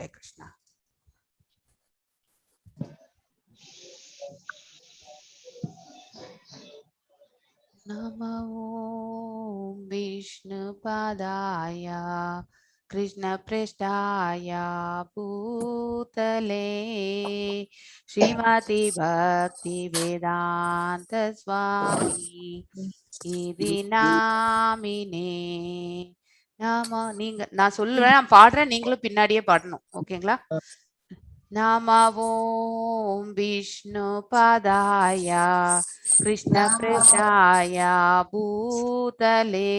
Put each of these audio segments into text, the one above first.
हरे कृष्णा। नमो विष्णुपादाय कृष्णपृष्ठाय भूतले श्रीमति भक्तिवेदांत स्वामी इति नामिने नामो நீங்க நான் சொல்லுவேன் நான் பாடுறேன் நீங்களும் பின்னாடியே பாடணும் ஓகேங்களா नमो विष्णुपादाय कृष्णपृष्ठाय भूतले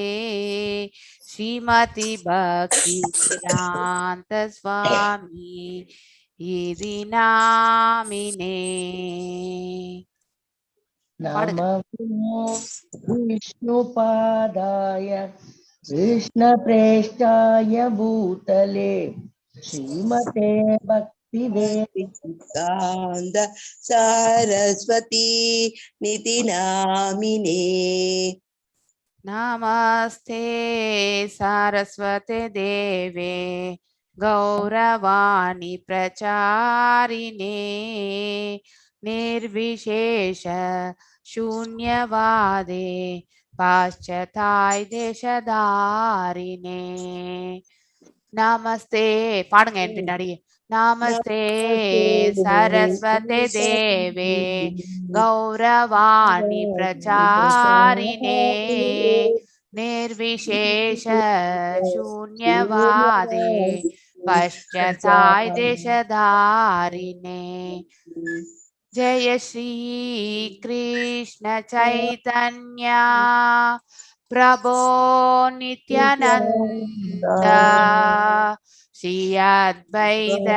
श्रीमति भक्तिवेदांत स्वामी इति नामिने नमो विष्णुपादाय कृष्णप्रेष्ठाय भूतले श्रीमते भक्तिवेदांत सरस्वती निति नामिने नमस्ते सारस्वते देवे गौरवाणी प्रचारिणे निर्विशेष शून्यवादे पाश्चात्य देशधारिणे नमस्ते पाடுங்க என் பின்னாடி नमस्ते सरस्वते देवे गौरवाणी प्रचारिणे निर्विशेष शून्यवादे पश्चात्य देशधारिणे जय श्री कृष्ण चैतन्य प्रभो नित्यानंद श्री अद्वैत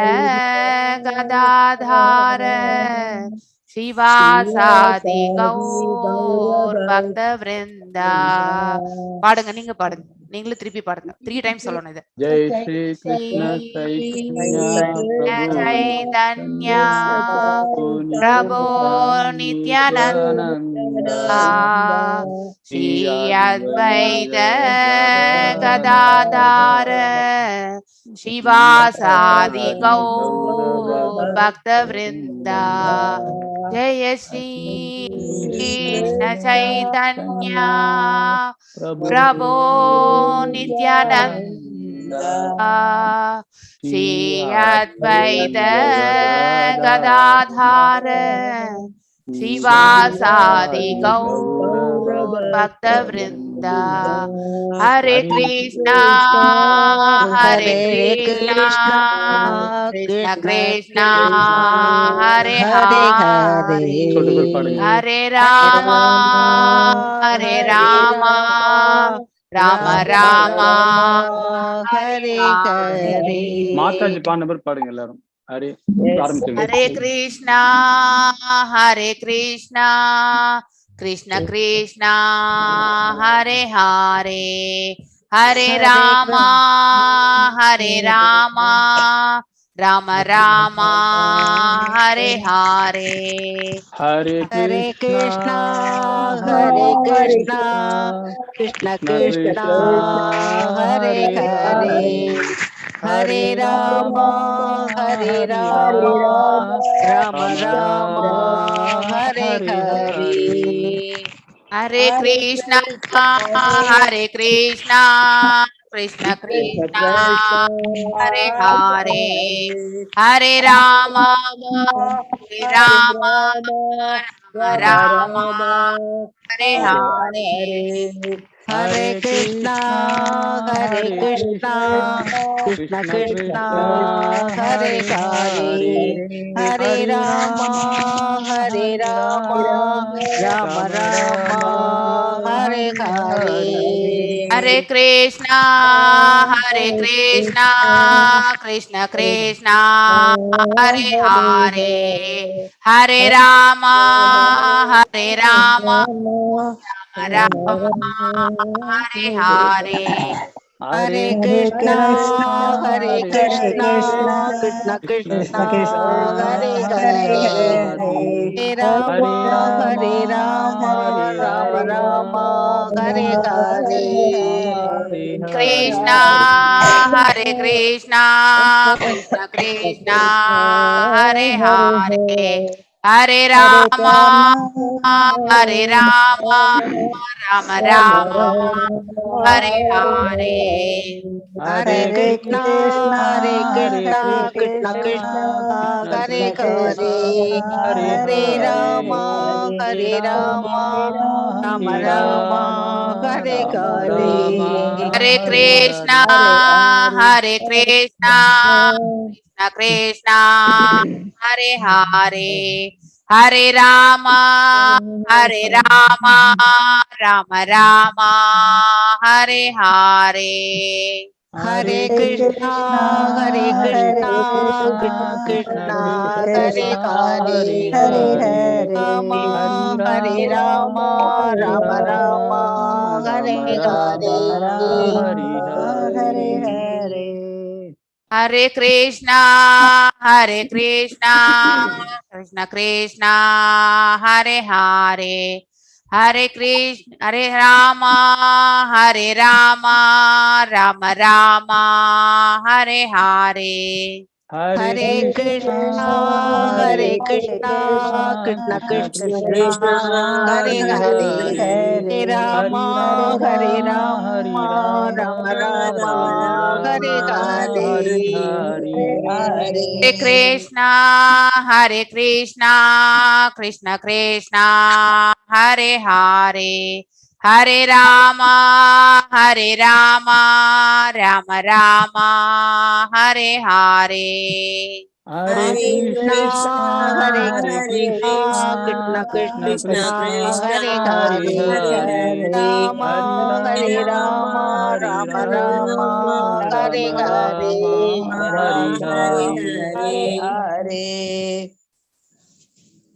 गदाधर शिवासादि गौर भक्त वृंदा பாடுங்க நீங்க பாடுங்க நீங்களும் திருப்பி பாடுங்க 3 டைம்ஸ் சொல்லணும் இது जय श्री कृष्ण चैतन्य प्रभु प्रभो नित्यानंद श्री अद्वैत गदाधर शिवासादि गौर भक्त वृंदा जय श्री कृष्ण चैतन्य प्रभो नित्यानंद श्री अद्वैत गदाधर शिवासादि गौर भक्त वृंदा हरे कृष्णा कृष्ण कृष्णा हरे हरे हरे राम राम राम हरे हरे माताजी पाड़ने पर पाड़ेंगे எல்லாரும் Hare Hare Krishna Krishna Krishna Hare Hare Hare Ram Ram Ram Hare Hare Hare Krishna Krishna Krishna Hare Hare Hare Ram Ram Ram Hare Hare Hare Krishna Krishna Krishna Hare Hare Hare Ram Ram Ram Hare Hare Hare Krishna Krishna Krishna Hare Hare Hare Ram Ram Ram Hare Hare Hare Krishna Krishna Krishna Hare Hare Hare Ram Ram Hare Hare Hare Krishna, Hare Krishna, Krishna Krishna, Hare Hare, Hare Rama, Hare Rama, Rama Rama, Hare Hare. Krishna Hare Krishna Krishna Krishna Hare Hare Hare Rama Hare Rama Rama Rama Hare Hare. Hare Krishna, Hare Krishna, Krishna Krishna, Hare Hare, Hare Rama, Hare Rama, Rama Rama, Hare Hare. Hare Krishna Hare Krishna Krishna Krishna Hare Hare Hare Rama Hare Rama Rama Rama Hare Hare. Hare Krishna, Hare Krishna, Krishna Krishna, Hare Hare, Rama, Hare Rama, Rama Rama, Hare Hare. Hare Krishna Hare Krishna Krishna Krishna Hare Hare Hare Krishna Hare Rama Hare Rama Rama Rama Hare Hare. Hare Krishna, Hare Krishna, Krishna Krishna, Hare Hare, Hare Rama, Hare Rama, Rama Rama, Hare Hare. Hare Krishna Hare Krishna Krishna Krishna Hare Hare Hare Rama Hare Rama Rama Rama Hare Hare. Hare Krishna Hare Krishna, Krishna Krishna, Hare Hare, Rama, Hare Rama, Rama Rama, Hare Hare.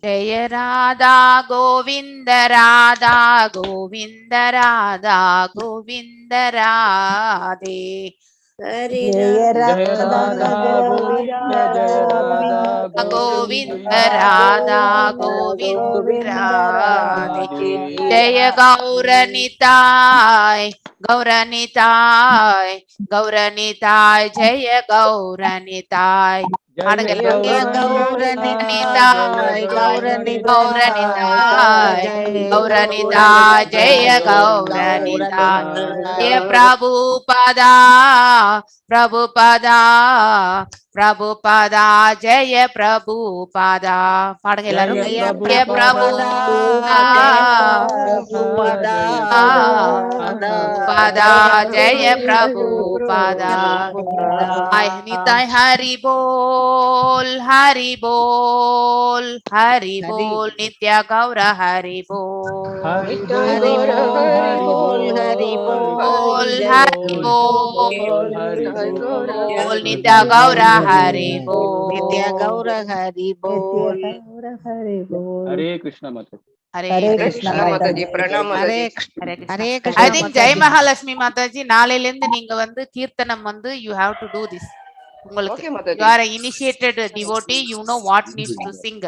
Jaya Radha Govinda Radha Govinda Radha Govinda Radhe. Jaya Radha Govinda Govinda Radha Govinda Radhe. Jaya Gauranitai Gauranitai Gauranitai Jaya Gauranitai. Jaya Gauranitai, Gauranitai Gauranitai Jaya Gauranitai. Jaya Prabhupada Prabhupada Prabhupada Jaya Prabhupada. பாடுங்க எல்லாரும். ஜெய பிரபுபாதா ஜெய பிரபுபாதா. நிதாய் ஹரி போல் ஹரி போல் ஹரி போல் நித்ய கௌர ஹரி போல் Hare Bol, Hare Bol, Hari pole Nitya Gaura Hari pole. Nitya Gaura Hari Bol. Hare Krishna Mata. Hare Krishna Mataji. Hare Hare Krishna. I think Jai Mahalakshmi Mataji நாளையில இருந்து நீங்க வந்து கீர்த்தனம் வந்து you have to do this. உங்களுக்கு you are an initiated devotee, you know what needs to sing.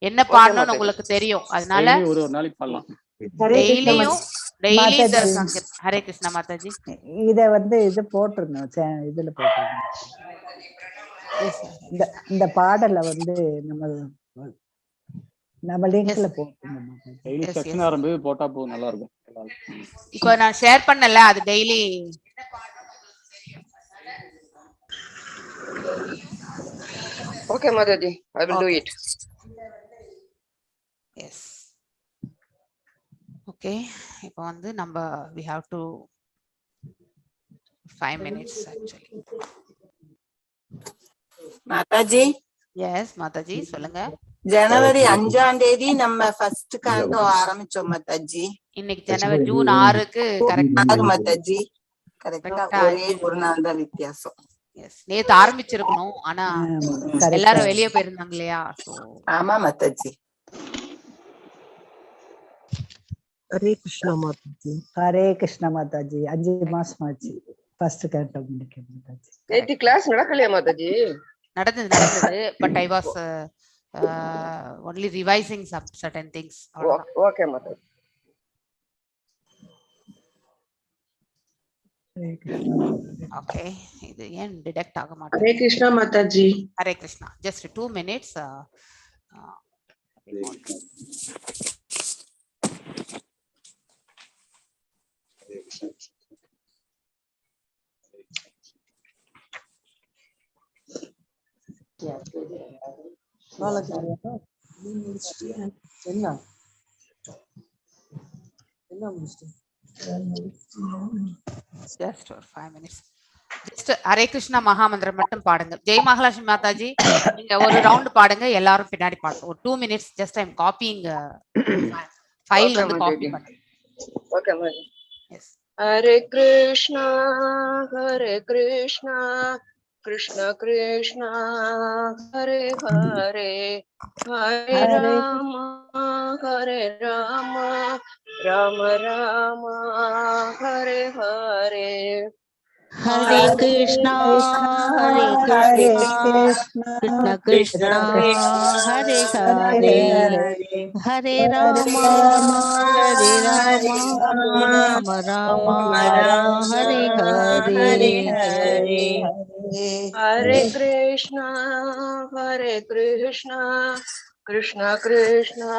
என்ன பாடணும்னு உங்களுக்கு தெரியும். அதனால ஒரு நாளைக்கு பாடலாம். டெய்லியும் டெய்லி இந்த ஹரே கிருஷ்ணா மாதாஜி இத வந்து இது போட்டுருங்க இதுல போட்டுருங்க. இந்த பாடல வந்து நம்ம லிங்க்ல போட்டுருங்க. டெய்லி செக்ஷன் ஆரம்பி போட்டா போதும், நல்லா இருக்கும். இப்போ நான் ஷேர் பண்ணல, அது daily Okay, Mataji, I will do it. Yes. Okay, இப்போ வந்து நம்ம we have to 5 minutes actually. Mataji, Yes, Mataji சொல்லுங்க. ஜனவரி 5ஆம் தேதி நம்ம ஃபர்ஸ்ட் காண்டோ ஆரம்பிச்சோம் மாதாஜி. இன்னைக்கு ஜனவரி ஜூன் 6க்கு கரெக்ட்டா மாதாஜி, கரெக்ட்டா ஒரே ஒரு நாள் தான் வித்தியாசம். எஸ், நேத்து ஆரம்பிச்சிருக்கணும், ஆனா எல்லாரும் வெளிய போயிருந்தாங்க இல்லையா? ஆமா மாதாஜி. ஹரே கிருஷ்ணா மாதாஜி. ஹரே கிருஷ்ணா மாதாஜி. 5 மாசம் ஆச்சு. ஃபர்ஸ்ட் கேட்ட முடிக்க மாட்டாச்சு. நேத்து கிளாஸ் நடக்கலையா மாதாஜி? நடந்தது but I was only revising some certain things. Okay Mataji. Okay, இது ஏன் டிடெக்ட் ஆக மாட்டேங்குது? Hare Krishna Mataji. Hare Krishna. just 2 minutes. Just for 5 minutes. Just Hare Krishna மகாமந்திரம் மட்டும் பாடுங்க. ஜெய் மகாலட்சுமி மாதாஜி, நீங்க ஒரு ரவுண்ட் பாடுங்க, எல்லாரும் பின்னாடி பாடுங்க. ஒரு 2 minutes just I'm copying file வந்து காப்பி பண்ணுங்க. Okay Mataji. Yes. Hare Krishna, Hare Krishna, Krishna Krishna, Hare Hare, Hare Rama, Hare Rama, Rama Rama, Hare Hare. Hare Krishna, Hare Krishna, Krishna Krishna, Hare Hare, Hare Rama, Hare Rama, Rama Rama, Hare Hare. Hare Krishna, Hare Krishna, Krishna Krishna,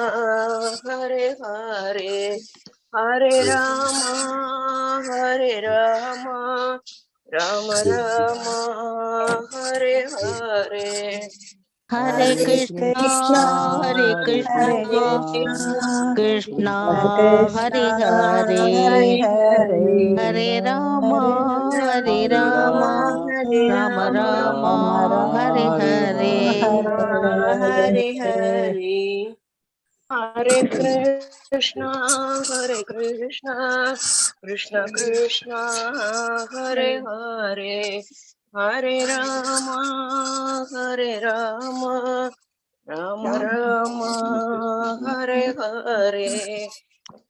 Hare Hare, Hare Rama, Hare Rama, Rama Rama, Hare Hare. Hare Krishna, Hare Krishna, Krishna Hare Hare, Hare Rama, Hare Rama, Rama Rama, Hare Hare. Hare Hare. Hare Krishna, Hare Krishna, Krishna Krishna, Hare Hare, Hare Rama, Hare Rama, Rama Rama, Hare Hare.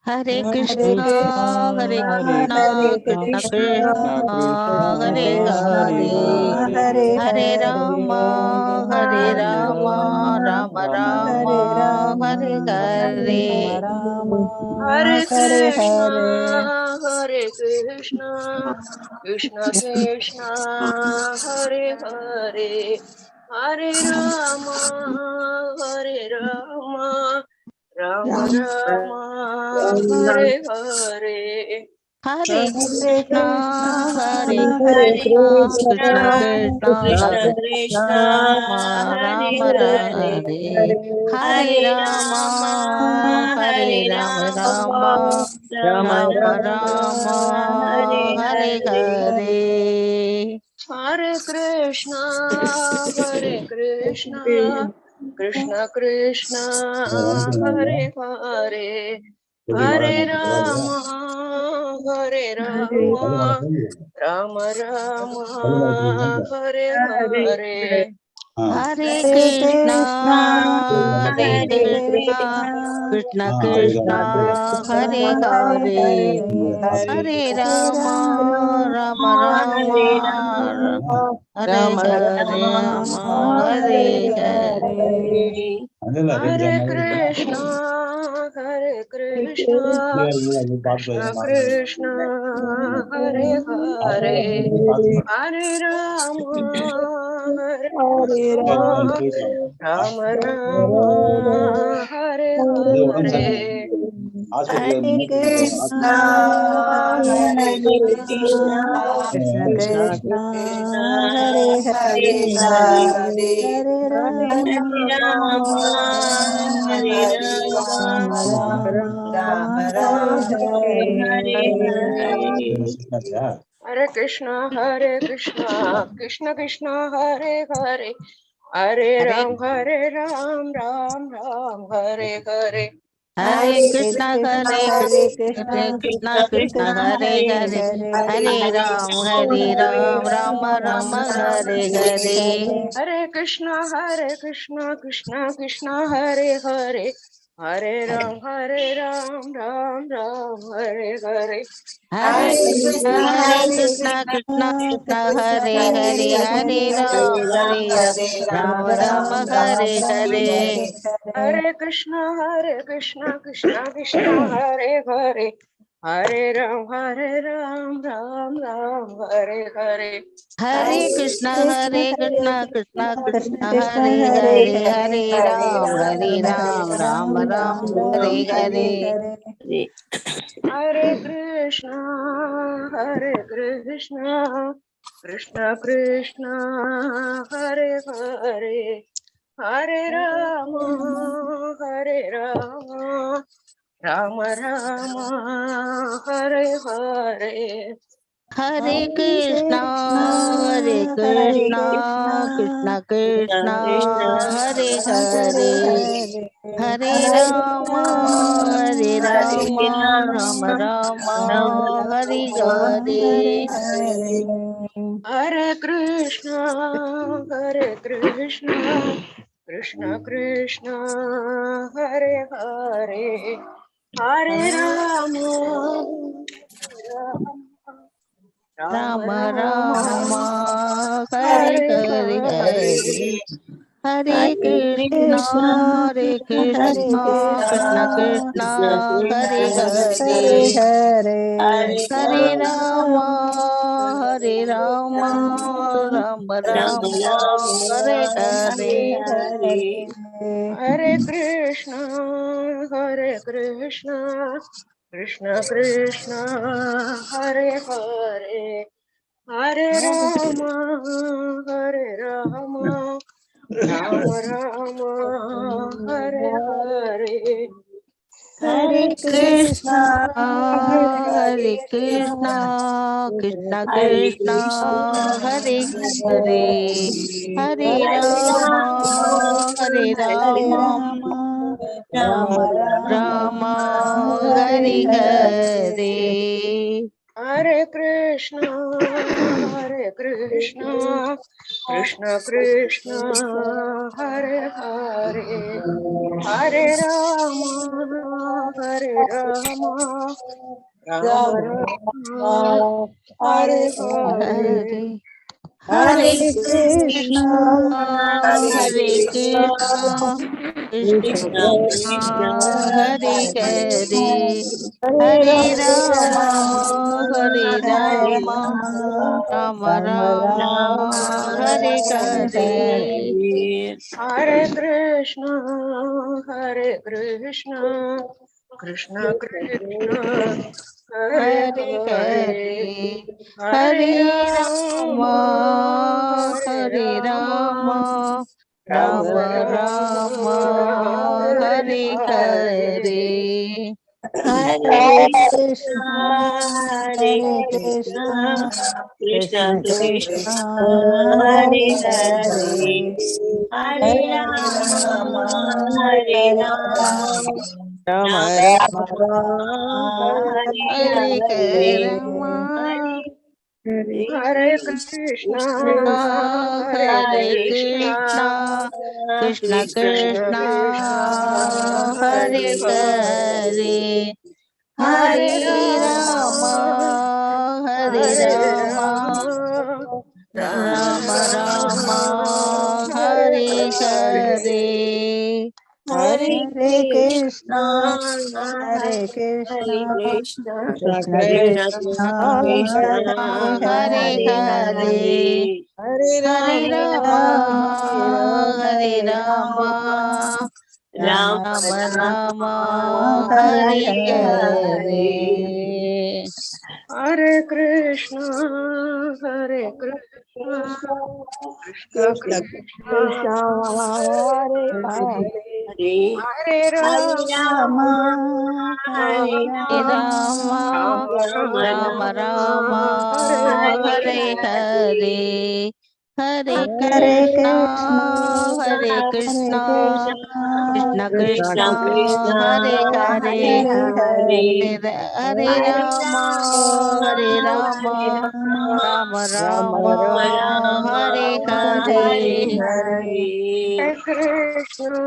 Hare Krishna, Hare Krishna, Krishna Krishna, Hare Hare, Hare Rama, Hare Rama, Rama Rama, Hare Hare. Hare Krishna, Hare Krishna, Krishna Krishna, Hare Hare, Hare Rama, Hare Rama, Rama Rama, Hare Hare. Hare Krishna, Hare Krishna, Krishna Krishna, Rama Rama, Hare Rama, Hare Rama, Rama Rama, Hare Hare. Hare Krishna, Hare Krishna, Krishna Krishna, Hare Hare, Hare Rama, Hare Rama, Rama Rama, Hare Hare. Hare Krishna, Hare Krishna, Krishna Krishna, Hare Hare, Hare Rama, Rama Rama, Hare Hare, Hare Hare. Hare Krishna, Hare Krishna, Krishna Krishna, Hare Hare, Hare Rama, Hare Rama, Rama Rama, Hare Hare. Hare Krishna, Hare Krishna, Krishna Krishna, Hare Hare, Hare Rama, Hare Rama, Rama Rama, Hare Hare. Hare Krishna, Krishna Krishna, Hare Hare, Hare Ram, Ram Ram, Hare Hare. Hare Krishna, Hare Krishna, Krishna Hare Hare, Hare Ram, Rama Rama, Hare Hare. Hare Krishna, Krishna Krishna, Hare Hare, Hare Ram, Ram Ram, Hare Hare. Hare Krishna, Krishna Krishna, Hare Hare, Hare Ram, Rama, Hare Hare. Hare Krishna, Krishna Krishna, Hare Hare. Hare Ram, Ram Ram, Hare Hare. Hare Krishna, Krishna Krishna, Hare Hare, Hare Ram, Ram Ram, Hare Hare. Hare Krishna, Krishna Krishna, Hare Hare. Hare Rama, Rama Rama, Hare Hare. Hare Krishna, Krishna Krishna, Hare Hare. Hare Rama, Rama Rama, Hare Hare. Hare Krishna, Krishna Krishna, Hare Hare. Hare Rama, Rama Rama, Hare Hare Hare. Hare Krishna, Krishna Krishna, Hare Hare. Hare Rama, Rama Rama, Hare Hare. Hare Krishna, Krishna Krishna, Hare Hare. Hare Rama, Rama Rama, Hare Hare. Hare Krishna, Krishna Krishna, Hare Hare. Hare Rama, Rama Rama, Hare Hare. Hare Krishna, Krishna Krishna, Hare Hare. Hare Rama, Rama Rama, Hare Hare. Hare Krishna, Krishna Krishna, Hare Hare. Hare Rama, Rama Rama, Hare Hare. Hare Krishna, Krishna Krishna, Hare Hare Hare. Hare Hare Rama, Rama, Rama Rama, Rama, Hare Hare Hare. Hare. Hare Krishna, Krishna Krishna, Hare Hare, Hare Rama, Hare Rama, Rama Rama Rama, Rama, Hare Hare Hare, Rama. Hare Krishna, Hare Krishna, Krishna, Krishna Krishna Krishna, Krishna, Hare Hare Hare. Hare. Hare Hare Rama, Rama, Hare Hare Rama, Rama, Rama Rama Rama, Rama, Hare Hare Hare. Hare. Hare Krishna, Hare Krishna, Krishna Krishna, Hare Hare Hare, Hare. Hare Hare Rama, Rama, Hare Hare Rama, Rama, Rama Rama Rama, Rama, Hare Hare Hare. Hare. Hare Krishna, Krishna Krishna Krishna, Krishna, Hare Hare, Hare Hare Rama, Rama, Hare Rama, Rama, Rama Rama Rama, Rama, Hare Hare Hare Hare. Hare. Hare. Hare Hare Krishna, Krishna, Hare Hare Krishna, Krishna, Krishna Krishna, Krishna Hare Krishna, Hare, Hare Hare Hare, Rama, Hare Rama, Hare Rama, Rama Rama Rama, Rama, Hare Hare Hare. Hare. Hare Krishna,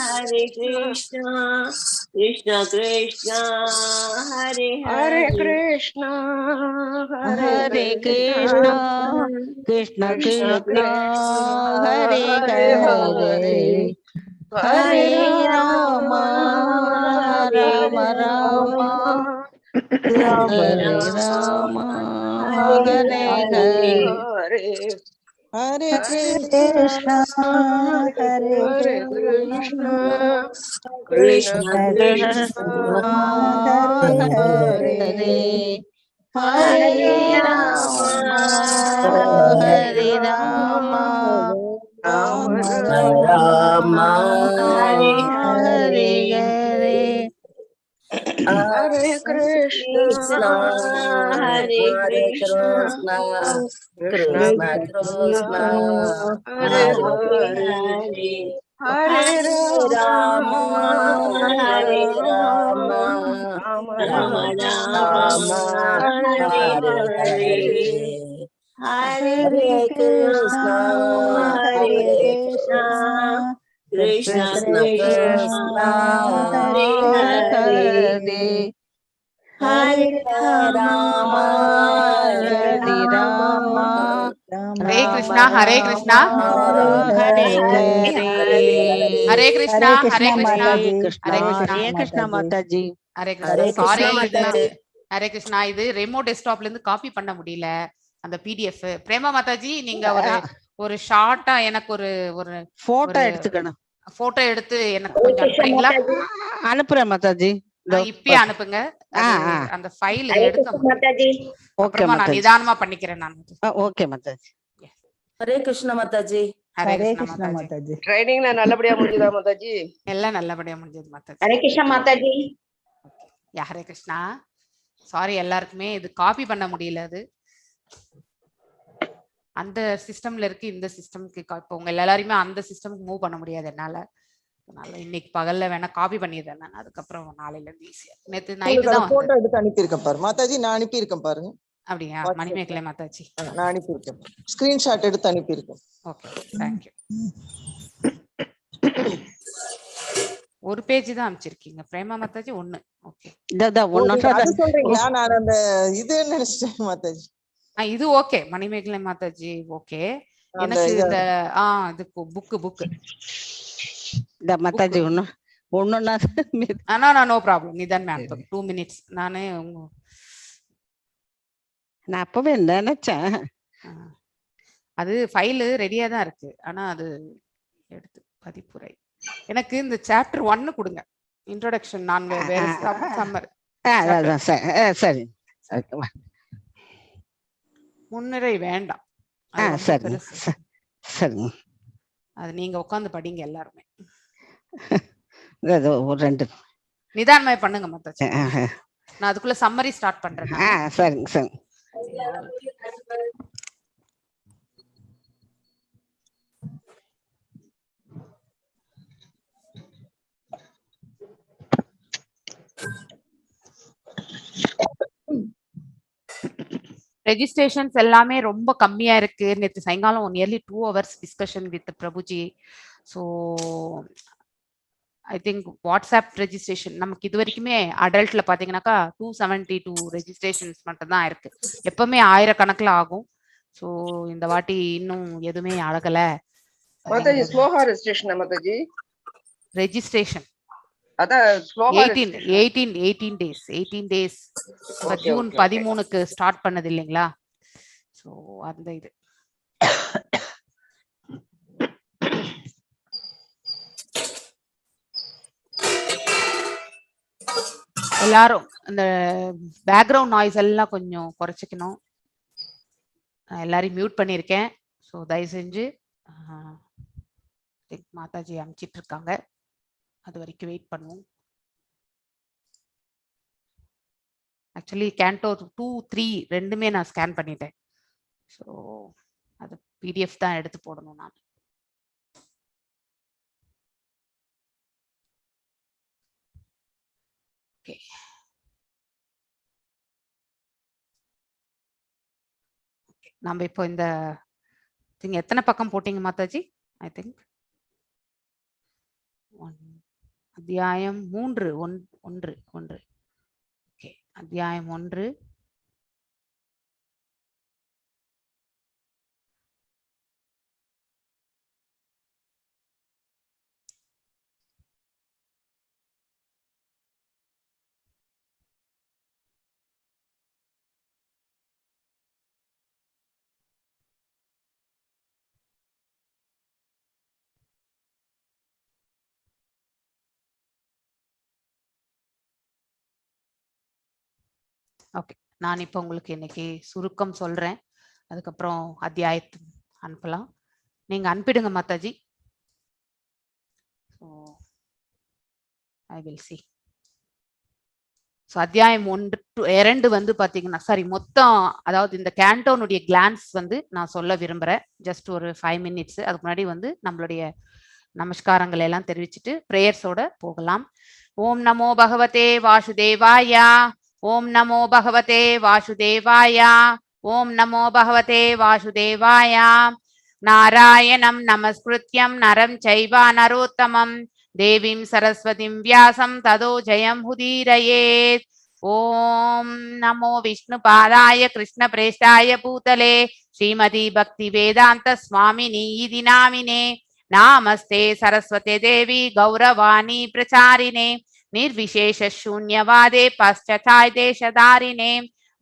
Hare Krishna, Krishna Krishna, Hare Hare Hare, Krishna, Hare Hare Krishna, Krishna, Krishna Krishna Krishna, Krishna, Hare Hare Hare, Hare, Hare Hare Rama, Rama, Rama Hare Rama, Rama, Rama Hare Rama, Rama, Hare Hare Hare. Hare. Hare Hare Hare Krishna, Krishna, Hare Hare Hare Krishna, Krishna, Krishna Krishna Krishna Krishna, Krishna, Krishna, Hare Hare Hare Hare, Hare, Hare, Hare Hare Hare Rama, Rama, Hare Hare Hare Rama, Rama, Rama Rama, Rama, Hare Hare Hare. Hare, Hare Krishna, Krishna, Hare Hare Hare Krishna, Krishna, Krishna Krishna Krishna Krishna, Krishna, Krishna, Hare Hare Hare Hare, Hare, Hare Hare Rama, Rama, Hare Hare Hare Rama, Rama, Rama, Rama Rama Rama, Rama, Rama, Hare Hare Hare Hare, Hare, Hare, Hare Hare Krishna, Krishna, Hare Hare Krishna, Krishna, Krishna Krishna Krishna, Krishna, Hare Hare, Hare Hare Hare Rama, Rama, Hare Hare Hare Rama, Rama, Rama, Hare Rama Krishna, Hare Rama Krishna, Rama, Rama, Hare Hare Hare, Hare Hare. Krishna, Hare Hare Krishna Krishna, Hare Mataji, Krishna, Hare Hare Krishna, Krishna Hare Krishna Mataji, Mataji. Hare Krishna. Hare sorry Krishna இது Mataji. Hare Krishna. இது remote டெஸ்க்டாப்ல இருந்து copy பண்ண முடியல அந்த PDF. Prema Mataji நீங்க ஒரு ஒரு ஷார்ட்டா எனக்கு ஒரு ஒரு போட்டோ ஒரு எடுத்துக்கணும். போட்டோ எடுத்து எனக்கு கொஞ்சம் அனுப்புறீங்களா? அனுப்புறேன் மாதாஜி. இப்பயே அனுப்புங்க. அது அந்த ஃபைல் எடுக்க முடியும். ஓகே அப்புறமா நான் மாதாஜி. நிதானமா பண்ணிக்கிறேன் நான். Okay Mataji. Hare Krishna Mataji. Hare Hare Krishna Krishna Mataji. Mataji. ட்ரைனிங்ல நல்லபடியா முடியுதா மாதாஜி? எல்லாம் நல்லபடியா முடிஞ்சது மாதாஜி. Hare Krishna Mataji. யா ஹரே கிருஷ்ணா. சாரி எல்லாருக்குமே இது காப்பி பண்ண முடியல. அது அந்த சிஸ்டம்ல இருக்கு, இந்த சிஸ்டம்க்கு இப்போ உங்க எல்லாரையுமே அந்த சிஸ்டம்க்கு மூவ் பண்ண முடியாது என்னால. அதனால இன்னைக்கு பகல்ல வேணா காப்பி பண்ணிடுறேன் நான். அதுக்கப்புறம் நாளையில இருந்து ஈஸியா. நேத்து நைட்டு தான் போட்டோ வந்து. எடுத்து அனுப்பியிருக்கேன் பாரு மாதாஜி, நான் அனுப்பியிருக்கேன் பாருங்க. அப்படியா? மணிமேகலை மாதாஜி. நான் அனுப்பியிருக்கேன், ஸ்கிரீன்ஷாட் எடுத்து அனுப்பியிருக்கேன். Okay, thank you. ஒரு பேஜ் தான் அனுப்பிச்சிருக்கீங்க பிரேமா மாதாஜி. ஒண்ணு. ஓகே, அது சொல்றீங்களா? நான் அந்த இது நினைச்சிட்டேன் மாதாஜி. இது ஓகே. மணிமேகலை மாதாஜி ஓகே. எனக்கு அந்த இந்த இது புக் இந்த மாதாஜி ஒண்ணுன்னா நோ ப்ராப்ளம். நிதான் மேம் 2 மினிட்ஸ். நானே நான் அப்பவே நினைச்சேன். அது ஃபைல் ரெடியா தான் இருக்கு. ஆனா அது எடுத்து பதிப்புரை. எனக்கு இந்த சாப்டர் 1 கொடுங்க. இன்ட்ரோடக்ஷன். நான் வேற சம்மர் சரி. முன்னுரை வேண்டாம். சரி சரி. அது நீங்க உட்கார்ந்து படிங்க எல்லாருமே. ஒரு 2 நிதானமா பண்ணுங்க மாதாஜி. நான் அதுக்குள்ள சம்மரி ஸ்டார்ட் பண்றேன். சரிங்க சரி. ரெஜிஸ்ட்ரேஷன்ஸ் எல்லாமே ரொம்ப கம்மியா இருக்கு. நேற்று சாயங்காலம் nearly 2 hours discussion with Prabhuji. So I think WhatsApp registration நமக்கு இது வரைக்குமே அடல்ட்ல பாத்தீங்கன்னாக்கா 272 ரெஜிஸ்ட்ரேஷன்ஸ் மட்டும் தான் இருக்கு. எப்பவுமே 1000கணக்கில் ஆகும். ஸோ இந்த வாட்டி இன்னும் எதுவுமே அழகல மாதாஜி. ஸ்லோஹா ரெஜிஸ்ட்ரேஷன் மாதாஜி. ரெஜிஸ்ட்ரேஷன் அதான் ஸ்லோஹா 18 டேஸ். ஜூன் 13க்கு ஸ்டார்ட் பண்ணது இல்லைங்களா? ஸோ அந்த இது எல்லாரும் இந்த பேக்ரவுண்ட் நாய்ஸ் எல்லாம் கொஞ்சம் குறைச்சிக்கணும். எல்லாரையும் மியூட் பண்ணியிருக்கேன். ஸோ தயவு செஞ்சு மாதாஜி அனுப்பிச்சிட்டு இருக்காங்க. அது வரைக்கும் வெயிட் பண்ணுவோம். ஆக்சுவலி கேண்டோ 2, 3 ரெண்டுமே நான் ஸ்கேன் பண்ணிட்டேன். ஸோ அது பிடிஎஃப் தான் எடுத்து போடணும் நான். ஓகே, நம்ம இப்போ இந்த நீங்க எத்தனை பக்கம் போட்டீங்க மாதாஜி? ஐ திங்க் அத்தியாயம் 3 1 ஓகே, அத்தியாயம் 1. ஓகே, நான் இப்போ உங்களுக்கு இன்னைக்கு சுருக்கம் சொல்றேன். அதுக்கப்புறம் அத்தியாயத்து அனுப்பலாம். நீங்க அனுப்பிடுங்க Mataji. I will see. So அத்தியாயம் 1 வந்து பாத்தீங்கன்னா மொத்தம், அதாவது இந்த கேண்டோனுடைய கிளான்ஸ் வந்து நான் சொல்ல விரும்புறேன். ஜஸ்ட் ஒரு 5 மினிட்ஸ். அதுக்கு முன்னாடி வந்து நம்மளுடைய நமஸ்காரங்களை எல்லாம் தெரிவிச்சுட்டு பிரேயர்ஸோட போகலாம். ஓம் நமோ பகவதே வாசுதேவாயா. ஓம் நமோ பகவதே வாசுதேவாயா. ஓம் நமோ பகவதே வாசுதேவாயா. நாராயணம் நமஸ்கிருத்யம் நரம் சைவ நரோத்தமம் தேவீம் சரஸ்வதிம் வியாசம் ததோ ஜெயம் உதீரயேத். ஓம் நமோ விஷ்ணு பாதாய கிருஷ்ண பிரேஷ்டாய பூதலே ஸ்ரீமதி பக்தி வேதாந்த சுவாமினி இதி நாமினே. நாமஸ்தே சரஸ்வதே தேவி கௌரவாணி பிரச்சாரிணே निर्विशेष शून्यवादे पश्चाताय देशधारिणे.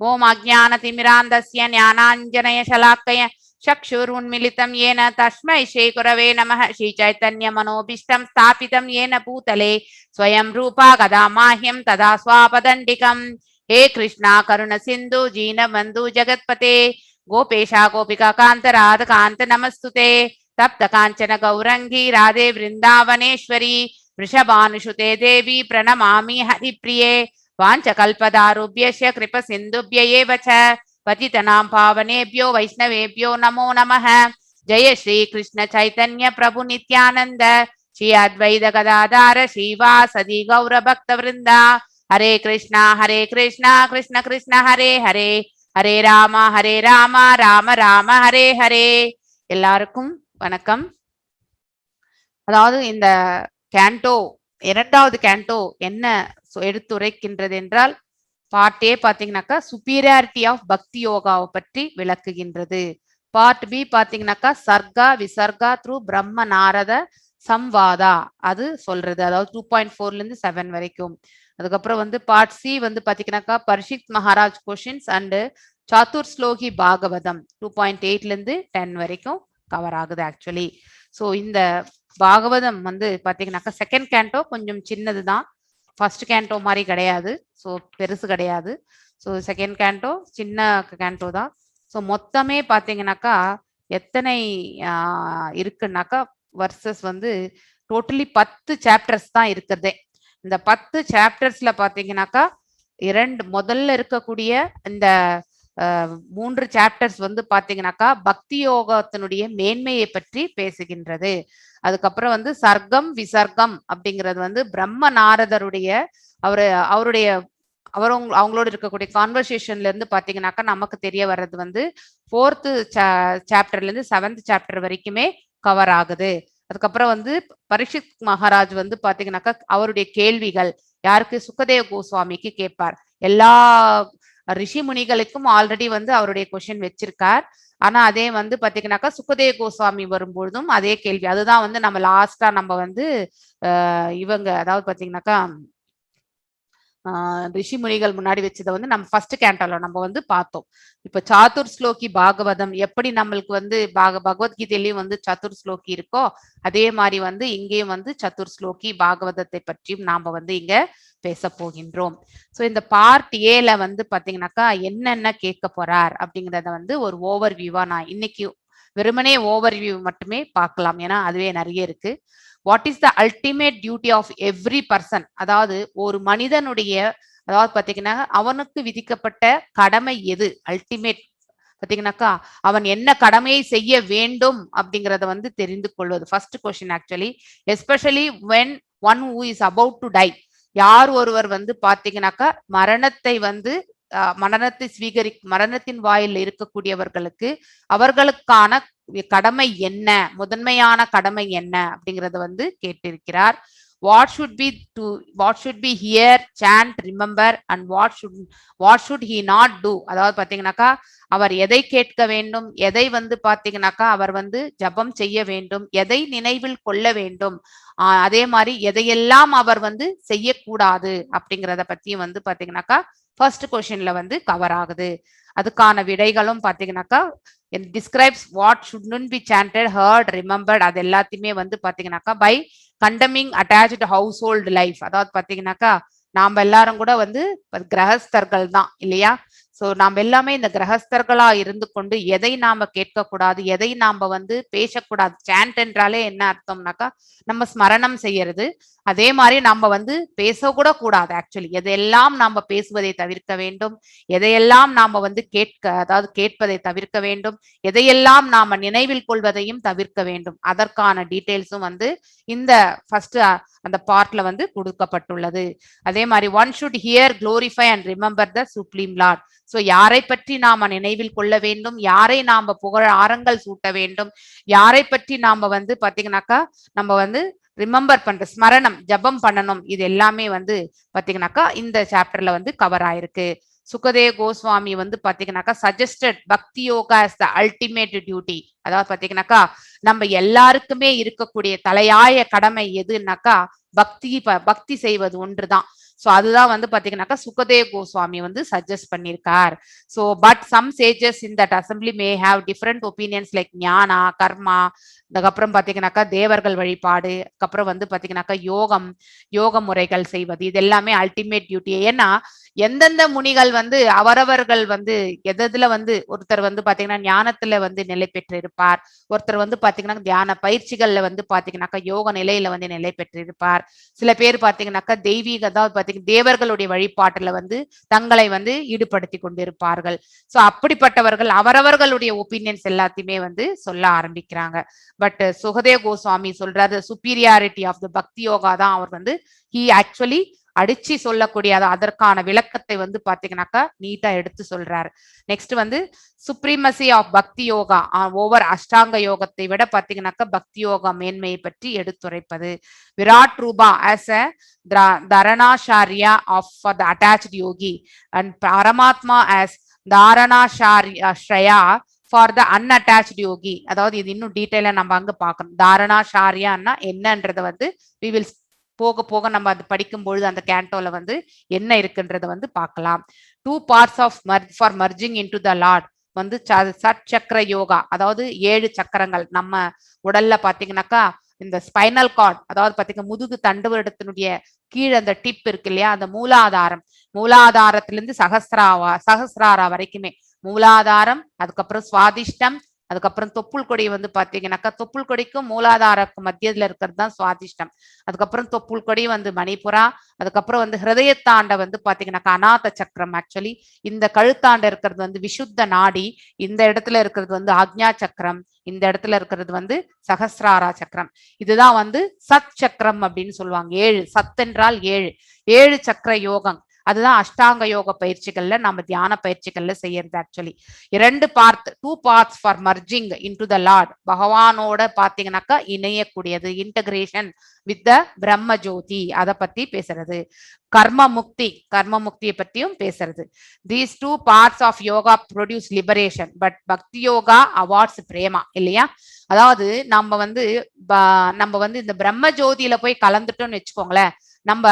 ओम अज्ञानतिमिरान्धस्य ज्ञानाञ्जनय शलाकय चक्षुरुन्मिलितं येन तस्मै श्री गुरवे नमः. श्रीचैतन्यमनोभीष्टं स्थापितं येन भूतले स्वयं रूपा कदा माह्यं तदा स्वापदण्डिकं. हे कृष्णा करुण सिन्धु दीनबन्धु जगत्पते गोपेशा गोपिका कान्त राधकान्त नमस्तुते. तप्त काञ्चन गौरंगी राधे वृंदावनेश्वरी वृषभानुसुते देवी प्रणमामि हरिप्रिये. वाञ्छकल्पदारुभ्यश्च कृपसिन्धुभ्य एव च पतितनां पावनेभ्यो वैष्णवेभ्यो नमो नमः. जय श्री कृष्ण चैतन्य प्रभु नित्यानंद श्री अद्वैत गदाधर श्रीवासदि गौर भक्त वृंदा. हरे कृष्णा कृष्ण कृष्ण हरे हरे हरे राम राम राम हरे हरे. எல்லாருக்கும் வணக்கம். அதாவது இந்த கேண்டோ 2வது கேண்டோ என்ன எடுத்துரைக்கின்றது என்றால், பார்ட்டே பாத்தீங்கன்னாக்கா சுப்பீரியாரிட்டி ஆஃப் பக்தி யோகாவை பற்றி விளக்குகின்றது. பார்ட் பி பாத்தீங்கன்னாக்கா சர்கா விசர்கா த்ரூ பிரம்ம நாரத சம்வாதா அது சொல்றது, அதாவது 2.4 இருந்து 7 வரைக்கும். அதுக்கப்புறம் வந்து பார்ட் சி வந்து பாத்தீங்கன்னாக்கா பரிஷித் மகாராஜ் கொஷின்ஸ் அண்ட் சாத்துர் ஸ்லோகி பாகவதம் 2.8 இருந்து 10 வரைக்கும் கவர் ஆகுது ஆக்சுவலி. ஸோ இந்த பாகவதம் வந்து பாத்தீங்கன்னாக்கா செகண்ட் கேண்டோ கொஞ்சம் சின்னதுதான், ஃபர்ஸ்ட் கேண்டோ மாதிரி கிடையாது, ஸோ பெருசு கிடையாது. ஸோ செகண்ட் கேண்டோ சின்ன கேண்டோ தான். ஸோ மொத்தமே பாத்தீங்கன்னாக்கா எத்தனை இருக்குன்னாக்கா வர்சஸ் வந்து டோட்டலி 10 சாப்டர்ஸ் தான் இருக்கிறதே. இந்த 10 சாப்டர்ஸ்ல பாத்தீங்கன்னாக்கா முதல்ல இருக்கக்கூடிய இந்த 3 சாப்டர்ஸ் வந்து பாத்தீங்கன்னாக்கா பக்தி யோகத்தினுடைய மேன்மையை பற்றி பேசுகின்றது. அதுக்கப்புறம் வந்து சர்க்கம் விசர்க்கம் அப்படிங்கிறது வந்து பிரம்ம நாரதருடைய அவங்களோட இருக்கக்கூடிய கான்வர்சேஷன்ல இருந்து பாத்தீங்கன்னாக்கா நமக்கு தெரிய வர்றது வந்து 4th சாப்டர்ல இருந்து 7th சாப்டர் வரைக்குமே கவர் ஆகுது. அதுக்கப்புறம் வந்து பரீட்சித் மகாராஜ் வந்து பாத்தீங்கன்னாக்கா அவருடைய கேள்விகள் யாருக்கு, சுகதேவ கோஸ்வாமிக்கு கேட்பார். எல்லா ரிஷி முனிகளுக்கும் ஆல்ரெடி வந்து அவருடைய கொஸ்டின் வச்சிருக்கார். ஆனா அதே வந்து பாத்தீங்கன்னாக்கா சுகதேவ கோஸ்வாமி வரும்பொழுதும் அதே கேள்வி. அதுதான் வந்து நம்ம லாஸ்டா நம்ம வந்து இவங்க அதாவது பாத்தீங்கன்னாக்கா ரிஷி முனிகள் முன்னாடி வச்சதை வந்து நம்ம ஃபர்ஸ்ட் கேண்டோல நம்ம வந்து பார்த்தோம். இப்ப சாத்துர் ஸ்லோகி பாகவதம் எப்படி நம்மளுக்கு வந்து பகவத்கீதையிலயும் வந்து சதுர் ஸ்லோகி இருக்கோ அதே மாதிரி வந்து இங்கேயும் வந்து சதுர் ஸ்லோகி பாகவதத்தை பற்றியும் நாம வந்து இங்க பேச போகின்றோம். ஸோ இந்த பார்ட் ஏல வந்து பாத்தீங்கன்னாக்கா என்னென்ன கேட்க போறார் அப்படிங்கிறத வந்து ஒரு ஓவர் வியூவா நான் இன்னைக்கு வெறுமனே ஓவர் வியூ மட்டுமே பார்க்கலாம், ஏன்னா அதுவே நிறைய இருக்கு. What is the ultimate duty of every person, அதாவது ஒரு மனிதனுடைய அதாவது பாத்தீங்கன்னா அவனுக்கு விதிக்கப்பட்ட கடமை எது, அல்டிமேட் பாத்தீங்கன்னாக்கா அவன் என்ன கடமையை செய்ய வேண்டும் அப்படிங்கறத வந்து தெரிந்து கொள்வது. First question actually, especially when one who is about to tie. யார் ஒருவர் வந்து பாத்தீங்கன்னாக்கா மரணத்தை வந்து மரணத்தின் வாயில் இருக்கக்கூடியவர்களுக்கு அவர்களுக்கான கடமை என்ன, முதன்மையான கடமை என்ன அப்படிங்கறத வந்து கேட்டிருக்கிறார். what should be hear, chant, remember and what should he not do. அதாவது பாத்தீங்கன்னாக்கா அவர் எதை கேட்க வேண்டும், எதை வந்து பாத்தீங்கன்னாக்கா அவர் வந்து ஜபம் செய்ய வேண்டும், எதை நினைவில் கொள்ள வேண்டும், அதே மாதிரி எதையெல்லாம் அவர் வந்து செய்யக்கூடாது அப்படிங்கறத பத்தியும் வந்து பாத்தீங்கன்னாக்கா ஃபர்ஸ்ட் கொஸ்டின்ல வந்து கவர் ஆகுது. அதுக்கான விடைகளும் பாத்தீங்கன்னாக்கா describes what shouldn't be chanted, heard, remembered. அது எல்லாத்தையுமே வந்து பாத்தீங்கன்னாக்கா by condemning attached household life. அதாவது பாத்தீங்கன்னாக்கா நாம எல்லாரும் கூட வந்து கிரகஸ்தர்கள் தான் இல்லையா? சோ நாம எல்லாமே இந்த கிரகஸ்தர்களா இருந்து கொண்டு எதை நாம கேட்க கூடாது, எதை நாம வந்து பேசக்கூடாது. சாண்ட் என்றாலே என்ன அர்த்தம்னாக்கா நம்ம ஸ்மரணம் செய்யறது. அதே மாதிரி நம்ம வந்து பேசக்கூட கூடாது. ஆக்சுவலி எதையெல்லாம் நாம பேசுவதை தவிர்க்க வேண்டும், எதையெல்லாம் நாம வந்து கேட்பதை தவிர்க்க வேண்டும், எதையெல்லாம் நாம நினைவில் கொள்வதையும் தவிர்க்க வேண்டும். அதற்கான டீடைல்ஸும் வந்து இந்த ஃபர்ஸ்ட் அந்த பார்ட்ல வந்து கொடுக்கப்பட்டுள்ளது. அதே மாதிரி one should here, glorify and remember the supreme Lord. So யாரை பற்றி நாம நினைவில் கொள்ள வேண்டும், யாரை நாம புகழ ஆரங்கள் சூட்ட வேண்டும், யாரை பற்றி நாம வந்து பாத்தீங்கன்னாக்கா நம்ம வந்து ரிமெம்பர் பண்ற, ஸ்மரணம் ஜபம் பண்ணணும். இது எல்லாமே வந்து பாத்தீங்கன்னாக்கா இந்த சாப்டர்ல வந்து கவர் ஆயிருக்கு. சுகதேவ் கோஸ்வாமி வந்து பாத்தீங்கன்னாக்கா சஜஸ்டட் பக்தி yoga as the ultimate duty. அதாவது பாத்தீங்கன்னாக்கா நம்ம எல்லாருக்குமே இருக்கக்கூடிய தலையாய கடமை எதுனாக்கா பக்தி செய்வது ஒன்றுதான். சோ அதுதான் வந்து பாத்தீங்கன்னாக்கா சுகதேவ் கோஸ்வாமி வந்து சஜஸ்ட் பண்ணிருக்கார். So but some sages in that assembly may have different opinions like jnana, karma, அதுக்கப்புறம் பாத்தீங்கன்னாக்கா தேவர்கள் வழிபாடு, அதுக்கப்புறம் வந்து பாத்தீங்கன்னாக்கா யோக முறைகள் செய்வது, இது எல்லாமே அல்டிமேட் டியூட்டி. ஏன்னா எந்தெந்த முனிகள் வந்து அவரவர்கள் வந்து எதுல வந்து ஒருத்தர் வந்து பாத்தீங்கன்னா ஞானத்துல வந்து நிலை பெற்று இருப்பார், ஒருத்தர் வந்து பாத்தீங்கன்னா தியான பயிற்சிகள்ல வந்து பாத்தீங்கன்னாக்கா யோக நிலையில வந்து நிலை பெற்று இருப்பார். சில பேர் பாத்தீங்கன்னாக்கா தெய்வீக, அதாவது பாத்தீங்கன்னா தேவர்களுடைய வழிபாட்டுல வந்து தங்களை வந்து ஈடுபடுத்தி கொண்டிருப்பார்கள். சோ அப்படிப்பட்டவர்கள் அவரவர்களுடைய ஒப்பீனியன்ஸ் எல்லாத்தையுமே வந்து சொல்ல ஆரம்பிக்கிறாங்க. பட் சுகதேவ் கோஸ்வாமி சொல்றாரு சுப்பீரியாரிட்டி ஆஃப் த பக்தி யோகா தான் அவர் வந்து ஹி ஆக்சுவலி அடிச்சு சொல்லக்கூடிய அதற்கான விளக்கத்தை வந்து பாத்தீங்கன்னாக்கா நீட்டா எடுத்து சொல்றாரு. நெக்ஸ்ட் வந்து சுப்ரீமசி ஆஃப் பக்தி யோகா ஓவர் அஷ்டாங்க யோகத்தை விட பாத்தீங்கன்னாக்கா பக்தி யோகா மேன்மையை பற்றி எடுத்துரைப்பது. Virat rupa as a dharanacharya of the attached yogi and Paramatma as dharanacharya for the unattached yogi. அதாவது இது இன்னும் டீட்டெயிலா நம்ம அங்க பார்க்கணும். தாரணாச்சாரியான்னா என்னன்றத வந்து we will போக போக நம்ம அது படிக்கும் பொழுது அந்த கேண்டோல வந்து என்ன இருக்குன்றத வந்து பார்க்கலாம். 2 parts of for merging into the Lord வந்து சட் சக்கர யோகா, அதாவது 7 சக்கரங்கள் நம்ம உடல்ல பாத்தீங்கன்னாக்கா இந்த ஸ்பைனல் கார்ட், அதாவது பாத்தீங்கன்னா முதுகு தண்டுவடத்தினுடைய கீழே அந்த டிப் இருக்கு இல்லையா, அந்த மூலாதாரத்திலிருந்து சகஸ்ராரா வரைக்குமே மூலாதாரம், அதுக்கப்புறம் சுவாதிஷ்டம், அதுக்கப்புறம் தொப்புள் கொடி வந்து பாத்தீங்கன்னாக்கா தொப்புள் கொடிக்கும் மூலாதாரக்கும் மத்தியத்துல இருக்கிறது தான் சுவாதிஷ்டம். அதுக்கப்புறம் தொப்புள் கொடி வந்து மணிப்புரா, அதுக்கப்புறம் வந்து ஹிருதயத்தாண்ட வந்து பாத்தீங்கன்னாக்கா அநாத சக்கரம். ஆக்சுவலி இந்த கழுத்தாண்ட இருக்கிறது வந்து விசுத்த நாடி, இந்த இடத்துல இருக்கிறது வந்து ஆக்ஞா சக்கரம், இந்த இடத்துல இருக்கிறது வந்து சகஸ்ராரா சக்கரம். இதுதான் வந்து சத் சக்கரம் அப்படின்னு சொல்லுவாங்க. 7 சத் என்றால் 7 சக்கர யோகம். அதுதான் அஷ்டாங்க யோக பயிற்சிகள்ல நம்ம தியான பயிற்சிகள்ல செய்யறது. Actually 2 parts for merging into the Lord, பகவானோட பாத்தீங்கன்னாக்கா இணையக்கூடியது, இன்டகிரேஷன் வித் த பிரம்ம ஜோதி, அதை பத்தி பேசுறது. கர்ம முக்தியை பத்தியும் பேசுறது. These 2 parts of yoga produce liberation but bhakti yoga awards Prema இல்லையா. அதாவது நம்ம வந்து இந்த பிரம்ம ஜோதியில போய் கலந்துட்டோம்னு வச்சுக்கோங்களேன், நம்ம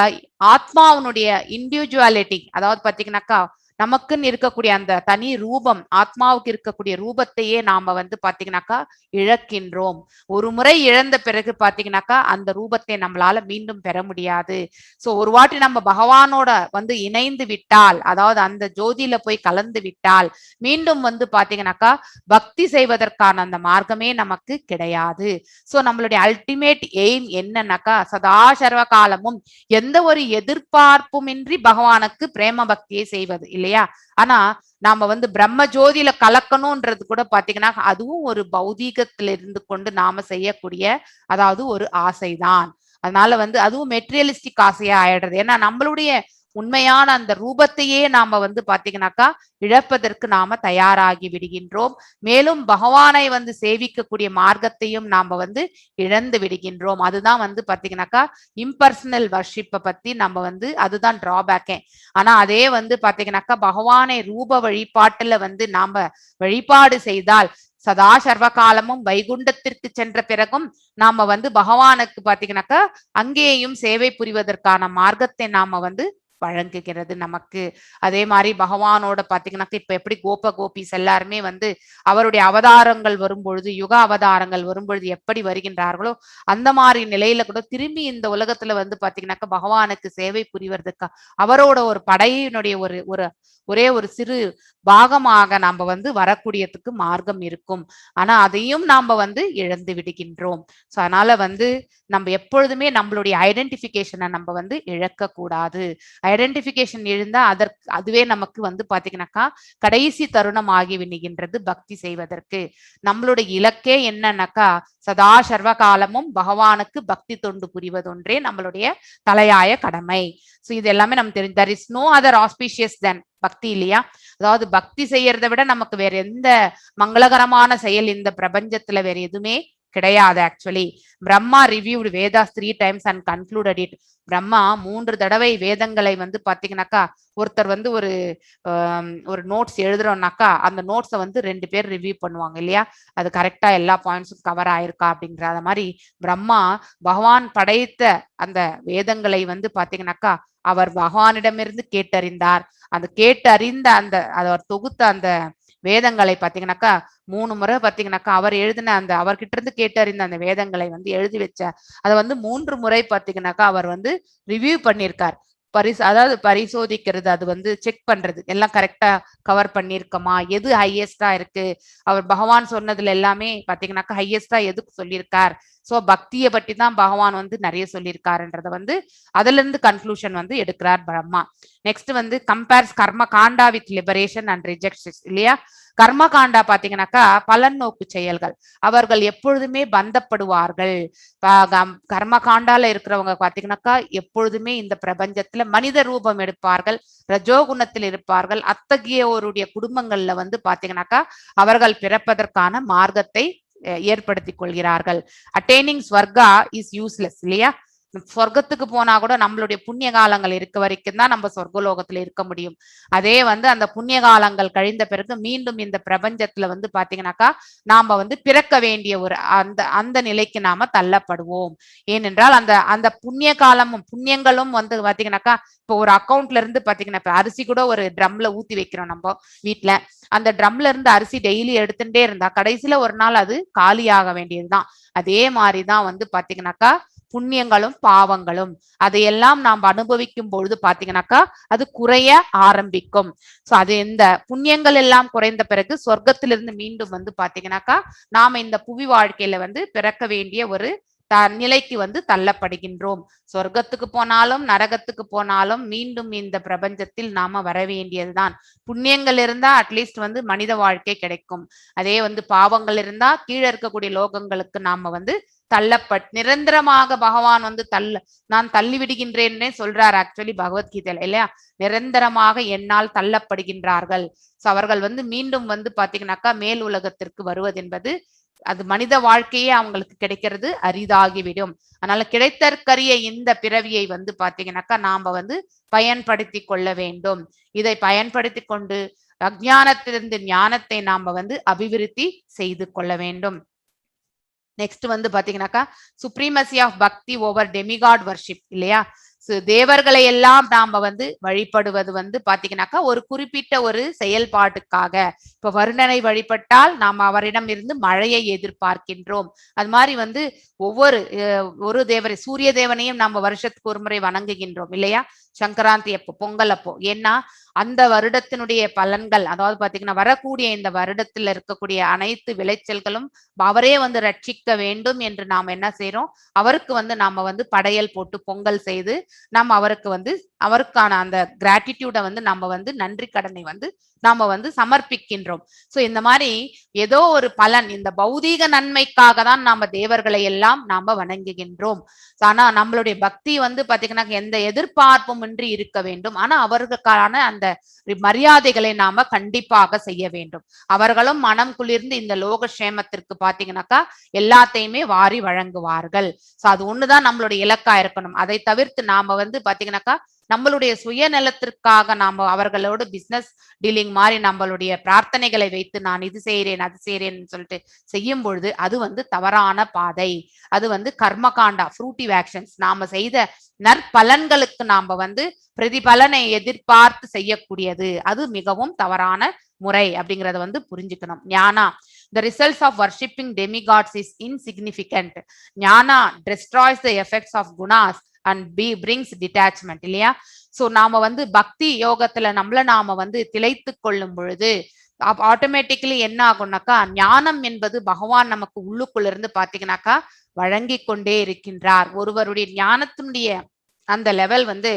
ஆத்மாவுடைய இண்டிவிஜுவாலிட்டி, அதாவது பாத்தீங்கன்னாக்கா நமக்குன்னு இருக்கக்கூடிய அந்த தனி ரூபம், ஆத்மாவுக்கு இருக்கக்கூடிய ரூபத்தையே நாம வந்து பாத்தீங்கன்னாக்கா இழக்கின்றோம். ஒரு முறை இழந்த பிறகு பாத்தீங்கன்னாக்கா அந்த ரூபத்தை நம்மளால மீண்டும் பெற முடியாது. சோ ஒரு வாட்டி நம்ம பகவானோட வந்து இணைந்து விட்டால், அதாவது அந்த ஜோதியில போய் கலந்து விட்டால் மீண்டும் வந்து பாத்தீங்கன்னாக்கா பக்தி செய்வதற்கான அந்த மார்க்கமே நமக்கு கிடையாது. சோ நம்மளுடைய அல்டிமேட் எய்ம் என்னன்னாக்கா சதா சர்வ காலமும் எந்த ஒரு எதிர்பார்ப்புமின்றி பகவானுக்கு பிரேம பக்தியை செய்வது இல்லையா. இல்லையா? ஆனா நாம வந்து பிரம்ம ஜோதியில கலக்கணும்ன்றது கூட பாத்தீங்கன்னா அதுவும் ஒரு பௌதீகத்துல இருந்து கொண்டு நாம செய்யக்கூடிய அதாவது ஒரு ஆசைதான். அதனால வந்து அதுவும் மெட்டீரியலிஸ்டிக் ஆசையா ஆயிடுறது. ஏன்னா நம்மளுடைய உண்மையான அந்த ரூபத்தையே நாம வந்து பாத்தீங்கன்னாக்கா இழப்பதற்கு நாம தயாராகி விடுகின்றோம். மேலும் பகவானை வந்து சேவிக்கக்கூடிய மார்க்கத்தையும் நாம வந்து இழந்து விடுகின்றோம். அதுதான் வந்து பாத்தீங்கன்னாக்கா இம்பர்சனல் வர்ஷிப்பை பத்தி நம்ம வந்து அதுதான் டிராபேக்கே. ஆனா அதே வந்து பாத்தீங்கன்னாக்கா பகவானை ரூப வழிபாட்டுல வந்து நாம வழிபாடு செய்தால் சதா சர்வ காலமும் வைகுண்டத்திற்கு சென்ற பிறகும் நாம வந்து பகவானுக்கு பாத்தீங்கன்னாக்கா அங்கேயும் சேவை புரிவதற்கான மார்க்கத்தை நாம வந்து வழங்குகிறது நமக்கு. அதே மாதிரி பகவானோட பாத்தீங்கன்னாக்கா இப்ப எப்படி கோப கோபிஸ் எல்லாருமே வந்து அவருடைய அவதாரங்கள் வரும்பொழுது யுக அவதாரங்கள் வரும்பொழுது எப்படி வருகின்றார்களோ அந்த மாதிரி நிலையில கூட திரும்பி இந்த உலகத்துல வந்து பாத்தீங்கன்னாக்கா பகவானுக்கு சேவை புரிவதற்கு அவரோட ஒரு படையினுடைய ஒரே ஒரு சிறு பாகமாக நாம வந்து வரக்கூடியதுக்கு மார்க்கம் இருக்கும். ஆனா அதையும் நாம வந்து இழந்து விடுகின்றோம். சோ அதனால வந்து நம்ம எப்பொழுதுமே நம்மளுடைய ஐடென்டிபிகேஷனை நம்ம வந்து இழக்க கூடாது. ஐடென்டிபிகேஷன் எழுந்தா அதுவே நமக்கு வந்து பாத்தீங்கன்னாக்கா கடைசி தருணம் ஆகி விடுகின்றது பக்தி செய்வதற்கு. நம்மளுடைய இலக்கே என்னன்னாக்கா சதா சர்வ காலமும் பகவானுக்கு பக்தி தொண்டு புரிவதொன்றே நம்மளுடைய தலையாய கடமை. சோ இது எல்லாமே நம்ம தெரியும். there is no other auspicious than பக்தி இல்லையா? அதாவது பக்தி செய்யறதை விட நமக்கு வேற எந்த மங்களகரமான செயல் இந்த பிரபஞ்சத்துல வேற எதுவுமே கிடையாது. Actually Brahma reviewed Vedas 3 times and concluded it. Brahma 3 தடவை வேதங்களை வந்து பாத்தீங்கன்னாக்கா ஒருத்தர் வந்து ஒரு நோட்ஸ் எழுதுறோம்னாக்கா அந்த நோட்ஸை வந்து 2 பேர் ரிவ்யூ பண்ணுவாங்க இல்லையா? அது கரெக்டா எல்லா பாயிண்ட்ஸும் கவர் ஆயிருக்கா அப்படிங்கிற மாதிரி பிரம்மா பகவான் படைத்த அந்த வேதங்களை வந்து பாத்தீங்கன்னாக்கா அவர் பகவானிடமிருந்து கேட்டறிந்தார். அந்த கேட்டறிந்த அவர் தொகுத்த அந்த வேதங்களை பாத்தீங்கன்னாக்கா 3 முறை பாத்தீங்கன்னாக்கா அவர் எழுதின அந்த அவர்கிட்ட இருந்து கேட்டறிந்த அந்த வேதங்களை வந்து எழுதி வச்ச அதை வந்து 3 முறை பாத்தீங்கன்னாக்கா அவர் வந்து ரிவ்யூ பண்ணியிருக்கார். அதாவது பரிசோதிக்கிறது, அது வந்து செக் பண்றது எல்லாம் கரெக்டா கவர் பண்ணிருக்கமா, எது ஹையஸ்டா இருக்கு. அவர் பகவான் சொன்னதுல எல்லாமே பாத்தீங்கன்னாக்கா ஹையஸ்டா எதுக்கு சொல்லியிருக்கார். சோ பக்தியை பற்றி தான் பகவான் வந்து நிறைய சொல்லியிருக்காருன்றத வந்து அதுல இருந்து கன்க்ளூஷன் வந்து எடுக்கிறார் பிரம்மா. நெக்ஸ்ட் வந்து கம்பேர்ஸ் கர்ம காண்டா வித் லிபரேஷன் அண்ட் ரிஜெக்ஷன் இல்லையா? கர்ம காண்டா பாத்தீங்கன்னாக்கா பலன் நோக்கு செயல்கள், அவர்கள் எப்பொழுதுமே பந்தப்படுவார்கள். கர்ம காண்டால இருக்கிறவங்க பாத்தீங்கன்னாக்கா எப்பொழுதுமே இந்த பிரபஞ்சத்துல மனித ரூபம் எடுப்பார்கள், ரஜோகுணத்தில் இருப்பார்கள். அத்தகையோருடைய குடும்பங்கள்ல வந்து பாத்தீங்கன்னாக்கா அவர்கள் பிறப்பதற்கான மார்க்கத்தை ஏற்படுத்திக் கொள்கிறார்கள். அட்டைனிங் ஸ்வர்கா இஸ் யூஸ்லெஸ் இல்லையா? சொர்க்கத்துக்கு போனா கூட நம்மளுடைய புண்ணிய காலங்கள் இருக்க வரைக்கும் தான் நம்ம சொர்க்கலோகத்துல இருக்க முடியும். அதே வந்து அந்த புண்ணிய காலங்கள் கழிந்த பிறகு மீண்டும் இந்த பிரபஞ்சத்துல வந்து பாத்தீங்கன்னாக்கா நாம வந்து பிறக்க வேண்டிய ஒரு அந்த நிலைக்கு நாம தள்ளப்படுவோம். ஏனென்றால் அந்த புண்ணிய காலமும் புண்ணியங்களும் வந்து பாத்தீங்கன்னாக்கா இப்போ ஒரு அக்கௌண்ட்ல இருந்து பாத்தீங்கன்னா இப்ப அரிசி கூட ஒரு ட்ரம்ல ஊத்தி வைக்கிறோம் நம்ம வீட்டுல. அந்த ட்ரம்ல இருந்து அரிசி டெய்லி எடுத்துட்டே இருந்தா கடைசியில ஒரு நாள் அது காலியாக வேண்டியதுதான். அதே மாதிரிதான் வந்து பாத்தீங்கன்னாக்கா புண்ணியங்களும் பாவங்களும் அதையெல்லாம் நாம் அனுபவிக்கும் பொழுது பாத்தீங்கன்னாக்கா அது குறைய ஆரம்பிக்கும். சோ அது இந்த புண்ணியங்கள் எல்லாம் குறைந்த பிறகு சொர்க்கத்திலிருந்து மீண்டும் வந்து பாத்தீங்கன்னாக்கா நாம இந்த புவி வாழ்க்கையில வந்து பிறக்க வேண்டிய ஒரு நிலைக்கு வந்து தள்ளப்படுகின்றோம். சொர்க்கத்துக்கு போனாலும் நரகத்துக்கு போனாலும் மீண்டும் இந்த பிரபஞ்சத்தில் நாம வர வேண்டியதுதான். புண்ணியங்கள் இருந்தா அட்லீஸ்ட் வந்து மனித வாழ்க்கை கிடைக்கும். அதே வந்து பாவங்கள் இருந்தா கீழே இருக்கக்கூடிய லோகங்களுக்கு நாம வந்து நிரந்தரமாக பகவான் வந்து நான் தள்ளி விடுகின்றேன்னே சொல்றாரு ஆக்சுவலி பகவத்கீதையில இல்லையா? நிரந்தரமாக என்னால் தள்ளப்படுகின்றார்கள். அவர்கள் வந்து மீண்டும் வந்து பாத்தீங்கன்னாக்கா மேல் உலகத்திற்கு வருவது என்பது அது மனித வாழ்க்கையே அவங்களுக்கு கிடைக்கிறது அரிதாகிவிடும். அதனால கிடைத்தற்கரிய இந்த பிறவியை வந்து பாத்தீங்கன்னாக்கா நாம வந்து பயன்படுத்தி கொள்ள வேண்டும். இதை பயன்படுத்தி கொண்டு அஞ்ஞானத்திலிருந்து ஞானத்தை நாம வந்து அபிவிருத்தி செய்து கொள்ள வேண்டும். நெக்ஸ்ட் வந்து பாத்தீங்கன்னாக்கா சுப்ரீமசி ஆஃப் பக்தி ஓவர் டெமிகாட் வர்ஷிப் இல்லையா? தேவர்களை எல்லாம் நாம வந்து வழிபடுவது வந்து பாத்தீங்கன்னாக்கா ஒரு குறிப்பிட்ட ஒரு செயல்பாட்டுக்காக. இப்ப வருணனை வழிபட்டால் நாம் அவரிடம் இருந்து மழையை எதிர்பார்க்கின்றோம். அது மாதிரி வந்து ஒரு தேவரை சூரிய தேவனையும் நாம வருஷத்துக்கு ஒரு முறை வணங்குகின்றோம் இல்லையா? சங்கராந்தி அப்போ பொங்கல் அப்போ. ஏன்னா அந்த வருடத்தினுடைய பலன்கள் அதாவது பாத்தீங்கன்னா வரக்கூடிய இந்த வருடத்துல இருக்கக்கூடிய அனைத்து விளைச்சல்களும் அவரே வந்து ரட்சிக்க வேண்டும் என்று நாம என்ன செய்யறோம், அவருக்கு வந்து நாம வந்து படையல் போட்டு பொங்கல் செய்து நம்ம அவருக்கு வந்து அவருக்கான அந்த கிராட்டிடியூட வந்து நம்ம வந்து நன்றி கடனை வந்து நாம வந்து சமர்ப்பிக்கின்றோம். சோ இந்த மாதிரி ஏதோ ஒரு பலன், இந்த பௌதீக நன்மைக்காக தான் நாம தேவர்களை எல்லாம் நாம வணங்குகின்றோம். ஆனா நம்மளுடைய பக்தி வந்து பாத்தீங்கன்னா எந்த எதிர்பார்ப்பும் இன்றி இருக்க வேண்டும். ஆனா அவர்களுக்கான அந்த மரியாதைகளை நாம கண்டிப்பாக செய்ய வேண்டும். அவர்களும் மனம் குளிர்ந்து இந்த லோக சேமத்திற்கு பாத்தீங்கன்னாக்கா எல்லாத்தையுமே வாரி வழங்குவார்கள். சோ அது ஒண்ணுதான் நம்மளுடைய இலக்கா இருக்கணும். அதை தவிர்த்து நாம வந்து பாத்தீங்கன்னாக்கா நம்மளுடைய சுயநலத்திற்காக நாம அவர்களோடு பிசினஸ் டீலிங் மாதிரி நம்மளுடைய பிரார்த்தனைகளை வைத்து நான் இது செய்கிறேன் அது செய்கிறேன்னு சொல்லிட்டு செய்யும் பொழுது அது வந்து தவறான பாதை. அது வந்து கர்மகாண்டா, ஃப்ரூட்டிவ் ஆக்ஷன்ஸ். நாம செய்த நற்பலன்களுக்கு நாம வந்து பிரதிபலனை எதிர்பார்த்து செய்யக்கூடியது. அது மிகவும் தவறான முறை அப்படிங்கறத வந்து புரிஞ்சுக்கணும். ஞானா, the results of worshipping demigods is insignificant. Gnana destroys the effects of gunas and brings detachment. இல்லையா? சோ நாம வந்து பக்தி யோகத்துல நாம வந்து திளைத்து கொள்ளும் பொழுது ஆட்டோமேட்டிக்கலி என்ன ஆகும்னாக்கா ஞானம் என்பது பகவான் நமக்கு உள்ளுக்குள்ள இருந்து பாத்தீங்கன்னாக்கா வழங்கி கொண்டே இருக்கின்றார். ஒருவருடைய ஞானத்தினுடைய அந்த லெவல் வந்து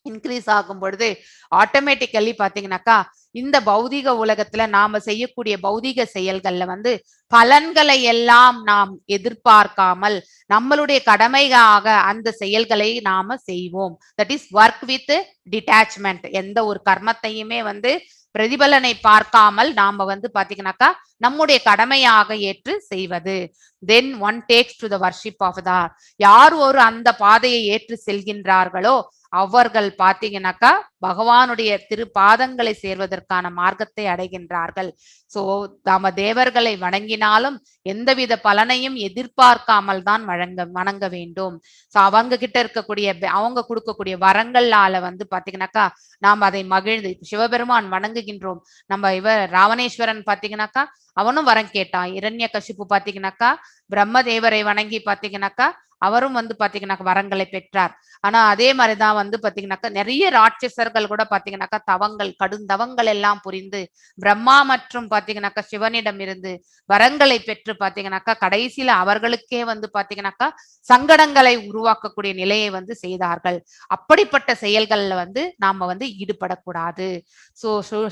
இன்க்ரீஸ் ஆகும் பொழுது ஆட்டோமேட்டிக்கலி பாத்தீங்கன்னாக்கா இந்த பௌதிக உலகத்துல நாம செய்யக்கூடிய பௌதிக செயல்கள்ல வந்து பலன்களை எல்லாம் நாம் எதிர்பார்க்காமல் நம்மளுடைய கடமையாக அந்த செயல்களை நாம செய்வோம். That is work with detachment. எந்த ஒரு கர்மத்தையுமே வந்து பிரதிபலனை பார்க்காமல் நாம வந்து பாத்தீங்கன்னாக்கா நம்முடைய கடமையாக ஏற்று செய்வது. then one takes to the worship of the, யார் ஒரு அந்த பாதையை ஏற்று செல்கின்றார்களோ அவர்கள் பாத்தீங்கன்னாக்கா பகவானுடைய திருப்பாதங்களை சேர்வதற்கான மார்க்கத்தை அடைகின்றார்கள். சோ நாம தேவர்களை வணங்கினாலும் எந்தவித பலனையும் எதிர்பார்க்காமல் தான் வணங்க வேண்டும். சோ அவங்க கிட்ட இருக்கக்கூடிய அவங்க கொடுக்கக்கூடிய வரங்களால வந்து பாத்தீங்கன்னாக்கா நாம் அதை மகிழ்ந்து சிவபெருமான் வணங்குகின்றோம். நம்ம ராவணேஸ்வரன் பாத்தீங்கன்னாக்கா அவனும் வரம் கேட்டான். இரண்ய கசிப்பு பாத்தீங்கன்னாக்கா பிரம்மதேவரை வணங்கி பாத்தீங்கன்னாக்கா அவரும் வந்து பாத்தீங்கன்னாக்கா வரங்களை பெற்றார். ஆனா அதே மாதிரிதான் வந்து பாத்தீங்கன்னாக்கா நிறைய ராட்சசர்கள் கூட பாத்தீங்கன்னாக்கா கடுந்தவங்கள் எல்லாம் புரிந்து பிரம்மா மற்றும் பாத்தீங்கன்னாக்கா சிவனிடம் இருந்து வரங்களை பெற்று பாத்தீங்கன்னாக்கா கடைசியில அவர்களுக்கே வந்து பாத்தீங்கன்னாக்கா சங்கடங்களை உருவாக்கக்கூடிய நிலையை வந்து செய்தார்கள். அப்படிப்பட்ட செயல்கள்ல வந்து நாம வந்து ஈடுபடக்கூடாது. சோ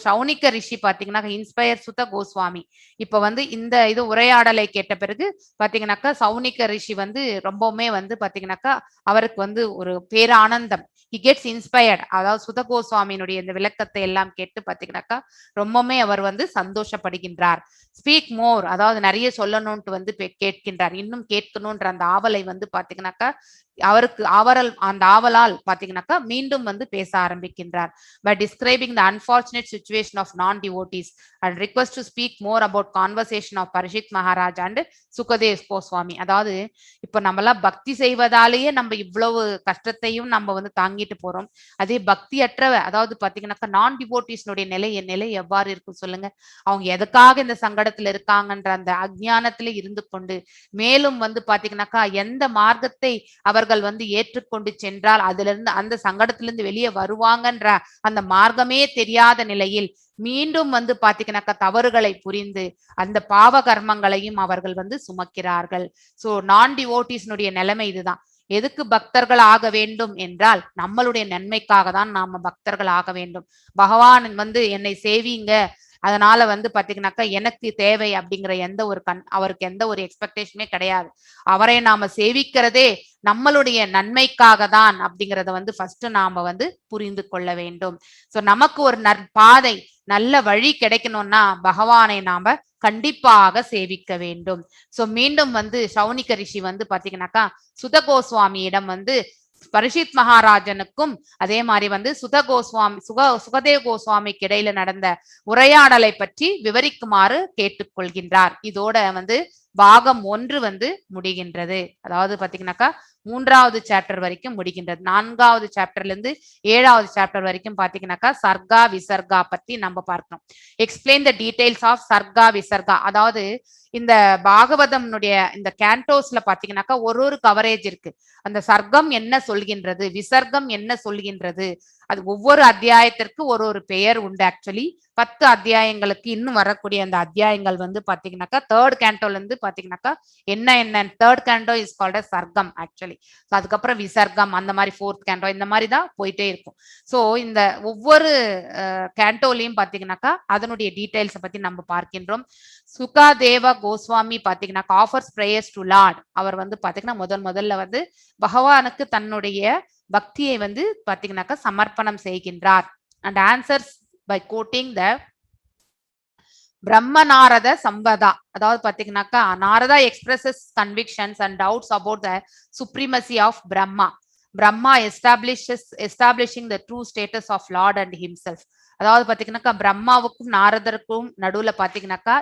சௌனிக ரிஷி பாத்தீங்கன்னா இன்ஸ்பயர் சுத கோஸ்வாமி இப்ப வந்து இந்த இது உரையாடலை கேட்ட பிறகு பாத்தீங்கன்னாக்கா சௌனிக ரிஷி வந்து ரொம்பவுமே வந்து பாத்தீங்கன்னாக்கா அவருக்கு வந்து ஒரு பேரானந்தம். he gets inspired. அதாவது சுத கோஸ்வாமியினுடைய இந்த விளக்கத்தை எல்லாம் கேட்டு பாத்தீங்கன்னாக்கா ரொம்பவுமே அவர் வந்து சந்தோஷப்படுகின்றார். ஸ்பீக் மோர், அதாவது நிறைய சொல்லணும்ட்டு வந்து கேட்கின்றார். இன்னும் கேட்கணும்ன்ற அந்த ஆவலை வந்து பாத்தீங்கன்னாக்கா அவருக்கு அந்த ஆவலால் பாத்தீங்கன்னாக்கா மீண்டும் வந்து பேச ஆரம்பிக்கின்றார். by describing the unfortunate situation of non-devotees and request to speak more about conversation of Parishit Maharaj and Sukadev Goswami. அதாவது இப்ப நம்மளாம் பக்தி செய்வதாலேயே நம்ம இவ்வளவு கஷ்டத்தையும் நம்ம வந்து தாங்கிட்டு போறோம். அதே பக்தி அற்றவ அதாவது பாத்தீங்கன்னாக்கா நான் டிவோட்டிஸ்னுடைய நிலை எவ்வாறு இருக்கும் சொல்லுங்க. அவங்க எதுக்காக இந்த சங்கடத்துல இருக்காங்கன்ற அந்த அஜ்ஞானத்துல இருந்து கொண்டு மேலும் வந்து பாத்தீங்கன்னாக்கா எந்த மார்க்கத்தை அவர்கள் வந்து ஏற்றுக்கொண்டு சென்றால் அதுல இருந்து அந்த சங்கடத்திலிருந்து வெளியே வருவாங்கன்ற அந்த மார்க்கமே தெரியாத நிலையில் மீண்டும் வந்து பாத்தீங்கன்னாக்கா தவறுகளை புரிந்து அந்த பாவ கர்மங்களையும் அவர்கள் வந்து சுமக்கிறார்கள். சோ நான் டிவோட்டிஸ்னுடைய நிலைமை இதுதான். எதுக்கு பக்தர்கள் ஆக வேண்டும் என்றால் நம்மளுடைய நன்மைக்காக தான் நாம பக்தர்கள் ஆக வேண்டும். பகவான் வந்து என்னை சேவிங்க, அதனால வந்து பாத்தீங்கன்னாக்கா எனக்கு தேவை அப்படிங்கிற அவருக்கு எந்த ஒரு எக்ஸ்பெக்டேஷனே கிடையாது. அவரை நாம சேவிக்கிறதே நம்மளுடைய நன்மைக்காக தான் அப்படிங்கறத வந்து ஃபர்ஸ்ட் நாம வந்து புரிந்து கொள்ள வேண்டும். சோ நமக்கு ஒரு நற்பாதை நல்ல வழி கிடைக்கணும்னா பகவானை நாம கண்டிப்பாக சேவிக்க வேண்டும். சோ மீண்டும் வந்து சௌனிக ரிஷி வந்து பாத்தீங்கன்னாக்கா சுத கோஸ்வாமியிடம் வந்து பரிஷித் மகாராஜனுக்கும் அதே மாதிரி வந்து சுகதேவ் கோஸ்வாமிக்கு இடையில நடந்த உரையாடலை பற்றி விவரிக்குமாறு கேட்டுக்கொள்கின்றார். இதோட வந்து பாகம் 1 வந்து முடிகின்றது. அதாவது பாத்தீங்கன்னாக்கா 3வது சாப்டர் வரைக்கும் முடிகின்றது. 4வது சாப்டர்ல இருந்து 7வது சாப்டர் வரைக்கும் பாத்தீங்கன்னாக்கா சர்கா விசர்கா பத்தி நம்ம பார்க்கணும். Explain the details of sarga visarga. அதாவது இந்த பாகவதம்னுடைய இந்த கேண்டோஸ்ல பாத்தீங்கன்னாக்கா ஒரு கவரேஜ் இருக்கு. அந்த சர்க்கம் என்ன சொல்கின்றது, விசர்க்கம் என்ன சொல்கின்றது, அது ஒவ்வொரு அத்தியாயத்திற்கு ஒரு பெயர் உண்டு. ஆக்சுவலி 10 அத்தியாயங்களுக்கு இன்னும் வரக்கூடிய அந்த அத்தியாயங்கள் வந்து பாத்தீங்கன்னாக்கா தேர்ட் கேண்டோல இருந்து பாத்தீங்கன்னாக்கா என்ன third canto is called Sargam actually. அதுக்கப்புறம் விசர்க்கம் அந்த மாதிரி ஃபோர்த் கேண்டோ இந்த மாதிரி தான் போயிட்டே இருக்கும். ஸோ இந்த ஒவ்வொரு கேண்டோலையும் பாத்தீங்கன்னாக்கா அதனுடைய டீடைல்ஸை பத்தி நம்ம பார்க்கின்றோம். சுகாதேவ கோஸ்வாமி பாத்தீங்கன்னாக்கா ஆஃபர்ஸ் பிரேயர்ஸ் டு லார்ட். அவர் வந்து பாத்தீங்கன்னா முதல்ல வந்து பகவானுக்கு தன்னுடைய பக்தியை வந்து பாத்தீங்கன்னாக்கா சமர்ப்பணம் செய்கின்றார். And answers by quoting the Brahma Narada Sambada. அதாவது பாத்தீங்கன்னாக்கா Narada expresses convictions and doubts about the supremacy of Brahma. Brahma establishing the true status of Lord and himself. அதாவது பாத்தீங்கன்னாக்கா பிரம்மாவுக்கும் நாரதருக்கும் நடுவுல பாத்தீங்கன்னாக்கா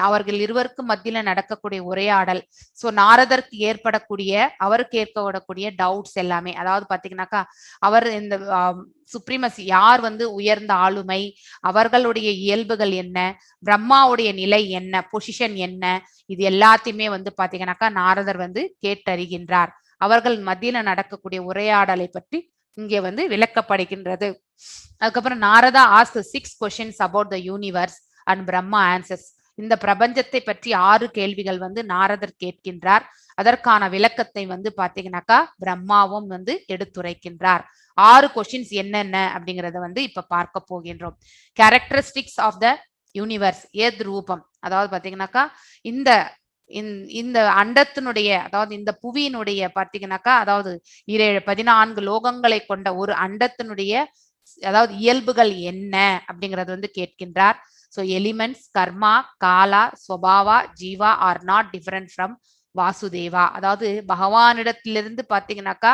அவர்கள் இருவருக்கும் மத்தியில நடக்கக்கூடிய உரையாடல். சோ நாரதருக்கு அவருக்கு ஏற்படக்கூடிய டவுட்ஸ் எல்லாமே, அதாவது பாத்தீங்கன்னாக்கா அவர் இந்த சுப்ரீமசி யார் வந்து உயர்ந்த ஆளுமை, அவர்களுடைய இயல்புகள் என்ன, பிரம்மாவுடைய நிலை என்ன, பொசிஷன் என்ன, இது எல்லாத்தையுமே வந்து பாத்தீங்கன்னாக்கா நாரதர் வந்து கேட்டறிகின்றார். அவர்கள் மத்தியில நடக்கக்கூடிய உரையாடலை பற்றி இங்கே வந்து விளக்கப்படுகின்றது. அதுக்கப்புறம் Narada ask 6 questions about the universe and Brahma answers. இந்த பிரபஞ்சத்தை பற்றி 6 கேள்விகள் வந்து நாரதர் கேட்கின்றார். அதற்கான விளக்கத்தை வந்து பாத்தீங்கன்னாக்கா பிரம்மாவும் வந்து எடுத்துரைக்கின்றார். 6 questions என்னென்ன அப்படிங்கறத வந்து இப்ப பார்க்க போகின்றோம். கேரக்டரிஸ்டிக்ஸ் ஆஃப் த யூனிவர்ஸ், ஏத் ரூபம். அதாவது பாத்தீங்கன்னாக்கா இந்த அண்டத்தினுடைய, அதாவது இந்த புவியினுடைய பாத்தீங்கன்னாக்கா அதாவது 14 லோகங்களை கொண்ட ஒரு அண்டத்தினுடைய அதாவது இயல்புகள் என்ன அப்படிங்கறது வந்து கேட்கின்றார். So elements, karma, kala, svabhava, jiva are not different from Vasudeva. அதாவது பகவானிடத்திலிருந்து பாத்தீங்கன்னாக்கா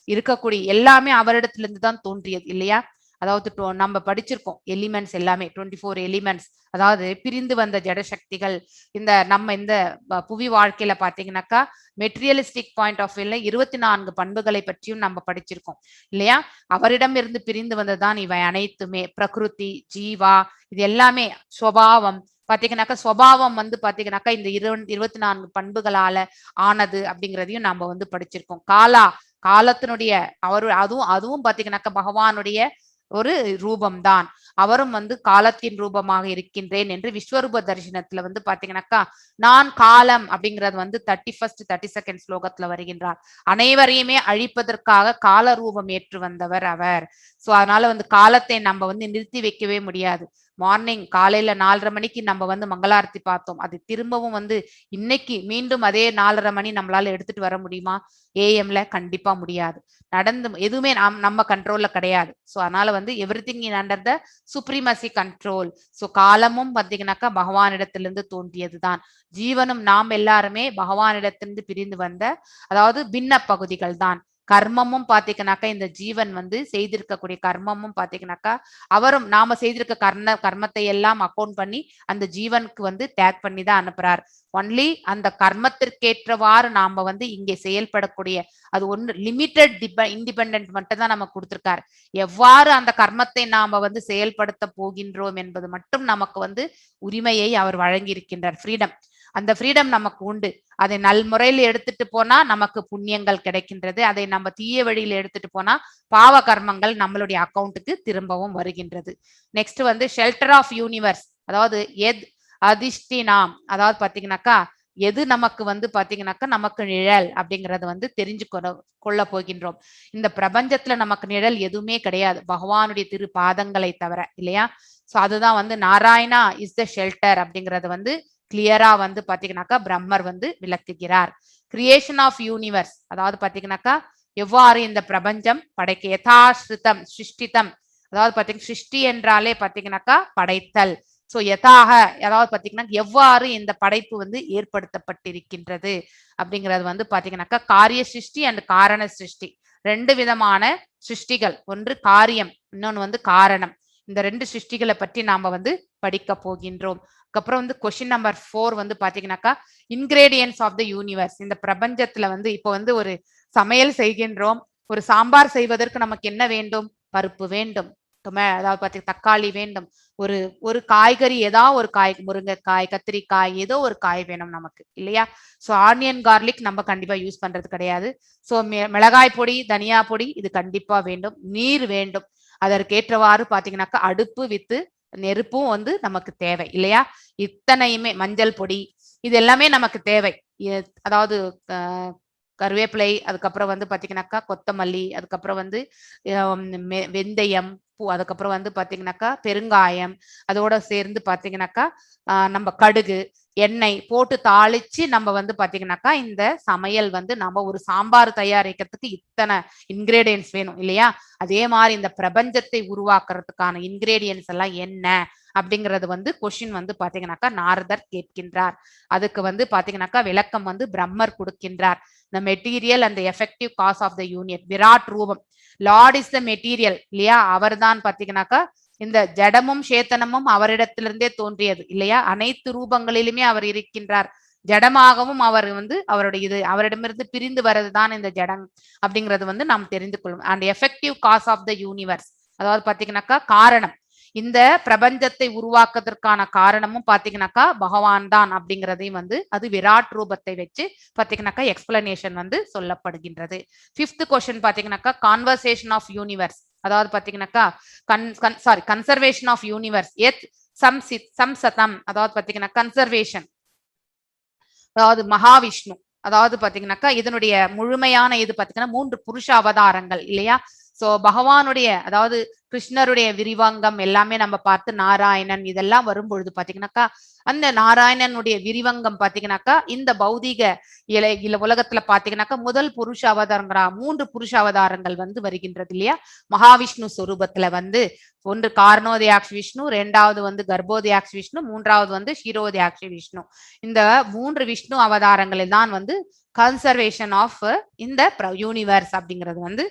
இருக்கக்கூடிய எல்லாமே அவரிடத்திலிருந்து தான் தோன்றியது இல்லையா. அதாவது நம்ம படிச்சிருக்கோம் எலிமெண்ட்ஸ் எல்லாமே 24 எலிமெண்ட்ஸ், அதாவது பிரிந்து வந்த ஜடசக்திகள். இந்த புவி வாழ்க்கையில பாத்தீங்கன்னாக்கா மெட்டீரியலிஸ்டிக் பாயிண்ட் ஆஃப் வியூல 24 பண்புகளை பற்றியும் நம்ம படிச்சிருக்கோம் இல்லையா. அவரிடம் இருந்து பிரிந்து வந்ததுதான் இவை அனைத்துமே. பிரகிருதி, ஜீவா, இது எல்லாமே ஸ்வபாவம் பாத்தீங்கன்னாக்கா ஸ்வபாவம் வந்து பாத்தீங்கன்னாக்கா இந்த 24 பண்புகளால ஆனது அப்படிங்கிறதையும் நம்ம வந்து படிச்சிருக்கோம். காலத்தினுடைய அதுவும் பாத்தீங்கன்னாக்கா பகவானுடைய ஒரு ரூபம்தான். அவரும் வந்து காலத்தின் ரூபமாக இருக்கின்றேன் என்று விஸ்வரூப தரிசனத்துல வந்து பாத்தீங்கன்னாக்கா நான் காலம் அப்படிங்கிறது வந்து 31st 32nd ஸ்லோகத்துல வருகின்றார். அனைவரையுமே அழிப்பதற்காக கால ரூபம் ஏற்று வந்தவர் அவர். சோ அதனால வந்து காலத்தை நம்ம வந்து நிறுத்தி வைக்கவே முடியாது. மார்னிங் காலையில 4:30 மணிக்கு நம்ம வந்து மங்களாரத்தி பார்த்தோம். அது திரும்பவும் வந்து இன்னைக்கு மீண்டும் அதே 4:30 மணி நம்மளால எடுத்துட்டு வர முடியுமா? ஏஎம்ல கண்டிப்பா முடியாது. எதுவுமே நம்ம கண்ட்ரோல்ல கிடையாது. சோ அதனால வந்து everything in under the supremacy control. So காலமும் பாத்தீங்கன்னாக்கா பகவானிடத்திலிருந்து தோன்றியதுதான். ஜீவனும் நாம் எல்லாருமே பகவானிடத்திலிருந்து பிரிந்து வந்த அதாவது பின்ன பகுதிகள் தான். கர்மமும் பாத்தீங்கன்னாக்கா இந்த ஜீவன் வந்து செய்திருக்கக்கூடிய கர்மமும் பாத்தீங்கன்னாக்கா அவரும் நாம செய்திருக்க கர்மத்தை எல்லாம் அக்கௌண்ட் பண்ணி அந்த ஜீவனுக்கு வந்து டேக் பண்ணி தான் அனுப்புறார். ஒன்லி அந்த கர்மத்திற்கேற்றவாறு நாம வந்து இங்கே செயல்படக்கூடிய அது ஒன்று லிமிட்டட் இண்டிபெண்டன்ட் மட்டும் தான் நமக்கு கொடுத்திருக்காரு. எவ்வாறு அந்த கர்மத்தை நாம வந்து செயல்படுத்த போகின்றோம் என்பது மட்டும் நமக்கு வந்து உரிமையை அவர் வழங்கி இருக்கின்றார். ஃப்ரீடம், அந்த ஃப்ரீடம் நமக்கு உண்டு. அதை நல்முறையில் எடுத்துட்டு போனா நமக்கு புண்ணியங்கள் கிடைக்கின்றது. அதை நம்ம தீய வழியில எடுத்துட்டு போனா பாவ கர்மங்கள் நம்மளுடைய அக்கௌண்ட்டுக்கு திரும்பவும் வருகின்றது. நெக்ஸ்ட் வந்து ஷெல்டர் ஆஃப் யூனிவர்ஸ், அதாவது அதிஷ்டினாம், அதாவது பாத்தீங்கன்னாக்கா எது நமக்கு வந்து பாத்தீங்கன்னாக்கா நமக்கு நிழல் அப்படிங்கறது வந்து தெரிஞ்சு கொள்ள போகின்றோம். இந்த பிரபஞ்சத்துல நமக்கு நிழல் எதுவுமே கிடையாது பகவானுடைய திரு பாதங்களை தவிர இல்லையா. சோ அதுதான் வந்து நாராயணா இஸ் த ஷெல்டர் அப்படிங்கறது வந்து கிளியரா வந்து பாத்தீங்கன்னாக்கா பிரம்மர் வந்து விளக்குகிறார். கிரியேஷன் ஆஃப் யூனிவர்ஸ், அதாவது பாத்தீங்கன்னாக்கா எவ்வாறு இந்த பிரபஞ்சம் படைக்க யதாஸ்ருதம் சிருஷ்டிதம், அதாவது பாத்தீங்கன்னா சிருஷ்டி என்றாலே பாத்தீங்கன்னாக்கா படைத்தல். சோ யதாக, அதாவது பாத்தீங்கன்னா எவ்வாறு இந்த படைப்பு வந்து ஏற்படுத்தப்பட்டிருக்கின்றது அப்படிங்கிறது வந்து பாத்தீங்கன்னாக்கா காரிய சிருஷ்டி அண்ட் காரண சிருஷ்டி, 2 விதமான சிருஷ்டிகள். ஒன்று காரியம், இன்னொன்னு வந்து காரணம். இந்த 2 சிருஷ்டிகளை பற்றி நாம வந்து படிக்க போகின்றோம். அப்புறம் வந்து கொஸ்டின் நம்பர் 4 வந்து பாத்தீங்கன்னாக்கா இன்கிரேடியன்ஸ் ஆஃப் த யூனிவர்ஸ். இந்த பிரபஞ்சத்துல வந்து இப்போ வந்து ஒரு சமையல் செய்கின்றோம். ஒரு சாம்பார் செய்வதற்கு நமக்கு என்ன வேண்டும்? பருப்பு வேண்டும், அதாவது பாத்தீங்கன்னா தக்காளி வேண்டும், ஒரு காய்கறி, ஏதாவது ஒரு காய், முருங்கைக்காய், கத்திரிக்காய், ஏதோ ஒரு காய் வேணும் நமக்கு இல்லையா. சோ ஆனியன் கார்லிக் நம்ம கண்டிப்பா யூஸ் பண்றது கிடையாது. சோ மிளகாய் பொடி, தனியா பொடி இது கண்டிப்பா வேண்டும். நீர் வேண்டும், அதற்கேற்றவாறு பாத்தீங்கன்னாக்கா அடுப்பு வித்து நெருப்பும் வந்து நமக்கு தேவை இல்லையா? இத்தனையுமே மஞ்சள் பொடி இது எல்லாமே நமக்கு தேவை. அதாவது கருவேப்பிலை, அதுக்கப்புறம் வந்து பாத்தீங்கன்னாக்கா கொத்தமல்லி, அதுக்கப்புறம் வந்து வெந்தயம், அதுக்கப்புறம் வந்து பாத்தீங்கன்னாக்கா பெருங்காயம், அதோட சேர்ந்து பாத்தீங்கன்னாக்கா நம்ம கடுகு, எண்ணெய் போட்டு தாளிச்சு நம்ம வந்து பாத்தீங்கன்னாக்கா இந்த சமையல் வந்து நம்ம ஒரு சாம்பார் தயாரிக்கிறதுக்கு இத்தனை இன்கிரீடியன்ஸ் வேணும் இல்லையா? அதே மாதிரி இந்த பிரபஞ்சத்தை உருவாக்குறதுக்கான இன்கிரீடியன்ஸ் எல்லாம் என்ன அப்படிங்கிறது வந்து கொஸ்டின் வந்து பாத்தீங்கன்னாக்கா நாரதர் கேட்கின்றார். அதுக்கு வந்து பாத்தீங்கன்னாக்கா விளக்கம் வந்து பிரம்மர் கொடுக்கின்றார். the material and the effective cause of the union. Virat ரூபம், லார்ட் இஸ் த மெட்டீரியல் இல்லையா? அவர் தான் பாத்தீங்கன்னாக்கா இந்த ஜடமும் சேத்தனமும் அவரிடத்திலிருந்தே தோன்றியது இல்லையா? அனைத்து ரூபங்களிலுமே அவர் இருக்கின்றார். ஜடமாகவும் அவர் வந்து அவருடைய இது அவரிடமிருந்து பிரிந்து வர்றதுதான் இந்த ஜடம் அப்படிங்கிறது வந்து நாம் தெரிந்து கொள்ளும். And effective cause of the universe, அதாவது பாத்தீங்கன்னாக்கா காரணம், இந்த பிரபஞ்சத்தை உருவாக்குவதற்கான காரணமும் பாத்தீங்கன்னாக்கா பகவான் தான் அப்படிங்கிறதையும் வந்து அது விராட் ரூபத்தை வச்சு பாத்தீங்கன்னாக்கா எக்ஸ்பிளனேஷன் வந்து சொல்லப்படுகின்றது. 5th கொஸ்டின் பாத்தீங்கன்னாக்கா கான்வர்சேஷன் ஆஃப் யூனிவர்ஸ், அதாவது பாத்தீங்கன்னாக்கா கன்சர்வேஷன் ஆஃப் யூனிவர்ஸ் எத் சம்சதம், அதாவது பாத்தீங்கன்னா கன்சர்வேஷன், அதாவது மகாவிஷ்ணு, அதாவது பாத்தீங்கன்னாக்கா இதனுடைய முழுமையான இது பாத்தீங்கன்னா 3 புருஷ அவதாரங்கள் இல்லையா? சோ பகவானுடைய அதாவது கிருஷ்ணருடைய விரிவங்கம் எல்லாமே நம்ம பார்த்து நாராயணன் இதெல்லாம் வரும்பொழுது பாத்தீங்கன்னாக்கா அந்த நாராயணனுடைய விரிவங்கம் பாத்தீங்கன்னாக்கா இந்த பௌதிக உலகத்துல பாத்தீங்கன்னாக்கா முதல் புருஷ அவதாரங்களா 3 புருஷ அவதாரங்கள் வந்து வருகின்றது இல்லையா? மகாவிஷ்ணு சொரூபத்துல வந்து ஒன்று காரணோதயாட்சி விஷ்ணு, 2வது வந்து கர்ப்போதயாட்சி விஷ்ணு, 3வது வந்து ஷீரோதயாட்சி விஷ்ணு. இந்த 3 விஷ்ணு அவதாரங்களில் தான் வந்து கன்சர்வேஷன் ஆஃப் இந்த யூனிவர்ஸ் அப்படிங்கிறது வந்து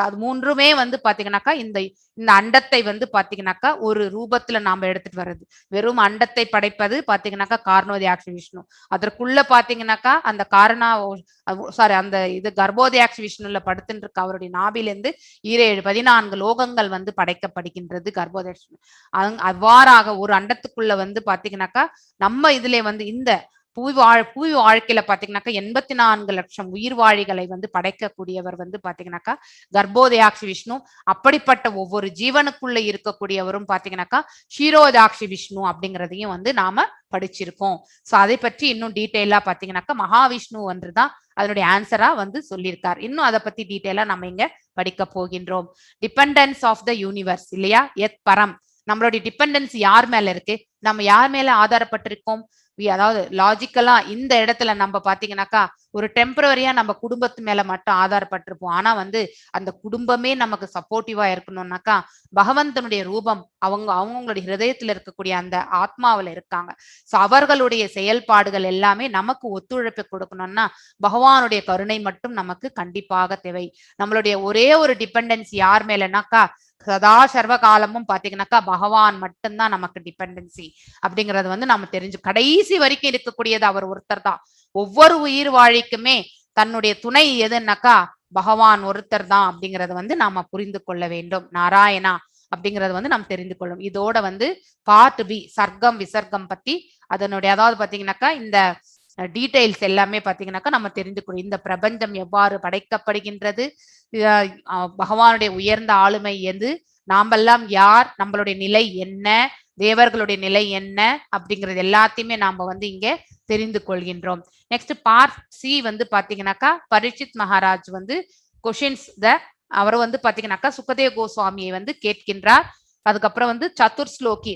அது 3மே வந்து பாத்தீங்கன்னாக்கா இந்த அண்டத்தை வந்து பாத்தீங்கன்னாக்கா ஒரு ரூபத்துல நாம எடுத்துட்டு வர்றது. வெறும் அண்டத்தை படைப்பது பாத்தீங்கன்னாக்கா காரணோதயாட்சி விஷ்ணு, அதற்குள்ள பாத்தீங்கன்னாக்கா அந்த அந்த இது கர்ப்போதயாட்சி விஷ்ணுல படுத்துட்டு இருக்க அவருடைய நாபிலிருந்து 14 லோகங்கள் வந்து படைக்கப்படுகின்றது கர்ப்போதயாட்சி. அவ்வாறாக ஒரு அண்டத்துக்குள்ள வந்து பாத்தீங்கன்னாக்கா நம்ம இதுல வந்து இந்த புவி வாழ்க்கையில பாத்தீங்கன்னாக்கா 84 லட்சம் உயிர் வாழிகளை வந்து படைக்கக்கூடியவர் வந்து பாத்தீங்கன்னாக்கா கர்ப்போதயாட்சி விஷ்ணு. அப்படிப்பட்ட ஒவ்வொரு ஜீவனுக்குள்ள இருக்கக்கூடியவரும் பாத்தீங்கன்னாக்கா ஷீரோதாட்சி விஷ்ணு அப்படிங்கிறதையும் வந்து நாம படிச்சிருக்கோம். சோ அதை பற்றி இன்னும் டீட்டெயிலா பாத்தீங்கன்னாக்கா மகாவிஷ்ணு ஒன்றுதான் அதனுடைய ஆன்சரா வந்து சொல்லியிருக்கார். இன்னும் அதை பத்தி டீட்டெயிலா நம்ம இங்க படிக்க போகின்றோம். டிபெண்டன்ஸ் ஆஃப் த யூனிவர்ஸ் இல்லையா? எத் பரம், நம்மளுடைய டிபெண்டன்ஸ் யார் மேல இருக்கு? நம்ம யார் மேல ஆதாரப்பட்டிருக்கோம்? அதாவது லாஜிக்கலா இந்த இடத்துல நம்ம பாத்தீங்கன்னாக்கா ஒரு டெம்பரரியா நம்ம குடும்பத்து மேல மட்டும் ஆதாரப்பட்டிருப்போம். ஆனா வந்து அந்த குடும்பமே நமக்கு சப்போர்ட்டிவா இருக்கணும்னாக்கா பகவந்தனுடைய ரூபம் அவங்களுடைய ஹிருதயத்துல இருக்கக்கூடிய அந்த ஆத்மாவில இருக்காங்க. சோ அவர்களுடைய செயல்பாடுகள் எல்லாமே நமக்கு ஒத்துழைப்பு கொடுக்கணும்னா பகவானுடைய கருணை மட்டும் நமக்கு கண்டிப்பாக தேவை. நம்மளுடைய ஒரே ஒரு டிபெண்டன்ஸ் யார் மேலனாக்கா சதா சர்வ காலமும் பாத்தீங்கன்னாக்கா பகவான் மட்டும்தான் நமக்கு டிபெண்டன்சி அப்படிங்கறது வந்து நம்ம தெரிஞ்சு கடைசி வரைக்கும் இருக்கக்கூடியது அவர் ஒருத்தர் தான். ஒவ்வொரு உயிர் வாழிக்குமே தன்னுடைய துணை எதுன்னாக்கா பகவான் ஒருத்தர் தான் அப்படிங்கறது வந்து நாம புரிந்து கொள்ள வேண்டும். நாராயணா அப்படிங்கறது வந்து நாம் தெரிந்து கொள்ளும். இதோட வந்து பார்ட் பி சர்க்கம் விசர்க்கம் பத்தி அதனுடைய அதாவது பாத்தீங்கன்னாக்கா இந்த டீடைல்ஸ் எல்லாமே பாத்தீங்கன்னாக்கா நம்ம தெரிந்து கொள்ளும். இந்த பிரபஞ்சம் எவ்வாறு படைக்கப்படுகின்றது, பகவானுடைய உயர்ந்த ஆளுமை எது, நாமெல்லாம் யார், நம்மளுடைய நிலை என்ன, தேவர்களுடைய நிலை என்ன அப்படிங்கிறது எல்லாத்தையுமே நாம வந்து இங்க தெரிந்து கொள்கின்றோம். நெக்ஸ்ட் பார்ட் சி வந்து பாத்தீங்கன்னாக்கா பரீட்சித் மகாராஜ் வந்து கொஷின்ஸ் அவர் வந்து பாத்தீங்கன்னாக்கா சுகதேவ் கோஸ்வாமியை வந்து கேட்கின்றார். அதுக்கப்புறம் வந்து சதுர் ஸ்லோகி,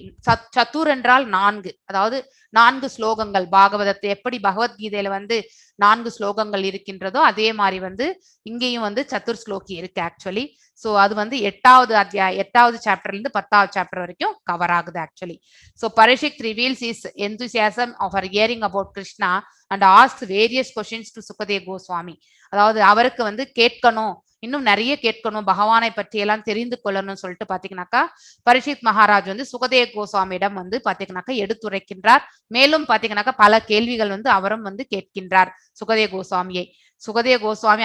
சதுர் என்றால் 4, அதாவது 4 ஸ்லோகங்கள். பாகவதத்தை எப்படி பகவத்கீதையில வந்து 4 ஸ்லோகங்கள் இருக்கின்றதோ அதே மாதிரி வந்து இங்கேயும் வந்து சதுர் ஸ்லோகி இருக்கு ஆக்சுவலி. சோ அது வந்து 8வது சாப்டர்ல இருந்து 10வது சாப்டர் வரைக்கும் கவர் ஆகுது actually. So Parikshit reveals his enthusiasm of hearing about Krishna and asks various questions to Sukhdev Goswami. அதாவது அவருக்கு வந்து கேட்கணும், இன்னும் நிறைய கேட்கணும், பகவானை பற்றி எல்லாம் தெரிந்து கொள்ளணும்னு சொல்லிட்டு பாத்தீங்கன்னாக்கா பரீட்சித் மகாராஜ் வந்து சுகதேவ் கோஸ்வாமியிடம் வந்து பாத்தீங்கன்னாக்கா எடுத்துரைக்கின்றார். மேலும் பாத்தீங்கன்னாக்கா பல கேள்விகள் வந்து அவரும் வந்து கேட்கின்றார் சுகதேவ் கோஸ்வாமியை. Sukadev Goswami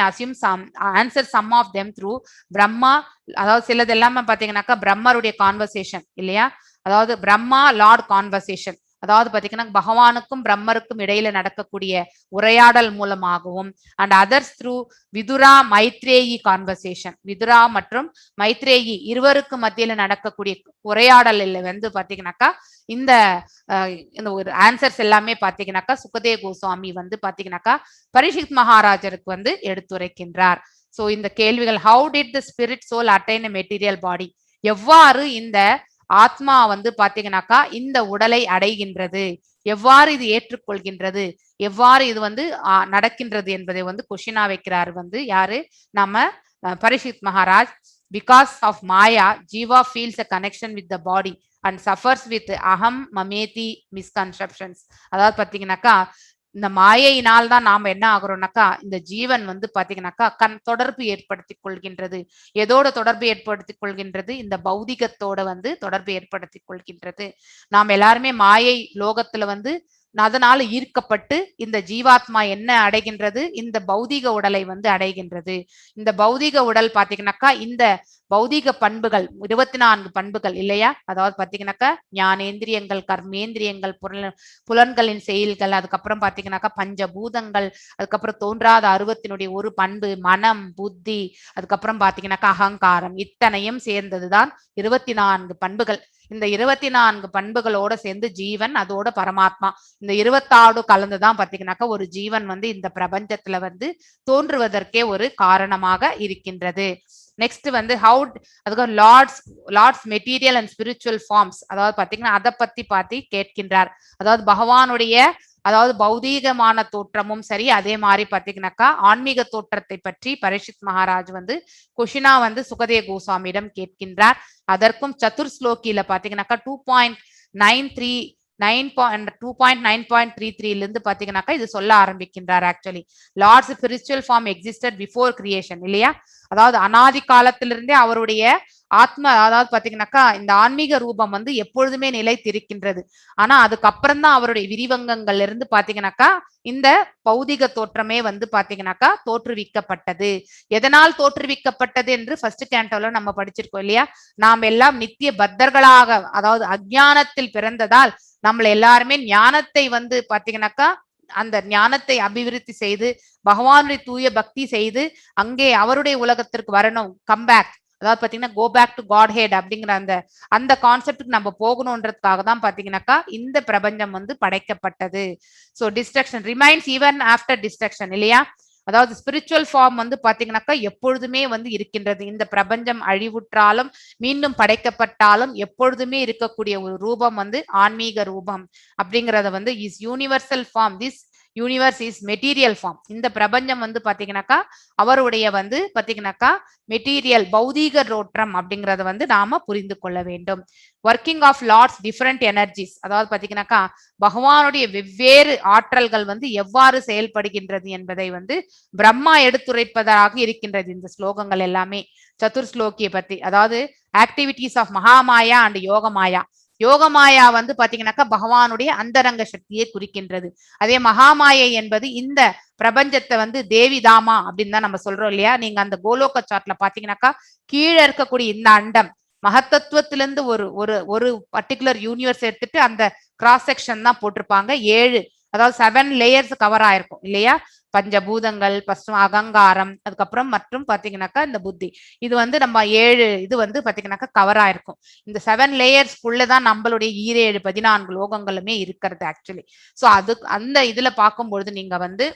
answer some of them through Brahma, அதாவது சிலது எல்லாமே பாத்தீங்கன்னாக்கா பிரம்மருடைய கான்வர்சேஷன் இல்லையா? அதாவது பிரம்மா லார்ட் கான்வர்சேஷன், அதாவது பாத்தீங்கன்னா பகவானுக்கும் பிரம்மருக்கும் இடையில நடக்கக்கூடிய உரையாடல் மூலமாகவும் and others through Vidura Maitreyi conversation, Vidura மற்றும் மைத்ரேயி இருவருக்கு மத்தியில நடக்கக்கூடிய உரையாடலில் வந்து பாத்தீங்கன்னாக்கா இந்த ஒரு ஆன்சர்ஸ் எல்லாமே பாத்தீங்கன்னாக்கா சுகதேவ் கோஸ்வாமி வந்து பாத்தீங்கன்னாக்கா பரீட்சித் மகாராஜருக்கு வந்து எடுத்துரைக்கின்றார். சோ இந்த கேள்விகள், how did the spirit soul attain a material body, எவ்வாறு இந்த ஆத்மா வந்து பாத்தீங்கன்னாக்கா இந்த உடலை அடைகின்றது, எவ்வாறு இது ஏற்றுக்கொள்கின்றது, எவ்வாறு இது வந்து நடக்கின்றது என்பதை வந்து கொஷினா வைக்கிறார் வந்து யாரு, நம்ம Parikshit Maharaj. Because of maya jiva feels a connection with the body and suffers with aham mameti misconceptions. அதாவது பாத்தீங்கன்னாக்கா இந்த மாயையினால் தான் நாம என்ன ஆகுறோம்னாக்கா இந்த ஜீவன் வந்து பாத்தீங்கன்னாக்கா தொடர்பு ஏற்படுத்தி கொள்கின்றது. எதோட தொடர்பு ஏற்படுத்தி கொள்கின்றது? இந்த பௌதிகத்தோட வந்து தொடர்பு ஏற்படுத்தி கொள்கின்றது. நாம் எல்லாருமே மாயை லோகத்துல வந்து அதனால ஈர்க்கப்பட்டு இந்த ஜீவாத்மா என்ன அடைகின்றது? இந்த பௌதிக உடலை வந்து அடைகின்றது. இந்த பௌதிக உடல் பாத்தீங்கன்னாக்கா இந்த பௌதிக பண்புகள் 24 பண்புகள் இல்லையா, அதாவது பாத்தீங்கன்னாக்கா ஞானேந்திரியங்கள், கர்மேந்திரியங்கள், புலன்களின் செயல்கள், அதுக்கப்புறம் பாத்தீங்கன்னாக்கா பஞ்சபூதங்கள், அதுக்கப்புறம் தோன்றாத அருவத்தினுடைய ஒரு பண்பு மனம், புத்தி, அதுக்கப்புறம் பாத்தீங்கன்னாக்கா அகங்காரம், இத்தனையும் சேர்ந்ததுதான் 24 பண்புகள். இந்த 24 பண்புகளோட சேர்ந்து ஜீவன், அதோட பரமாத்மா, இந்த 26 கலந்துதான் பாத்தீங்கன்னாக்கா ஒரு ஜீவன் வந்து இந்த பிரபஞ்சத்துல வந்து தோன்றுவதற்கே ஒரு காரணமாக இருக்கின்றது. நெக்ஸ்ட் வந்து அதுக்கு Lord's material and spiritual forms, அதாவது பாத்தீங்கன்னா அதை பத்தி கேட்கின்றார். அதாவது பகவானுடைய அதாவது பௌதீகமான தோற்றமும் சரி, அதே மாதிரி பாத்தீங்கன்னாக்கா ஆன்மீக தோற்றத்தை பற்றி பரீட்சித் மகாராஜ் வந்து கொஷினா வந்து சுகதேவ் கோஸ்வாமியிடம் கேட்கின்றார். அதற்கும் சதுர் ஸ்லோகியில பாத்தீங்கன்னாக்கா 2.933 இருந்து பாத்தீங்கன்னாக்கா இது சொல்ல ஆரம்பிக்கின்றார். Actually Lord's spiritual form existed before creation இல்லையா, அதாவது அனாதி காலத்திலிருந்தே அவருடைய ஆத்மா, அதாவது பாத்தீங்கன்னாக்கா இந்த ஆன்மீக ரூபம் வந்து எப்பொழுதுமே நிலைத்திருக்கின்றது. ஆனா அதுக்கப்புறம் தான் அவருடைய விரிவங்கங்கள்ல இருந்து பாத்தீங்கன்னாக்கா இந்த பௌதிக தோற்றமே வந்து பாத்தீங்கன்னாக்கா தோற்றுவிக்கப்பட்டது. எதனால் தோற்றுவிக்கப்பட்டது என்று ஃபர்ஸ்ட் கேண்டோல நம்ம படிச்சிருக்கோம் இல்லையா. நாம் எல்லாம் நித்திய பத்தர்களாக, அதாவது அஞ்ஞானத்தில் பிறந்ததால் நம்மள எல்லாருமே ஞானத்தை வந்து பாத்தீங்கன்னாக்கா அந்த ஞானத்தை அபிவிருத்தி செய்து பகவானுடைய தூய பக்தி செய்து அங்கே அவருடைய உலகத்திற்கு வரணும், கம்பேக், அதாவது பாத்தீங்கன்னா go back to Godhead அப்படிங்கிற அந்த கான்செப்டுக்கு நம்ம போகணும்ன்றதுக்காக தான் பாத்தீங்கன்னாக்கா இந்த பிரபஞ்சம் வந்து படைக்கப்பட்டது. So destruction remains even after destruction இல்லையா, அதாவது ஸ்பிரிச்சுவல் ஃபார்ம் வந்து பாத்தீங்கன்னாக்கா எப்பொழுதுமே வந்து இருக்கின்றது. இந்த பிரபஞ்சம் அழிவுற்றாலும் மீண்டும் படைக்கப்பட்டாலும் எப்பொழுதுமே இருக்கக்கூடிய ஒரு ரூபம் வந்து ஆன்மீக ரூபம் அப்படிங்கறத வந்து is universal form, this universe is material form. இந்த பிரபஞ்சம் வந்து பாத்தீங்கன்னாக்கா அவருடைய வந்து பாத்தீங்கன்னாக்கா மெட்டீரியல் பௌதீக தோற்றம் அப்படிங்கறத வந்து நாம புரிந்து கொள்ள வேண்டும். Working of Lord's different energies, அதாவது பாத்தீங்கன்னாக்கா பகவானுடைய வெவ்வேறு ஆற்றல்கள் வந்து எவ்வாறு செயல்படுகின்றது என்பதை வந்து பிரம்மா எடுத்துரைப்பதாக இருக்கின்றது இந்த ஸ்லோகங்கள் எல்லாமே. சதுர் ஸ்லோகியை பத்தி, அதாவது ஆக்டிவிட்டிஸ் ஆஃப் மகாமாயா அண்ட் யோகமாயா. யோகமாயா வந்து பாத்தீங்கன்னாக்கா பகவானுடைய அந்தரங்க சக்தியை குறிக்கின்றது. அதே மகாமாயை என்பது இந்த பிரபஞ்சத்தை வந்து தேவி தாமா அப்படின்னு தான் நம்ம சொல்றோம் இல்லையா. நீங்க அந்த கோலோக சார்ட்ல பாத்தீங்கன்னாக்கா கீழே இருக்கக்கூடிய இந்த அண்டம் மகத்தத்துவத்திலிருந்து ஒரு பர்டிகுலர் யூனிவர்ஸ் எடுத்துட்டு அந்த கிராஸ் செக்ஷன் தான் போட்டிருப்பாங்க. 7 அதாவது 7 லேயர்ஸ் கவர் ஆயிருக்கும் இல்லையா. பஞ்சபூதங்கள், அகங்காரம், அதுக்கப்புறம் மற்றும் பாத்தீங்கன்னாக்கா இந்த புத்தி, இது வந்து நம்ம 7 இது வந்து பாத்தீங்கன்னாக்கா கவர் ஆயிருக்கும். இந்த 7 லேயர்ஸ்க்குள்ளதான் நம்மளுடைய 7 14 லோகங்களுமே இருக்கிறது ஆக்சுவலி. சோ அது அந்த இதுல பார்க்கும்பொழுது நீங்க வந்து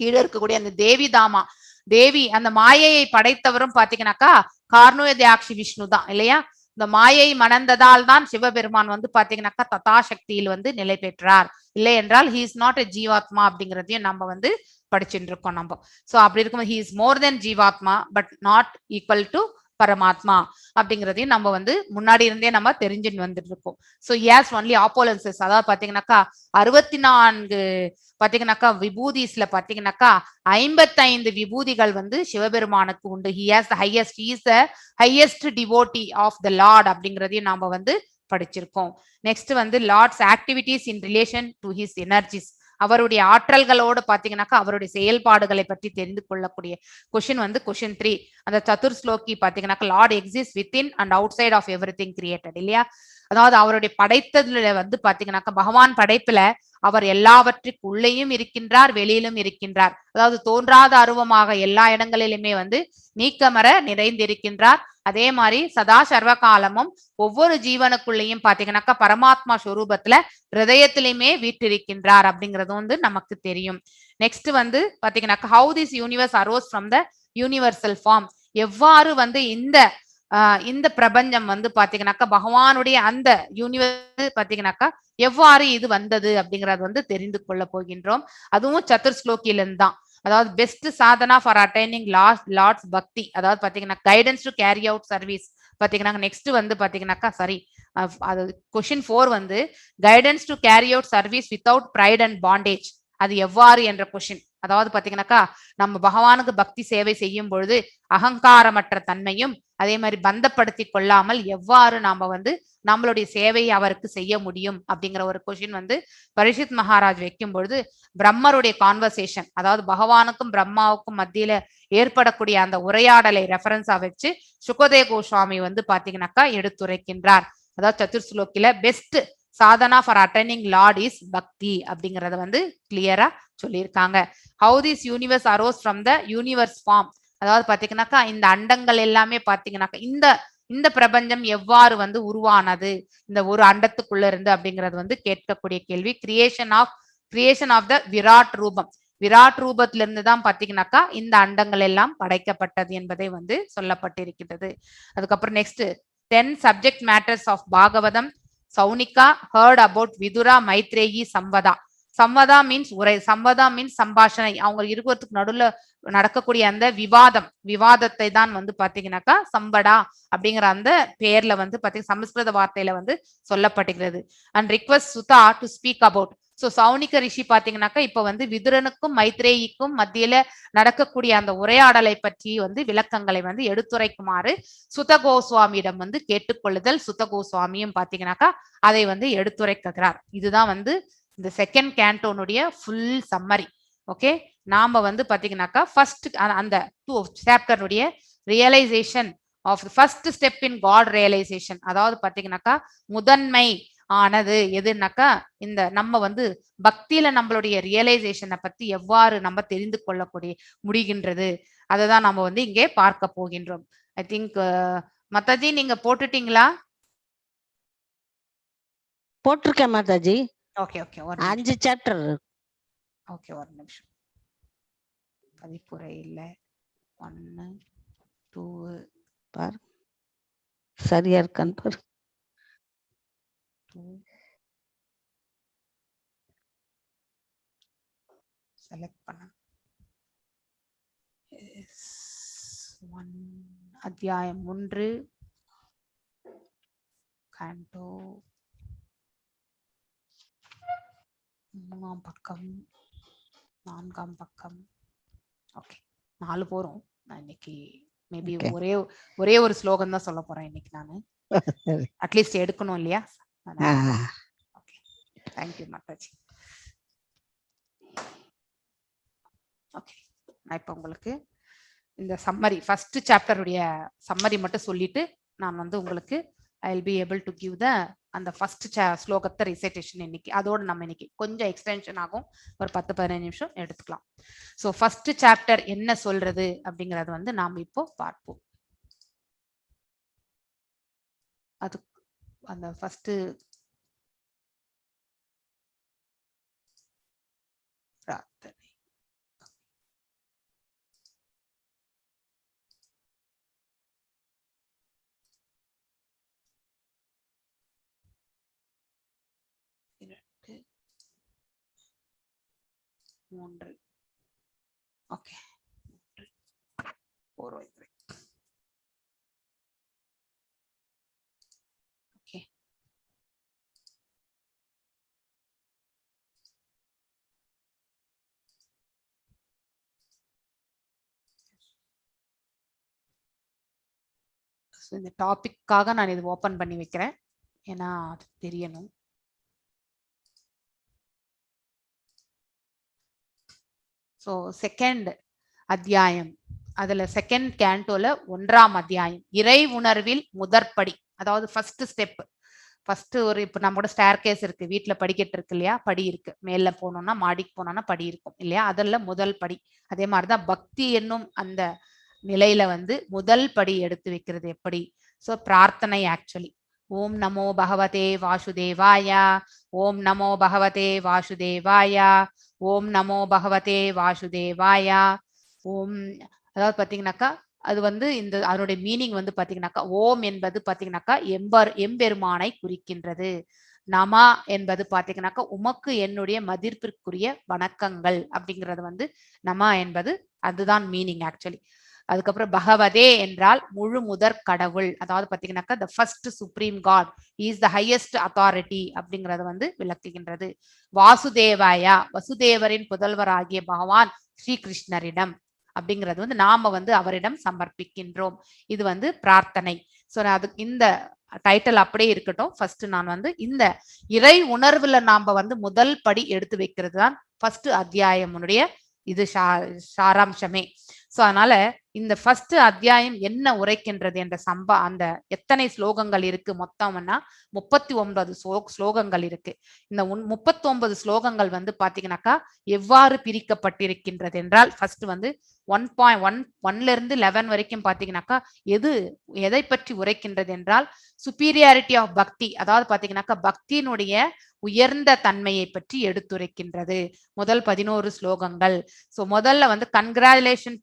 கீழே இருக்கக்கூடிய அந்த தேவி தாமா, தேவி அந்த மாயையை படைத்தவரும் பாத்தீங்கன்னாக்கா கார்ணோதயாட்சி விஷ்ணு தான் இல்லையா. இந்த மாயை மணந்ததால் தான் சிவபெருமான் வந்து பாத்தீங்கன்னாக்கா ததாசக்தியில் வந்து நிலை பெற்றார். இல்லை என்றால் ஹி இஸ் நாட் எ ஜீவாத்மா அப்படிங்கிறதையும் நம்ம வந்து படிச்சுட்டு இருக்கோம் நம்ம. சோ அப்படி இருக்கும்போது ஹி இஸ் மோர் தென் ஜீவாத்மா பட் நாட் ஈக்குவல் டு பரமாத்மா அப்படிங்கிறதையும் நம்ம வந்து முன்னாடி இருந்தே நம்ம தெரிஞ்சுட்டு வந்துட்டு இருக்கோம். சோ எஸ் ஒன்லி ஆப்போலன்சஸ், அதாவது பாத்தீங்கன்னாக்கா 64 பாத்தீங்கன்னாக்கா விபூதிஸ்ல பாத்தீங்கன்னாக்கா 55 விபூதிகள் வந்து சிவபெருமானுக்கு உண்டு. He has the highest, he is the highest devotee of the Lord அப்படிங்கிறதையும் நாம வந்து படிச்சிருக்கோம். நெக்ஸ்ட் வந்து Lord's activities in relation to his energies, அவருடைய ஆற்றல்களோடு பாத்தீங்கன்னாக்கா அவருடைய செயல்பாடுகளை பற்றி தெரிந்து கொள்ளக்கூடிய கொஸ்டின் வந்து கொஸ்டின் 3. அந்த சதுர் ஸ்லோகி பாத்தீங்கன்னாக்கா Lord exists within and outside of everything created இல்லையா. அதாவது அவருடைய படைத்ததுல வந்து பாத்தீங்கன்னாக்கா பகவான் படைப்புல அவர் எல்லாவற்றுக்குள்ளேயும் இருக்கின்றார், வெளியிலும் இருக்கின்றார். அதாவது தோன்றாத அருவமாக எல்லா இடங்களிலுமே வந்து நீக்கமர நிறைந்திருக்கின்றார். அதே மாதிரி சதா சர்வ காலமும் ஒவ்வொரு ஜீவனுக்குள்ளேயும் பாத்தீங்கன்னாக்கா பரமாத்மா ஸ்வரூபத்துல ஹிருதயத்திலுமே வீற்றிருக்கின்றார் அப்படிங்கிறது வந்து நமக்கு தெரியும். நெக்ஸ்ட் வந்து பாத்தீங்கன்னாக்கா how this universe arose from the universal form, எவ்வாறு வந்து இந்த பிரபஞ்சம் வந்து பாத்தீங்கன்னாக்கா பகவானுடைய அந்த யூனிவர்ஸ் பாத்தீங்கன்னாக்கா எவ்வாறு இது வந்தது அப்படிங்கறது வந்து தெரிந்து கொள்ள போகின்றோம். அதுவும் சதுர்ஸ்லோகியிலிருந்து தான். அதாவது best sadhana for attaining Lord's bhakti, அதாவது பாத்தீங்கன்னா guidance to carry out service. பாத்தீங்கன்னா நெக்ஸ்ட் வந்து பாத்தீங்கன்னாக்கா அது கொஸ்டின் 4 வந்து guidance to carry out service without pride and bondage, அது எவ்வாறு என்ற கொஸ்டின். அதாவது பாத்தீங்கன்னாக்கா நம்ம பகவானுக்கு பக்தி சேவை செய்யும் பொழுது அகங்காரமற்ற தன்மையும் அதே மாதிரி பந்தப்படுத்தி கொள்ளாமல் எவ்வாறு நாம வந்து நம்மளுடைய சேவையை அவருக்கு செய்ய முடியும் அப்படிங்கிற ஒரு கொஸ்டின் வந்து பரீட்சித் மகாராஜ் வைக்கும் பொழுது பிரம்மருடைய கான்வர்சேஷன், அதாவது பகவானுக்கும் பிரம்மாவுக்கும் மத்தியில ஏற்படக்கூடிய அந்த உரையாடலை ரெஃபரன்ஸா வச்சு சுகதேவ கோஸ்வாமி வந்து பாத்தீங்கன்னாக்கா எடுத்துரைக்கின்றார். அதாவது சதுர்ஸ்லோகில best sadhana for attaining Lord is bhakti அப்படிங்கறத வந்து கிளியரா சொல்லியிருக்காங்க. How this universe arose from the universe form, அதாவது பாத்தீங்கன்னாக்கா இந்த அண்டங்கள் எல்லாமே பாத்தீங்கன்னாக்கா இந்த பிரபஞ்சம் எவ்வாறு வந்து உருவானது இந்த ஒரு அண்டத்துக்குள்ள இருந்து அப்படிங்கிறது வந்து கேட்கக்கூடிய கேள்வி. கிரியேஷன் ஆஃப் த விராட் ரூபம், விராட் ரூபத்துல இருந்து தான் பாத்தீங்கன்னாக்கா இந்த அண்டங்கள் எல்லாம் படைக்கப்பட்டது என்பதை வந்து சொல்லப்பட்டிருக்கிறது. அதுக்கப்புறம் next 10 subject matters of Bhagavatam. Shaunaka heard about Vidura Maitreyi samvada. Samvada means உரை, சம்வதா மீன்ஸ் சம்பாஷணை. அவங்க இருவருக்கு நடுவுல நடக்கக்கூடிய அந்த விவாதத்தை தான் வந்து பாத்தீங்கன்னாக்கா சம்படா அப்படிங்கிற அந்த பெயர்ல வந்து பாத்தீங்கன்னா சமஸ்கிருத வார்த்தையில வந்து சொல்லப்பட்டிருக்கிறது. And request Suta to speak about. So Shaunaka rishi பாத்தீங்கன்னாக்கா இப்ப வந்து விதுரனுக்கும் மைத்ரேயிக்கும் மத்தியில நடக்கக்கூடிய அந்த உரையாடலை பற்றி வந்து விளக்கங்களை வந்து எடுத்துரைக்குமாறு சுத கோஸ்வாமியிடம் வந்து கேட்டுக்கொள்ளுதல். சுத கோஸ்வாமியும் பாத்தீங்கன்னாக்கா அதை வந்து எடுத்துரைக்கிறார். இதுதான் வந்து இந்த செகண்ட் கேண்டோனுடைய ஃபுல் சம்மரி. ஓகே, நாம வந்து பாத்தீங்கன்னாக்கா ஃபர்ஸ்ட் அந்த 2 சாப்டருடைய realization of first step in God realization, அதாவது பாத்தீங்கன்னாக்கா முதன்மை ஆனது எதுனாக்கா இந்த நம்ம வந்து பக்தியில நம்மளுடைய ரியலைசேஷனை பத்தி எவ்வாறு நம்ம தெரிந்து கொள்ளக்கூடிய முடிகின்றது அதை தான் நம்ம வந்து இங்கே பார்க்க போகின்றோம். ஐ திங்க் மாதாஜி நீங்க போட்டுட்டீங்களா? போட்டிருக்கேன் Mataji. Okay okay, 5 chapter. Okay, ஒரு நிமிஷம். பதிப்புரை இல்ல 1 2 பாரு சரியா இருக்கான்னு பாரு. 2 செலக்ட் பண்ண. 1 அத்தியாயம் 1 காண்டோ 3ஆம் பக்கம் 4ஆம் பக்கம். ஓகே, 4 போறோம். நான் இன்னைக்கு மேபி ஒரே ஒரு ஸ்லோகம் தான் சொல்ல போறேன் இன்னைக்கு. நானு அட்லீஸ்ட் எடுக்கணும் இல்லையா? Okay, thank you Mataji. ஓகே, நான் இப்ப உங்களுக்கு இந்த சம்மரி ஃபர்ஸ்ட் சாப்டருடைய சம்மரி மட்டும் சொல்லிட்டு நான் வந்து உங்களுக்கு I will be able to give the அந்த ஃபர்ஸ்ட் ஸ்லோகத்தை ரிசைட்டேஷன் இன்னைக்கு. அதோட நம்ம இன்னைக்கு கொஞ்சம் எக்ஸ்டென்ஷன் ஆகும், ஒரு 10-15 நிமிஷம் எடுத்துக்கலாம். ஸோ ஃபர்ஸ்ட் சாப்டர் என்ன சொல்றது அப்படிங்கறது வந்து நாம இப்போ பார்ப்போம். அது அந்த ஃபர்ஸ்ட் பிரார்த்தனை. மூன்று. Okay, 4 okay. இந்த டாபிக்காக நான் இது ஓபன் பண்ணி வைக்கிறேன், ஏன்னா அது தெரியணும். ஸோ செகண்ட் அத்தியாயம், அதுல செகண்ட் கேண்டோல 1ஆம் அத்தியாயம் இறை உணர்வில் முதற்படி, அதாவது ஃபர்ஸ்ட் ஸ்டெப். ஃபர்ஸ்ட் ஒரு இப்ப நம்மளோட ஸ்டேர் கேஸ் இருக்கு, வீட்டுல படிக்கட்டு இருக்கு இல்லையா, படி இருக்கு, மேல போனோம்னா மாடிக்கு போனோம்னா படி இருக்கும் இல்லையா, அதெல்லாம் முதல் படி. அதே மாதிரிதான் பக்தி என்னும் அந்த நிலையில வந்து முதல் படி எடுத்து வைக்கிறது எப்படி? சோ பிரார்த்தனை ஆக்சுவலி. ஓம் நமோ பகவதே வாசுதேவாய, ஓம் நமோ பகவதே வாசுதேவாய, ஓம் நமோ பகவதே வாசுதேவாய. ஓம், அதாவது பாத்தீங்கன்னாக்கா அது வந்து இந்த அதனுடைய மீனிங் வந்து பாத்தீங்கன்னாக்கா ஓம் என்பது பாத்தீங்கன்னாக்கா எம்பெருமானை குறிக்கின்றது. நமா என்பது பாத்தீங்கன்னாக்கா உமக்கு என்னுடைய மதிப்பிற்குரிய வணக்கங்கள் அப்படிங்கறது வந்து நமா என்பது அதுதான் மீனிங் ஆக்சுவலி. அதுக்கப்புறம் பகவதே என்றால் முழு முதற் கடவுள், அதாவது பாத்தீங்கன்னாக்கா the first supreme god, he is the highest authority அப்படிங்கறது வந்து விளக்குகின்றது. வாசுதேவாயா, வசுதேவரின் புதல்வராகிய பகவான் ஸ்ரீ கிருஷ்ணரிடம் அப்படிங்கிறது வந்து நாம வந்து அவரிடம் சமர்ப்பிக்கின்றோம். இது வந்து பிரார்த்தனை. சோ அது இந்த டைட்டில் அப்படியே இருக்கட்டும். ஃபர்ஸ்ட் நான் வந்து இந்த இறை உணர்வுல நாம வந்து முதல் படி எடுத்து வைக்கிறது தான் ஃபர்ஸ்ட் அத்தியாயமுடைய இது சாராம்சமே. சோ அதனால இந்த ஃபர்ஸ்ட் அத்தியாயம் என்ன உரைக்கின்றது என்ற அந்த எத்தனை ஸ்லோகங்கள் இருக்கு மொத்தம்னா 39 ஸ்லோகங்கள் இருக்கு. இந்த 39 ஸ்லோகங்கள் வந்து பாத்தீங்கன்னாக்கா எவ்வாறு பிரிக்கப்பட்டிருக்கின்றது என்றால் ஃபர்ஸ்ட் வந்து 1.1 இருந்து 11 வரைக்கும் பாத்தீங்கன்னாக்கா எதை பற்றி உரைக்கின்றது என்றால் சுப்பீரியாரிட்டி ஆஃப் பக்தி, அதாவது பாத்தீங்கன்னாக்கா பக்தியினுடைய உயர்ந்த தன்மையை பற்றி எடுத்துரைக்கின்றது முதல் 11 ஸ்லோகங்கள். சோ முதல்ல வந்து congratulation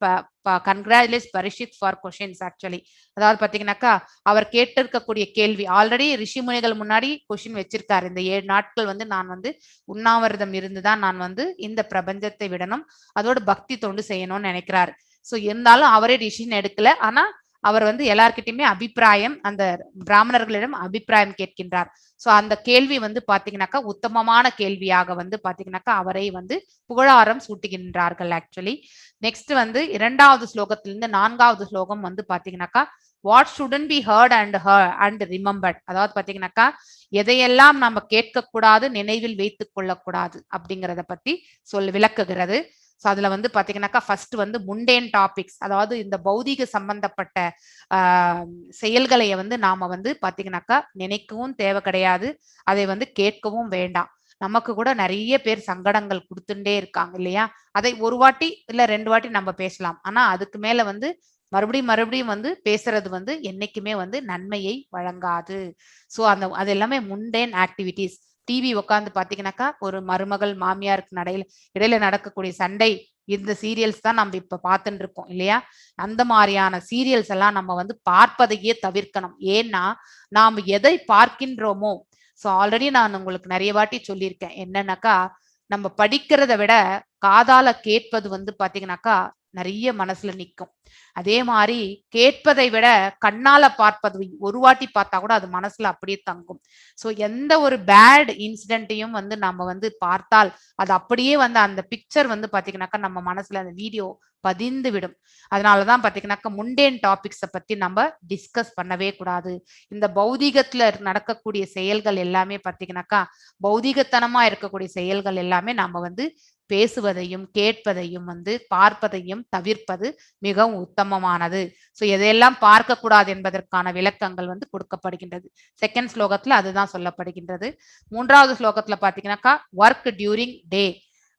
Parishad for questions actually. அதாவது பாத்தீங்கன்னாக்கா அவர் கேட்டிருக்கக்கூடிய கேள்வி ஆல்ரெடி ரிஷி முனிகள் முன்னாடி கொஷின் வச்சிருக்காரு. இந்த 7 நாட்கள் வந்து நான் வந்து உண்ணாவிரதம் இருந்துதான் நான் வந்து இந்த பிரபஞ்சத்தை விடணும், அதோட பக்தி தொண்டு செய்யணும்னு நினைக்கிறாரு. சோ இருந்தாலும் அவரே டிசிஷன் எடுக்கல. ஆனா அவர் வந்து எல்லார்கிட்டயுமே அபிப்பிராயம், அந்த பிராமணர்களிடம் அபிப்பிராயம் கேட்கின்றார். சோ அந்த கேள்வி வந்து பாத்தீங்கன்னாக்கா உத்தமமான கேள்வியாக வந்து பாத்தீங்கன்னாக்கா அவரை வந்து புகழாரம் சூட்டுகின்றார்கள் ஆக்சுவலி. நெக்ஸ்ட் வந்து 2வது ஸ்லோகத்திலிருந்து 4வது ஸ்லோகம் வந்து பாத்தீங்கன்னாக்கா what shouldn't be heard and remembered, அதாவது பாத்தீங்கன்னாக்கா எதையெல்லாம் நம்ம கேட்க கூடாது, நினைவில் வைத்துக் கொள்ளக்கூடாது அப்படிங்கறத பத்தி விளக்குகிறது. சோ அதுல வந்து பாத்தீங்கன்னாக்கா ஃபர்ஸ்ட் வந்து முண்டேன் டாபிக்ஸ், அதாவது இந்த பௌதிக சம்பந்தப்பட்ட செயல்களை வந்து நாம வந்து பாத்தீங்கன்னாக்கா நினைக்கவும் தேவை கிடையாது, அதை வந்து கேட்கவும் வேண்டாம். நமக்கு கூட நிறைய பேர் சங்கடங்கள் கொடுத்துட்டே இருக்காங்க இல்லையா, அதை ஒரு வாட்டி இல்ல 2 வாட்டி நம்ம பேசலாம். ஆனா அதுக்கு மேல வந்து மறுபடியும் வந்து பேசுறது வந்து என்னைக்குமே வந்து நன்மையை வழங்காது. சோ அது எல்லாமே முண்டேன் ஆக்டிவிட்டிஸ். டிவி உட்காந்து பாத்தீங்கன்னாக்கா ஒரு மருமகள் மாமியாருக்கு இடையில நடக்கக்கூடிய சண்டை, இந்த சீரியல்ஸ் தான் நம்ம இப்ப பார்த்துட்டு இருக்கோம் இல்லையா. அந்த மாதிரியான சீரியல்ஸ் எல்லாம் நம்ம வந்து பார்ப்பதையே தவிர்க்கணும். ஏன்னா நாம் எதை பார்க்கின்றோமோ, சோ ஆல்ரெடி நான் உங்களுக்கு நிறைய வாட்டி சொல்லியிருக்கேன் என்னன்னாக்கா நம்ம படிக்கிறத விட காதால கேட்பது வந்து பாத்தீங்கன்னாக்கா நிறைய மனசுல நிக்கும். அதே மாதிரி கேட்பதை விட கண்ணால பார்ப்பது ஒரு வாட்டி பார்த்தா கூட அது மனசுல அப்படியே தங்கும். சோ எந்த ஒரு பேட் இன்சிடென்ட்டையும் வந்து நம்ம வந்து பார்த்தால் அது அப்படியே வந்து அந்த பிக்சர் வந்து பாத்தீங்கன்னாக்கா நம்ம மனசுல அந்த வீடியோ பதிந்து விடும். அதனாலதான் பாத்தீங்கன்னாக்கா முண்டேன் டாபிக்ஸை பத்தி நம்ம டிஸ்கஸ் பண்ணவே கூடாது. இந்த பௌதிகத்துல நடக்கக்கூடிய செயல்கள் எல்லாமே பாத்தீங்கன்னாக்கா பௌதிகத்தனமா இருக்கக்கூடிய செயல்கள் எல்லாமே நம்ம வந்து பேசுவதையும் கேட்பதையும் வந்து பார்ப்பதையும் தவிர்ப்பது மிகவும் உத்தமமானது. சோ எதையெல்லாம் பார்க்க கூடாது என்பதற்கான விளக்கங்கள் வந்து கொடுக்கப்படுகின்றது. செகண்ட் ஸ்லோகத்துல அதுதான் சொல்லப்படுகின்றது. 3வது ஸ்லோகத்துல பாத்தீங்கன்னாக்கா ஒர்க் டியூரிங் டே,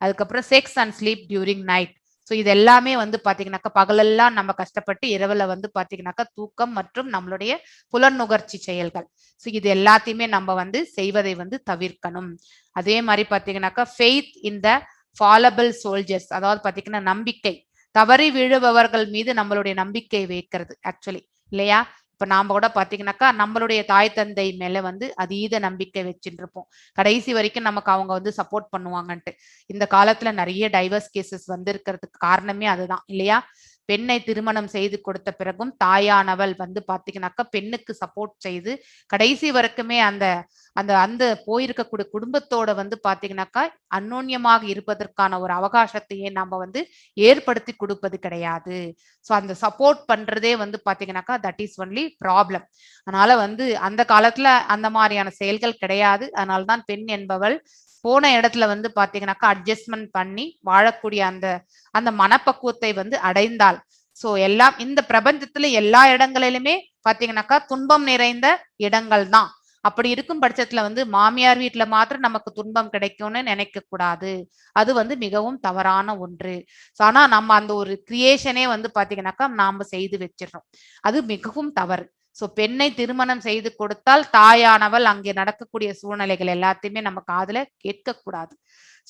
அதுக்கப்புறம் sex and sleep during night. So இது எல்லாமே வந்து பாத்தீங்கன்னாக்கா பகலெல்லாம் நம்ம கஷ்டப்பட்டு இரவுல வந்து பாத்தீங்கன்னாக்கா தூக்கம் மற்றும் நம்மளுடைய புலனுகர்ச்சி செயல்கள், சோ இது எல்லாத்தையுமே நம்ம வந்து செய்வதை வந்து தவிர்க்கணும். அதே மாதிரி பாத்தீங்கன்னாக்கா ஃபெய்த் இன் த ஃபாலபிள் சோல்ஜர்ஸ், அதாவது பாத்தீங்கன்னா நம்பிக்கை, தவறி விழுபவர்கள் மீது நம்மளுடைய நம்பிக்கை வைக்கிறது ஆக்சுவலி இல்லையா. இப்ப நாம கூட பாத்தீங்கன்னாக்கா நம்மளுடைய தாய் தந்தை மேல வந்து அதீத நம்பிக்கை வச்சுட்டு இருப்போம், கடைசி வரைக்கும் நமக்கு அவங்க வந்து சப்போர்ட் பண்ணுவாங்கன்ட்டு. இந்த காலத்துல நிறைய டைவர்ஸ் கேசஸ் வந்து இருக்கிறதுக்கு காரணமே அதுதான் இல்லையா. பெண்ணை திருமணம் செய்து கொடுத்த பிறகும் தாயானவள் வந்து பாத்தீங்கன்னாக்கா பெண்ணுக்கு சப்போர்ட் செய்து கடைசி வரைக்குமே அந்த அந்த அந்த போயிருக்கக்கூடிய குடும்பத்தோட வந்து பாத்தீங்கன்னாக்கா அந்யோன்யமாக இருப்பதற்கான ஒரு அவகாசத்தையே நம்ம வந்து ஏற்படுத்தி கொடுப்பது கிடையாது. சோ அந்த சப்போர்ட் பண்றதே வந்து பாத்தீங்கன்னாக்கா தட் இஸ் ஒன்லி ப்ராப்ளம். அதனால வந்து அந்த காலத்துல அந்த மாதிரியான செயல்கள் கிடையாது. அதனால்தான் பெண் என்பவள் போன இடத்துல வந்து பாத்தீங்கன்னாக்கா அட்ஜஸ்ட்மெண்ட் பண்ணி வாழக்கூடிய அந்த அந்த மனப்பக்குவத்தை வந்து அடைந்தாள். சோ எல்லாம் இந்த பிரபஞ்சத்துல எல்லா இடங்களிலுமே பாத்தீங்கன்னாக்கா துன்பம் நிறைந்த இடங்கள் தான். அப்படி இருக்கும் பட்சத்துல வந்து மாமியார் வீட்டுல மாத்திரம் நமக்கு துன்பம் கிடைக்கும்னு நினைக்க கூடாது. அது வந்து மிகவும் தவறான ஒன்று. ஆனா நம்ம அந்த ஒரு கிரியேஷனே வந்து பாத்தீங்கன்னாக்கா நாம செய்து வச்சிடறோம். அது மிகவும் தவறு. சோ பெண்ணை திருமணம் செய்து கொடுத்தால் தாயானவள் அங்கே நடக்கக்கூடிய சூழ்நிலைகள் எல்லாத்தையுமே நம்ம காதுல கேட்க கூடாது.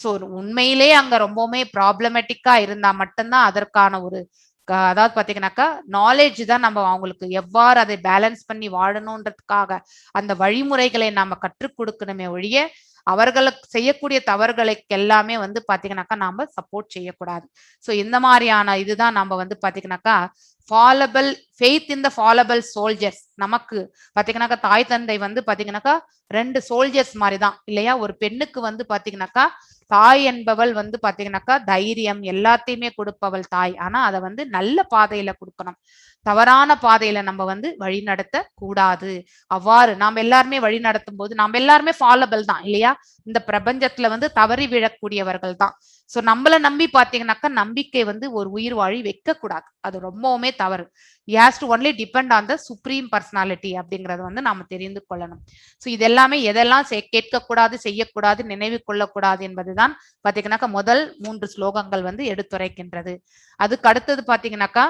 சோ உண்மையிலே அங்க ரொம்பவுமே ப்ராப்ளமேட்டிக்கா இருந்தா மட்டும்தான் அதற்கான ஒரு அதாவது பாத்தீங்கன்னாக்கா நாலேஜ் தான் நம்ம அவங்களுக்கு எவ்வாறு அதை பேலன்ஸ் பண்ணி வாழணும்ன்றதுக்காக அந்த வழிமுறைகளை நாம கற்றுக் கொடுக்கணுமே ஒழிய அவர்களுக்கு செய்யக்கூடிய தவறுகளுக்கு எல்லாமே வந்து பாத்தீங்கன்னாக்கா நாம சப்போர்ட் செய்யக்கூடாது. சோ இந்த மாதிரியான இதுதான் நம்ம வந்து பாத்தீங்கன்னாக்கா ஃபாலபிள் ஃபெய்த் இன் த ஃபாலபிள் சோல்ஜர்ஸ். நமக்கு பாத்தீங்கன்னாக்கா தாய் தந்தை வந்து பாத்தீங்கன்னாக்கா 2 சோல்ஜர்ஸ் மாதிரிதான் இல்லையா? ஒரு பெண்ணுக்கு வந்து பாத்தீங்கன்னாக்கா தாய் என்பவள் வந்து பாத்தீங்கன்னாக்கா தைரியம் எல்லாத்தையுமே கொடுப்பவள் தாய். ஆனா அதை வந்து நல்ல பாதையில கொடுக்கணும், தவறான பாதையில நம்ம வந்து வழி நடத்த கூடாது. அவ்வாறு நாம் எல்லாருமே வழி நடத்தும் போது நாம் எல்லாருமே ஃபாலபிள் தான் இல்லையா? இந்த பிரபஞ்சத்துல வந்து தவறி விழக்கூடியவர்கள் தான். சோ நம்மள நம்பி பாத்தீங்கன்னாக்கா நம்பிக்கை வந்து ஒரு உயிர் வாழி வைக்க கூடாது. அது ரொம்பவுமே தவறு. Has to only depend on the supreme personality அப்படிங்கறத வந்து நாம தெரிந்து கொள்ளணும். சோ இதெல்லாமே எதெல்லாம் கேட்கக்கூடாது, செய்யக்கூடாது, நினைவு கொள்ளக்கூடாது என்பதுதான் பாத்தீங்கன்னாக்கா முதல் 3 ஸ்லோகங்கள் வந்து எடுத்துரைக்கின்றது. அதுக்கு அடுத்தது பாத்தீங்கன்னாக்கா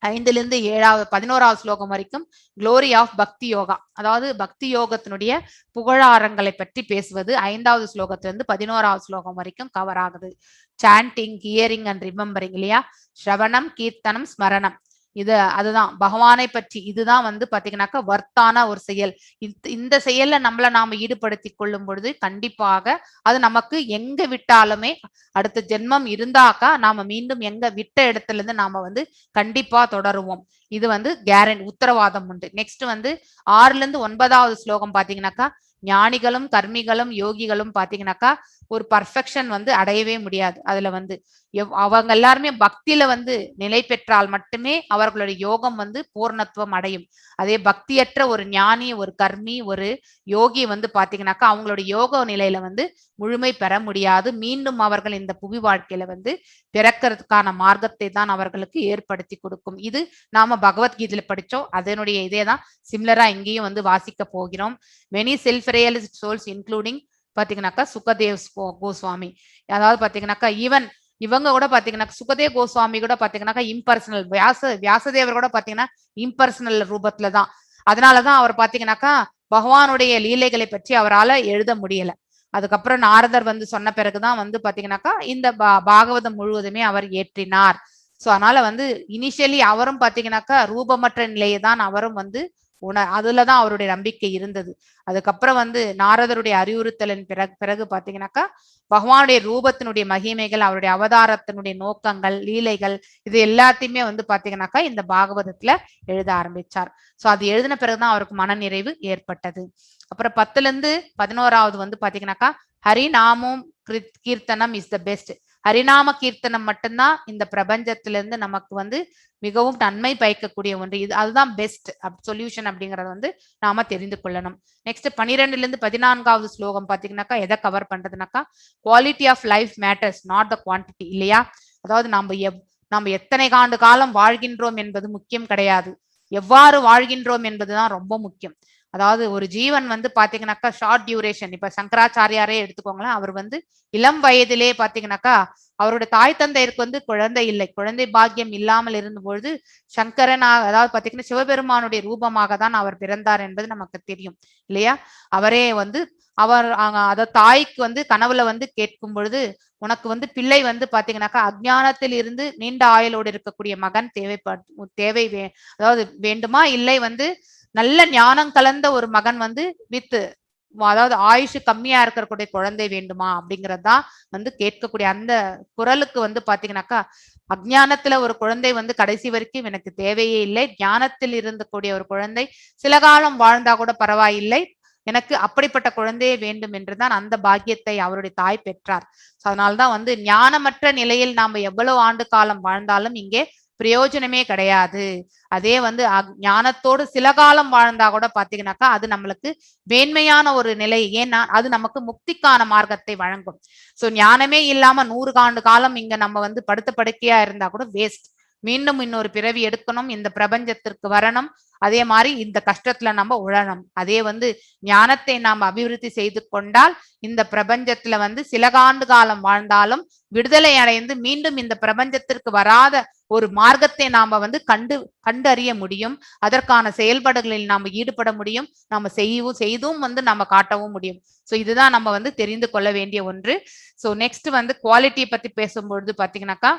5லிருந்து 11வது ஸ்லோகம் வரைக்கும் க்ளோரி ஆஃப் பக்தி யோகா, அதாவது பக்தி யோகத்தினுடைய புகழாரங்களை பற்றி பேசுவது 5வது ஸ்லோகத்திலிருந்து 11வது ஸ்லோகம் வரைக்கும் கவர் ஆகுது. சாண்டிங், ஹியரிங் அண்ட் ரிமெம்பரிங் இல்லையா? ஸ்ரவணம், கீர்த்தனம், ஸ்மரணம், இது அதுதான் பகவானை பற்றி. இதுதான் வந்து பாத்தீங்கன்னாக்கா வர்த்தான ஒரு செயல். இந்த செயல்ல நம்மள நாம ஈடுபடுத்தி கொள்ளும் பொழுது கண்டிப்பாக அது நமக்கு எங்க விட்டாலுமே அடுத்த ஜென்மம் இருந்தாக்கா நாம மீண்டும் எங்க விட்ட இடத்துல இருந்து நாம வந்து கண்டிப்பா தொடருவோம். இது வந்து கேரண்டி, உத்தரவாதம் உண்டு. நெக்ஸ்ட் வந்து 6லிருந்து 9வது ஸ்லோகம் பாத்தீங்கன்னாக்கா ஞானிகளும் கர்மிகளும் யோகிகளும் பாத்தீங்கன்னாக்கா ஒரு பர்ஃபெக்ஷன் வந்து அடையவே முடியாது. அதுல வந்து அவங்க எல்லாருமே பக்தியில வந்து நிலை பெற்றால் மட்டுமே அவர்களுடைய யோகம் வந்து பூர்ணத்துவம் அடையும். அதே பக்தியற்ற ஒரு ஞானி, ஒரு கர்மி, ஒரு யோகி வந்து பாத்தீங்கன்னாக்கா அவங்களுடைய யோக நிலையில வந்து முழுமை பெற முடியாது. மீண்டும் அவர்கள் இந்த புவி வாழ்க்கையில வந்து பிறக்கிறதுக்கான மார்க்கத்தை தான் அவர்களுக்கு ஏற்படுத்தி கொடுக்கும். இது நாம பகவத்கீதையில படிச்சோம். அதனுடைய இதேதான் சிமிலரா இங்கேயும் வந்து வாசிக்க போகிறோம். Many self realised souls including பாத்தீங்கன்னாக்கா சுகதேவ் கோஸ்வாமி, அதாவது பாத்தீங்கன்னாக்கா ஈவன் இவங்க கூட பாத்தீங்கன்னா சுகதேவ் கோஸ்வாமி கூட பாத்தீங்கன்னாக்கா இம்பர்சனல், வியாசதேவர் கூட பாத்தீங்கன்னா இம்பர்சனல் ரூபத்துல தான். அதனாலதான் அவர் பாத்தீங்கன்னாக்கா பகவானுடைய லீலைகளை பற்றி அவரால் எழுத முடியல. அதுக்கப்புறம் நாரதர் வந்து சொன்ன பிறகுதான் வந்து பாத்தீங்கன்னாக்கா இந்த பாகவதம் முழுவதுமே அவர் ஏற்றினார். சோ அதனால வந்து இனிஷியலி அவரும் பாத்தீங்கன்னாக்கா ரூபமற்ற நிலையை தான் அவரும் வந்து அதுலதான் அவருடைய நம்பிக்கை இருந்தது. அதுக்கப்புறம் வந்து நாரதருடைய அறிவுறுத்தலின் பிறகு பாத்தீங்கன்னாக்கா பகவானுடைய ரூபத்தினுடைய மகிமைகள், அவருடைய அவதாரத்தினுடைய நோக்கங்கள், லீலைகள், இது எல்லாத்தையுமே வந்து பாத்தீங்கன்னாக்கா இந்த பாகவதத்துல எழுத ஆரம்பிச்சார். சோ அது எழுதின பிறகுதான் அவருக்கு மனநிறைவு ஏற்பட்டது. அப்புறம் 10லிருந்து 11வது வந்து பாத்தீங்கன்னாக்கா ஹரிநாமம் கீர்த்தனம் இஸ் த பெஸ்ட். ஹரிநாம கீர்த்தனம் மட்டும்தான் இந்த பிரபஞ்சத்துல இருந்து நமக்கு வந்து மிகவும் நன்மை பயக்கக்கூடிய ஒன்று. இது அதுதான் பெஸ்ட் சொல்யூஷன் அப்படிங்கறத வந்து நாம தெரிந்து கொள்ளணும். நெக்ஸ்ட் 12லிருந்து 14வது ஸ்லோகம் பாத்தீங்கன்னாக்கா எதை கவர் பண்றதுனாக்கா quality of life matters not the quantity இல்லையா? அதாவது நம்ம எத்தனை ஆண்டு காலம் வாழ்கின்றோம் என்பது முக்கியம் கிடையாது, எவ்வாறு வாழ்கின்றோம் என்பதுதான் ரொம்ப முக்கியம். அதாவது ஒரு ஜீவன் வந்து பாத்தீங்கன்னாக்கா ஷார்ட் டியூரேஷன். இப்ப சங்கராச்சாரியாரே எடுத்துக்கோங்களேன், அவர் வந்து இளம் வயதிலே பாத்தீங்கன்னாக்கா அவருடைய தாய் தந்தையருக்கு வந்து குழந்தை இல்லை, குழந்தை பாக்கியம் இல்லாமல் இருந்தபொழுது சங்கரன், அதாவது பாத்தீங்கன்னா சிவபெருமானுடைய ரூபமாக தான் அவர் பிறந்தார் என்பது நமக்கு தெரியும் இல்லையா? அவரே வந்து அவர் அத தாய்க்கு வந்து கனவுல வந்து கேட்கும் பொழுது உனக்கு வந்து பிள்ளை வந்து பாத்தீங்கன்னாக்கா அஜ்ஞானத்தில் இருந்து நீண்ட ஆயுளோடு இருக்கக்கூடிய மகன் தேவை அதாவது வேண்டுமா, இல்லை வந்து நல்ல ஞானம் கலந்த ஒரு மகன் வந்து அதாவது ஆயுஷு கம்மியா இருக்கக்கூடிய குழந்தை வேண்டுமா அப்படிங்கறதுதான் வந்து கேட்கக்கூடிய அந்த குரலுக்கு வந்து பாத்தீங்கன்னாக்கா அஜ்ஞானத்துல ஒரு குழந்தை வந்து கடைசி வரைக்கும் எனக்கு தேவையே இல்லை, ஞானத்தில் இருந்தக்கூடிய ஒரு குழந்தை சில காலம் வாழ்ந்தா கூட பரவாயில்லை, எனக்கு அப்படிப்பட்ட குழந்தையே வேண்டும் என்றுதான் அந்த பாக்கியத்தை அவருடைய தாய் பெற்றார். அதனால்தான் வந்து ஞானமற்ற நிலையில் நாம எவ்வளவு ஆண்டு காலம் வாழ்ந்தாலும் இங்கே பிரயோஜனமே கிடையாது. அதே வந்து ஞானத்தோடு சில காலம் வாழ்ந்தா கூட பாத்தீங்கன்னாக்கா அது நம்மளுக்கு மேன்மையான ஒரு நிலை. ஏன்னா அது நமக்கு முக்திக்கான மார்க்கத்தை வழங்கும். சோ ஞானமே இல்லாம 100 ஆண்டு காலம் இங்க நம்ம வந்து படுத்த படுக்கையா இருந்தா கூட வேஸ்ட். மீண்டும் இன்னொரு பிறவி எடுக்கணும், இந்த பிரபஞ்சத்திற்கு வரணும், அதே மாதிரி இந்த கஷ்டத்துல நம்ம உழணும். அதே வந்து ஞானத்தை நாம் அபிவிருத்தி செய்து கொண்டால் இந்த பிரபஞ்சத்துல வந்து சில ஆண்டு காலம் வாழ்ந்தாலும் விடுதலை அடைந்து மீண்டும் இந்த பிரபஞ்சத்திற்கு வராத ஒரு மார்க்கத்தை நாம வந்து கண்டறிய முடியும். அதற்கான செயல்பாடுகளில் நாம ஈடுபட முடியும், நாம செய்தும் வந்து நம்ம காட்டவும் முடியும். ஸோ இதுதான் நம்ம வந்து தெரிந்து கொள்ள வேண்டிய ஒன்று. ஸோ நெக்ஸ்ட் வந்து குவாலிட்டியை பத்தி பேசும்பொழுது பாத்தீங்கன்னாக்கா,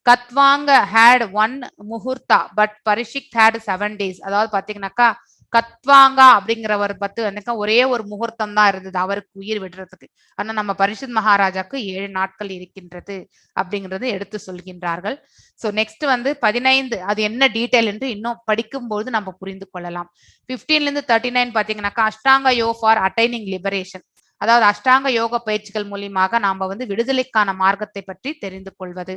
கத்வாங்க had 1 muhurta but பரிஷிக் had 7 days. அதாவது பாத்தீங்கன்னாக்கா கத்வாங்கா அப்படிங்கிறவர் பத்து ஒரே ஒரு முகூர்த்தம் தான் இருந்தது அவருக்கு உயிர் விடுறதுக்கு. ஆனா நம்ம பரிஷித் மகாராஜாக்கு 7 நாட்கள் இருக்கின்றது அப்படிங்கிறது எடுத்து சொல்கின்றார்கள். ஸோ நெக்ஸ்ட் வந்து 15 அது என்ன டீடைல் என்று இன்னும் படிக்கும்போது நம்ம புரிந்து கொள்ளலாம். 15 39 பாத்தீங்கன்னாக்கா அஷ்டாங்க யோகா ஃபார் அட்டைனிங் லிபரேஷன். அதாவது அஷ்டாங்க யோக பயிற்சிகள் மூலியமாக நாம வந்து விடுதலைக்கான மார்க்கத்தை பற்றி தெரிந்து கொள்வது.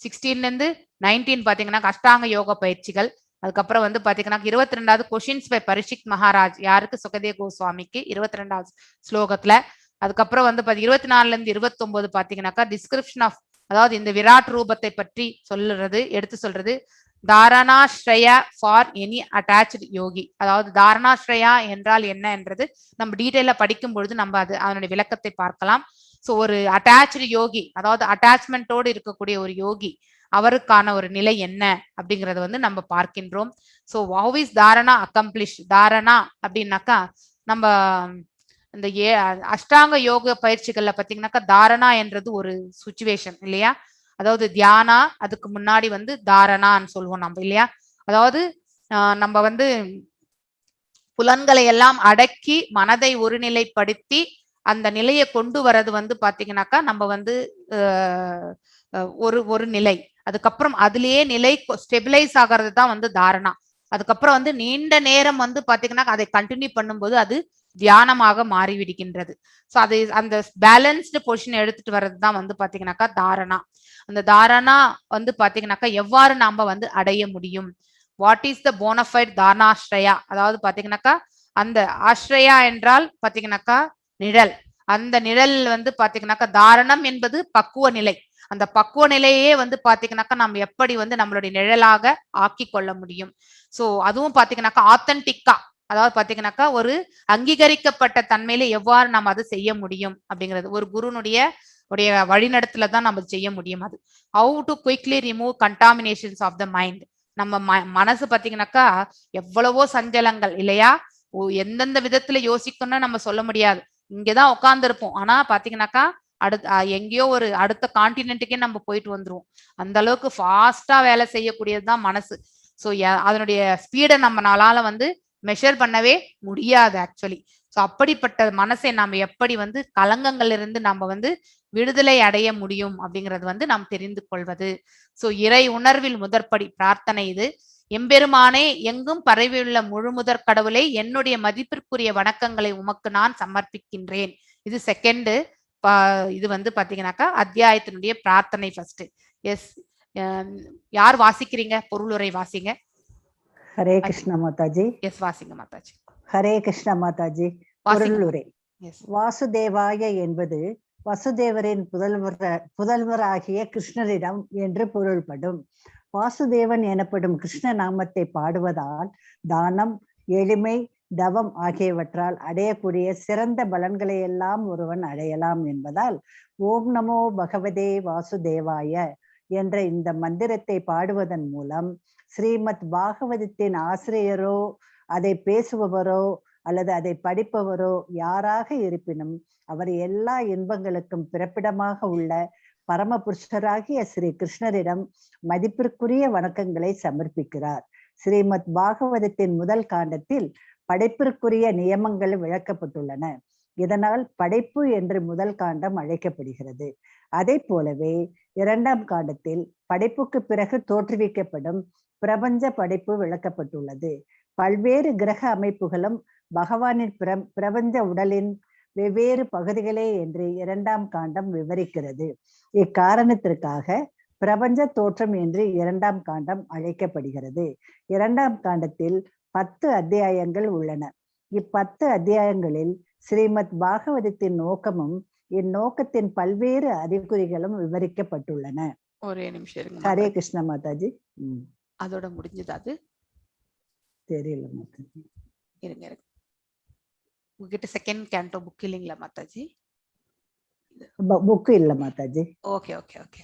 16 19 பாத்தீங்கன்னா அஷ்டாங்க யோக பயிற்சிகள். அதுக்கப்புறம் வந்து பாத்தீங்கன்னா 22வது கொஷின்ஸ் பை பரிஷித் மகாராஜ், யாருக்கு? சுகதேவ் கோஸ்வாமிக்கு 22வது ஸ்லோகத்துல. அதுக்கப்புறம் வந்து 24 29 பாத்தீங்கன்னாக்கா டிஸ்கிரிப்ஷன் ஆஃப், அதாவது இந்த விராட் ரூபத்தை பற்றி சொல்லுறது, எடுத்து சொல்றது. தாரணாஸ்ரயா ஃபார் எனி அட்டாச்டு யோகி. அதாவது தாரணாஸ்ரயா என்றால் என்ன என்றது நம்ம டீட்டெயிலா படிக்கும் பொழுது நம்ம அதனுடைய விளக்கத்தை பார்க்கலாம். ஸோ ஒரு அட்டாச்டு யோகி, அதாவது அட்டாச்மெண்டோடு இருக்கக்கூடிய ஒரு யோகி, அவருக்கான ஒரு நிலை என்ன அப்படிங்கறத வந்து நம்ம பார்க்கின்றோம். So how is dharana accomplish? Dharana அப்படின்னாக்கா நம்ம இந்த அஷ்டாங்க யோக பயிற்சிகள்ல பாத்தீங்கன்னாக்கா தாரணா என்றது ஒரு சுச்சுவேஷன் இல்லையா? அதாவது தியானா, அதுக்கு முன்னாடி வந்து தாரணான்னு சொல்லுவோம் நம்ம இல்லையா? அதாவது நம்ம வந்து புலன்களை எல்லாம் அடக்கி மனதை ஒருநிலைப்படுத்தி அந்த நிலையை கொண்டு வர்றது வந்து பாத்தீங்கன்னாக்கா நம்ம வந்து ஒரு நிலை. அதுக்கப்புறம் அதுலயே நிலை ஸ்டெபிலைஸ் ஆகிறது தான் வந்து தாரணா. அதுக்கப்புறம் வந்து நீண்ட நேரம் வந்து பாத்தீங்கன்னா அதை கண்டினியூ பண்ணும்போது அது தியானமாக மாறிவிடுகின்றது. ஸோ அது அந்த பேலன்ஸ்டு பொசிஷன் எடுத்துட்டு வர்றது தான் வந்து பாத்தீங்கன்னாக்கா தாரணா. அந்த தாரணா வந்து பாத்தீங்கன்னாக்கா எவ்வாறு நாம வந்து அடைய முடியும்? What is the bona fide dharanashraya? அதாவது பாத்தீங்கன்னாக்கா அந்த ஆஸ்ரயா என்றால் பாத்தீங்கன்னாக்கா நிழல். அந்த நிழல் வந்து பாத்தீங்கன்னாக்கா தாரணம் என்பது பக்குவ நிலை. அந்த பக்குவ நிலையே வந்து பாத்தீங்கன்னாக்கா நம்ம எப்படி வந்து நம்மளுடைய நிழலாக ஆக்கி கொள்ள முடியும்? சோ அதுவும் பாத்தீங்கன்னாக்கா ஆத்தன்டிக்கா, அதாவது பாத்தீங்கன்னாக்கா ஒரு அங்கீகரிக்கப்பட்ட தன்மையில எவ்வாறு நம்ம அதை செய்ய முடியும் அப்படிங்கிறது ஒரு குருனுடைய வழிநடத்துல தான் நம்ம செய்ய முடியும். அது how to quickly remove contaminations of the mind. நம்ம மனசு பாத்தீங்கன்னாக்கா எவ்வளவோ சஞ்சலங்கள் இல்லையா? எந்தெந்த விதத்துல யோசிக்கணும்னு நம்ம சொல்ல முடியாது. இங்கதான் உட்கார்ந்து இருப்போம், ஆனா பாத்தீங்கன்னாக்கா எங்கேயோ ஒரு அடுத்த கான்டினென்ட்டுக்கே நம்ம போயிட்டு வந்துருவோம். அந்த அளவுக்கு ஃபாஸ்டா வேலை செய்யக்கூடியதுதான் மனசு. ஸோ அதனுடைய ஸ்பீடை நம்மளால வந்து மெஷர் பண்ணவே முடியாது ஆக்சுவலி. ஸோ அப்படிப்பட்ட மனசை நாம எப்படி வந்து கலங்கங்கள் இருந்து நம்ம வந்து விடுதலை அடைய முடியும் அப்படிங்கிறது வந்து நாம் தெரிந்து கொள்வது. ஸோ இறை உணர்வில் முதற்படி பிரார்த்தனை இது. எம்பெருமானே, எங்கும் பரவியுள்ள முழுமுதற் கடவுளை, என்னுடைய மதிப்பிற்குரிய வணக்கங்களை உமக்கு நான் சமர்ப்பிக்கின்றேன். இது செகண்ட். இது வந்து பாத்தீங்கன்னாக்கா அத்தியாயத்தினுடைய பிரார்த்தனை ஃபர்ஸ்ட். எஸ், யார் வாசிக்கிறீங்க? பொருளுரை வாசிங்க. ஹரே கிருஷ்ண மாதாஜி. எஸ், வாசிங்க மாதாஜி. ஹரே கிருஷ்ண மாதாஜி. பொருளுரை. வாசுதேவாய என்பது வசுதேவரின் புதல்வராகிய கிருஷ்ணரிடம் என்று பொருள்படும். வாசுதேவன் எனப்படும் கிருஷ்ண நாமத்தை பாடுவதால் தானம், எளிமை, தவம் ஆகியவற்றால் அடையக்கூடிய சிறந்த பலன்களை எல்லாம் ஒருவன் அடையலாம் என்பதால் ஓம் நமோ பகவதே வாசுதேவாய என்ற இந்த மந்திரத்தை பாடுவதன் மூலம் ஸ்ரீமத் பாகவதத்தின் ஆசிரியரோ அதை பேசுபவரோ அல்லது அதை படிப்பவரோ யாராக இருப்பினும் அவர் எல்லா இன்பங்களுக்கும் பிறப்பிடமாக உள்ள பரமபுருஷராகிய ஸ்ரீ கிருஷ்ணரிடம் மதிப்பிற்குரிய வணக்கங்களை சமர்ப்பிக்கிறார். ஸ்ரீமத் பாகவதத்தின் முதல் காண்டத்தில் படைப்பிற்குரிய நியமங்கள் விளக்கப்பட்டுள்ளன. இதனால் படைப்பு என்று முதல் காண்டம் அழைக்கப்படுகிறது. அதே போலவே இரண்டாம் காண்டத்தில் படைப்புக்கு பிறகு தோற்றுவிக்கப்படும் பிரபஞ்ச படைப்பு விளக்கப்பட்டுள்ளது. பல்வேறு கிரக அமைப்புகளும் பகவானின் பிரபஞ்ச உடலின் வெவ்வேறு பகுதிகளே என்று இரண்டாம் காண்டம் விவரிக்கிறது. இக்காரணத்திற்காக பிரபஞ்ச தோற்றம் என்று இரண்டாம் காண்டம் அழைக்கப்படுகிறது. இரண்டாம் காண்டத்தில் 10 அத்தியாயங்கள் உள்ளன. இ10 அத்தியாயங்களில் ஸ்ரீமத் பாகவதத்தின் நோக்கமும் இந்நோக்கத்தின் பல்வேறு அறிகுறிகளும் விவரிக்கப்பட்டுள்ளன. ஒரே நிமிஷம் இருங்க ஹரே மாதாஜி. கிருஷ்ணா மாதாஜி. அதோட முடிஞ்சது அது. தெரியல மாதாஜி. இருங்க இருங்க. உங்ககிட்ட செகண்ட் கேண்டோ புக் இல்லைங்களா மாதாஜி? புக் இல்ல மாதாஜி. Okay okay okay.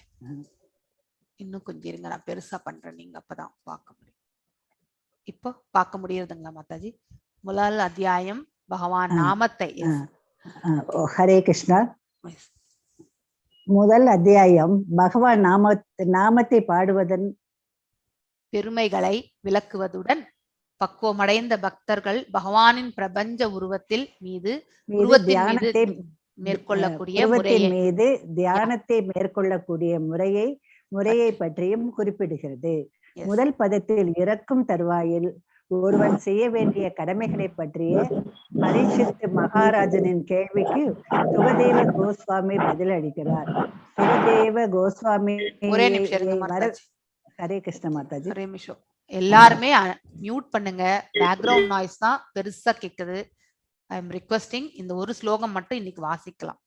இன்னும் கொஞ்சம் இருங்க, நான் பெருசா பண்றேன், நீங்க அப்பதான் பார்க்க முடியும். இப்போ பார்க்க முடியறதுங்களா மாதாஜி? முதல் அத்தியாயம் பகவான் நாமத்தை. ஹரே கிருஷ்ணா. முதல் அத்தியாயம் பகவான் நாமத்தை பாடுவதன் பெருமைகளை விளக்குவதுடன் பக்குவமடைந்த பக்தர்கள் பகவானின் பிரபஞ்ச உருவத்தில் மீது தியானத்தை மேற்கொள்ளக்கூடிய முறையை பற்றியும் குறிப்பிடுகிறது. முதல் பதத்தில் இறக்கும் தருவாயில் ஒருவன் செய்ய வேண்டிய கடமைகளை பற்றிய பரீட்சித் மகாராஜனின் கேள்விக்கு சுகதேவ கோஸ்வாமி பதிலளிக்கிறார். சுகதேவ கோஸ்வாமி. ஹரே கிருஷ்ண மாதாஜி. ஒரே நிமிஷம், எல்லாருமே மியூட் பண்ணுங்க, பேக்ரவுண்ட் நாய்ஸ் தான் பெருசா கேக்குது. ஐ எம் ரிக்வெஸ்டிங், இந்த ஒரு ஸ்லோகம் மட்டும் இன்னைக்கு வாசிக்கலாம்.